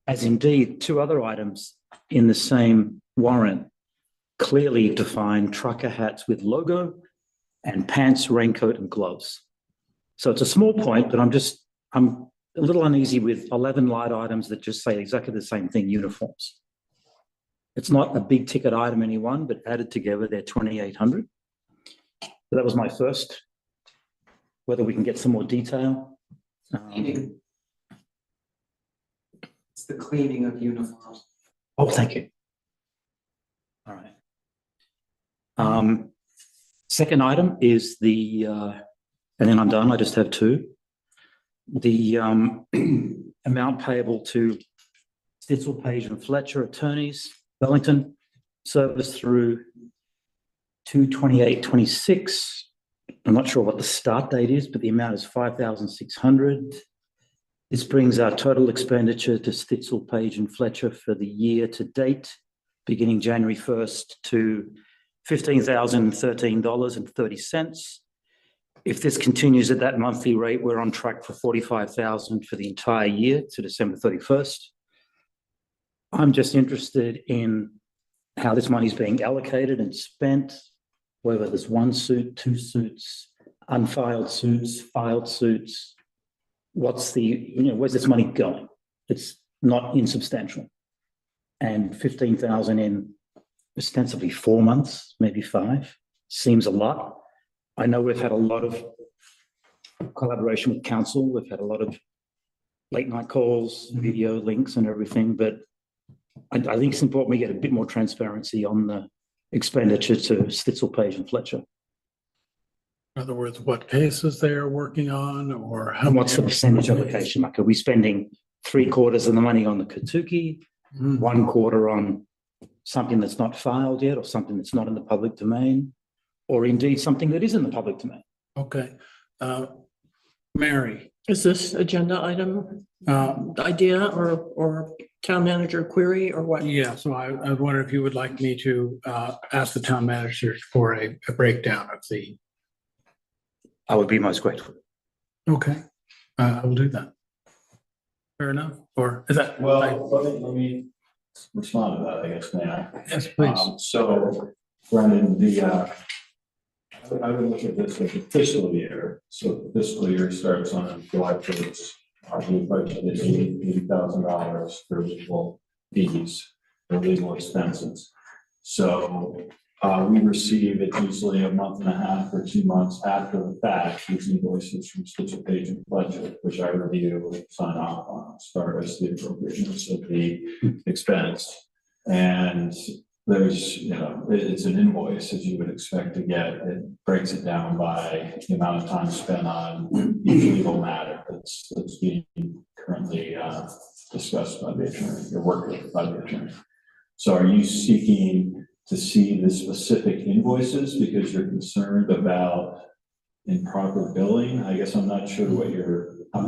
as indeed 2 other items in the same warrant, clearly define trucker hats with logo and pants, raincoat, and gloves. So it's a small point, but I'm a little uneasy with 11 light items that just say exactly the same thing, uniforms. It's not a big ticket item, anyone, but added together, they're 2,800. So that was my first, whether we can get some more detail. It's the cleaning of uniforms. Oh, thank you. All right. Second item is the, and then I'm done, I just have 2. The amount payable to Stitzel, Page and Fletcher attorneys, Wellington, service through 2/28/26. I'm not sure what the start date is, but the amount is 5,600. This brings our total expenditure to Stitzel, Page and Fletcher for the year to date, beginning January 1st to $15,013.30. If this continues at that monthly rate, we're on track for $45,000 for the entire year to December 31st. I'm just interested in how this money is being allocated and spent, whether there's 1 suit, 2 suits, unfiled suits, filed suits. What's the, where's this money going? It's not insubstantial. And 15,000 in ostensibly 4 months, maybe 5, seems a lot. I know we've had a lot of collaboration with council. We've had a lot of late night calls, video links and everything, but I think it's important we get a bit more transparency on the expenditure to Stitzel, Page and Fletcher. In other words, what cases they are working on or how And what's the much percentage allocation? Like, are we spending 3/4 of the money on the Katucki, 1/4 on something that's not filed yet or something that's not in the public domain, or indeed something that is in the public domain? Okay. Mary. Is this agenda item idea or town manager query or what? Yeah, so I wonder if you would like me to ask the town manager for a breakdown of the. I would be most grateful. Okay, I will do that. Fair enough, or is that? Well, let me respond to that, I guess, may I? Yes, please. So, Brendan, I would look at this as a fiscal year. So the fiscal year starts on July 1st. Our new budget is $80,000 for legal fees. their legal expenses. So we receive it usually a month and a half or 2 months after the fact, these invoices from Stitch Agent Budget, which I review, sign off on, start as the appropriateness of the expense. And there's, it's an invoice as you would expect to get. It breaks it down by the amount of time spent on each legal matter that's being currently discussed by the attorney or worked with by the attorney. So are you seeking to see the specific invoices because you're concerned about improper billing? I guess I'm not sure what you're. I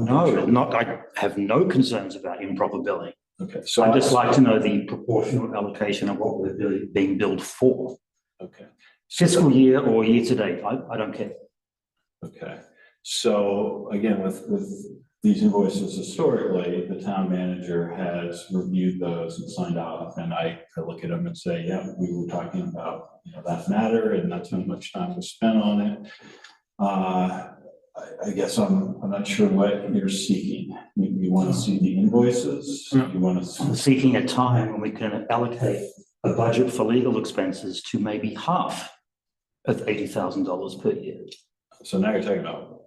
have no concerns about improper billing. Okay, so I'd just like to know the proportional allocation of what we're being billed for. Okay. Fiscal year or year to date, I don't care. Okay, so again, with these invoices historically, the town manager has reviewed those and signed off, and I look at them and say, yeah, we were talking about that matter, and that's how much time was spent on it. I guess I'm not sure what you're seeking. You want to see the invoices? You want to? I'm seeking a time when we can allocate a budget for legal expenses to maybe half of $80,000 per year. So now you're talking about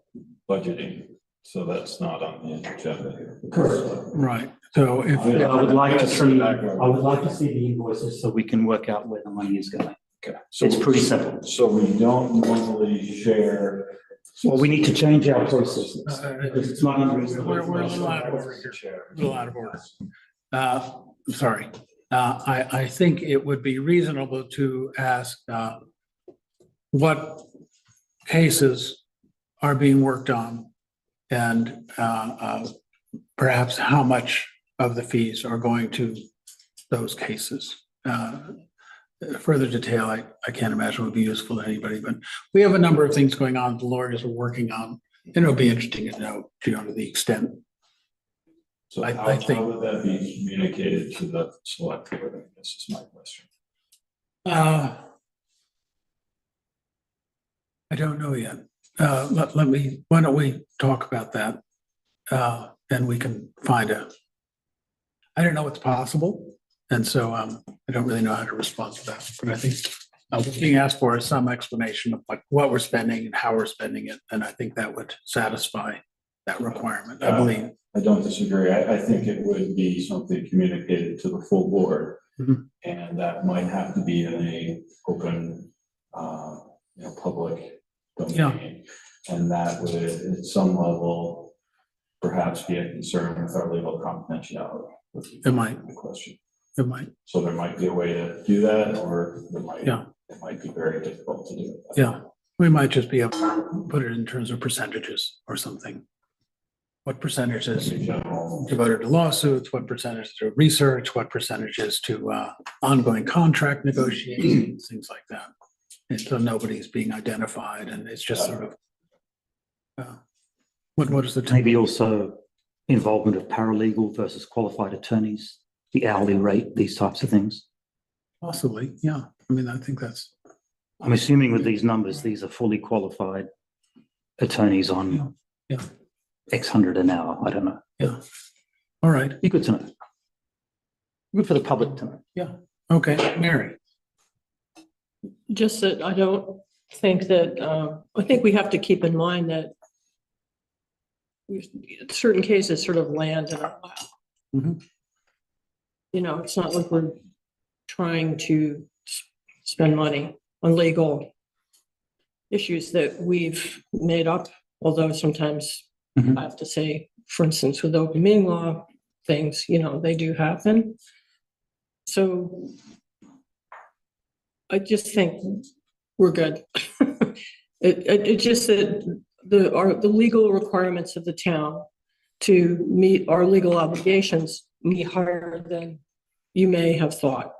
budgeting. So that's not on the agenda here. Right. So if I would like to see the invoices so we can work out where the money is going. Okay. So it's pretty simple. So we don't normally share. Well, we need to change our processes. It's not unreasonable. We're a little out of order here. A little out of order. I'm sorry. I think it would be reasonable to ask what cases are being worked on and perhaps how much of the fees are going to those cases. Further detail, I can't imagine would be useful to anybody, but we have a number of things going on the lawyers are working on, and it'll be interesting to know, to the extent. So I think, how would that be communicated to the select board? This is my question. I don't know yet. Why don't we talk about that? And we can find I don't know what's possible. And so I don't really know how to respond to that, but I think what's being asked for is some explanation of like what we're spending and how we're spending it. And I think that would satisfy that requirement, I believe. I don't disagree. I think it would be something communicated to the full board. Mm-hmm. And that might have to be in a open, public domain. Yeah. And that would at some level perhaps be a concern with our legal confidentiality. It might. The question. It might. So there might be a way to do that, or it might be very difficult to do. Yeah, we might just be able to put it in terms of percentages or something. What percentage is devoted to lawsuits, what percentage to research, what percentage is to ongoing contract negotiations, things like that. And so nobody's being identified, and it's just sort of, what is the time? Maybe also involvement of paralegal versus qualified attorneys, the hourly rate, these types of things. Possibly, yeah. I mean, I think that's. I'm assuming with these numbers, these are fully qualified attorneys on X hundred an hour. I don't know. Yeah. All right. Be good to know. Good for the public to know. Yeah. Okay, Mary. Just that I don't think that, I think we have to keep in mind that certain cases sort of land in our lap. Mm-hmm. It's not like we're trying to spend money on legal issues that we've made up, although sometimes I have to say, for instance, with open meeting law things, they do happen. So I just think we're good. It just that the legal requirements of the town to meet our legal obligations meet higher than you may have thought.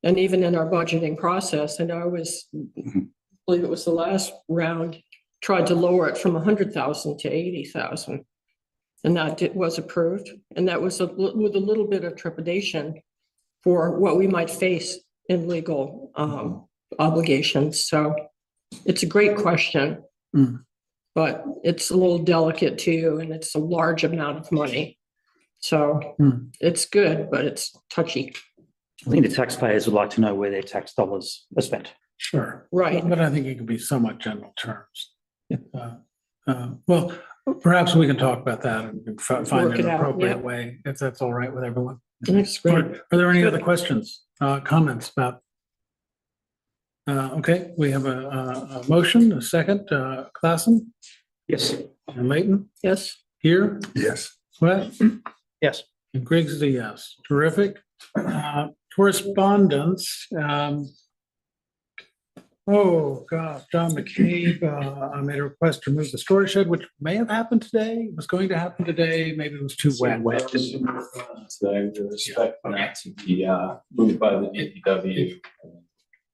And even in our budgeting process, and I believe it was the last round, tried to lower it from 100,000 to 80,000. And that was approved. And that was with a little bit of trepidation for what we might face in legal obligations. So it's a great question, but it's a little delicate too, and it's a large amount of money. So it's good, but it's touchy. I think the taxpayers would like to know where their tax dollars are spent. Sure. Right. But I think it can be somewhat general terms. Well, perhaps we can talk about that and find Work an it out, appropriate yeah. way, if that's all right with everyone. That's great. Are there any other questions, comments about? Okay, we have a motion, a second, Klassen Yes. and Leighton Yes. here, Yes. Sweat, Yes. and Griggs is a yes. Terrific. Correspondence, oh, God, John McCabe, made a request to move the storage shed, which may have happened today, was going to happen today, maybe it was too wet. Today, we expect that to be moved by the DPW.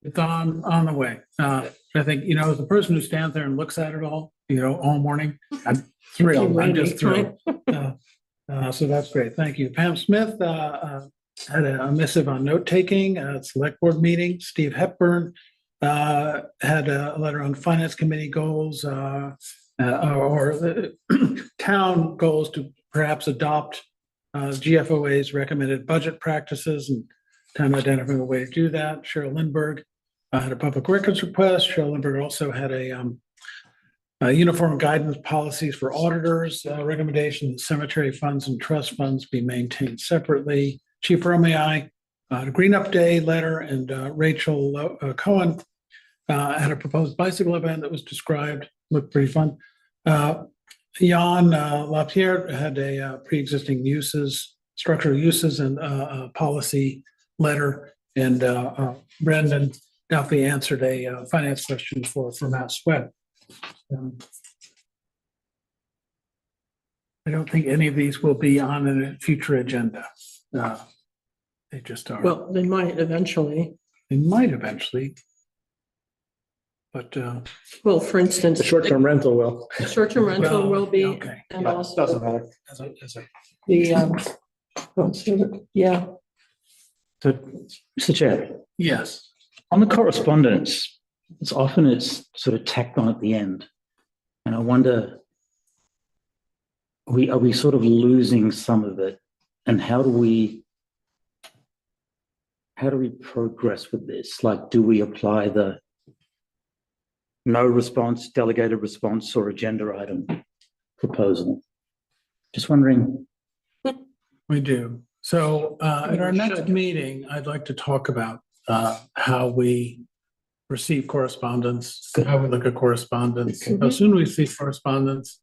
It's on the way. I think, as the person who stands there and looks at it all, all morning, I'm thrilled. I'm just thrilled. So that's great. Thank you. Pam Smith had a missive on note taking at select board meeting. Steve Hepburn had a letter on finance committee goals or the town goals to perhaps adopt GFOA's recommended budget practices and time identifying a way to do that. Cheryl Lindbergh had a public records request. Cheryl Lindbergh also had a uniform guidance policies for auditors, recommendation that cemetery funds and trust funds be maintained separately. Chief Romei, Green Up Day letter, and Rachel Cohen had a proposed bicycle event that was described, looked pretty fun. Jan Lapierre had a pre-existing uses, structural uses and policy letter, and Brendan Duffy answered a finance question for Matt Sweat. I don't think any of these will be on a future agenda. They just are. Well, they might eventually. They might eventually. But well, for instance, The short-term rental will. the short-term rental Well, will be, okay. and But also doesn't matter. as a the, yeah, So, Mr. Chair, yes. on the correspondence, it's sort of tacked on at the end. And I wonder, are we sort of losing some of it? And how do we progress with this? Like, do we apply the no response, delegated response, or agenda item proposal? Just wondering. We do. So at our next meeting, I'd like to talk about how we receive correspondence, how we look at correspondence, how soon we see correspondence.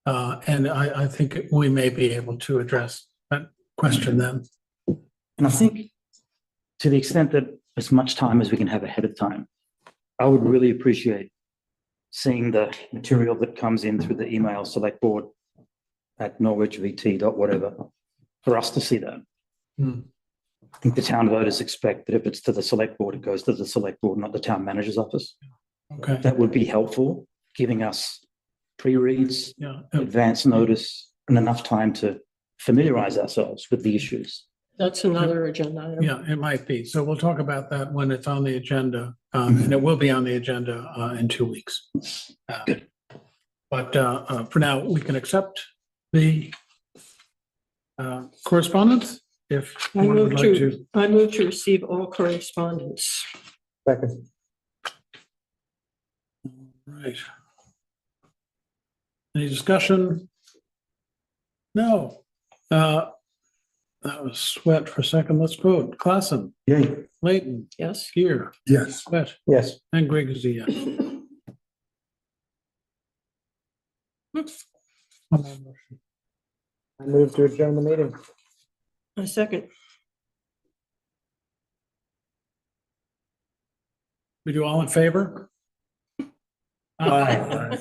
And I think we may be able to address that question then. And I think to the extent that as much time as we can have ahead of time, I would really appreciate seeing the material that comes in through the email Selectboard at Norwich VT whatever, for us to see that. I think the town voters expect that if it's to the select board, it goes to the select board, not the town manager's office. Okay. That would be helpful, giving us pre-reads, Yeah. advance notice, and enough time to familiarize ourselves with the issues. that's another agenda item. Yeah, it might be. So we'll talk about that when it's on the agenda, and it will be on the agenda in 2 weeks. Good. But for now, we can accept the correspondence if I one would move like I move to receive all correspondence. Second. Right. Any discussion? No. That was Sweat for a second. Let's vote. Klassen, Yay. Leighton, Yes. Gear, Yes. Sweat, Yes. and Greg is a yes. I move to adjourn the meeting. A second. We do all in favor? Aye.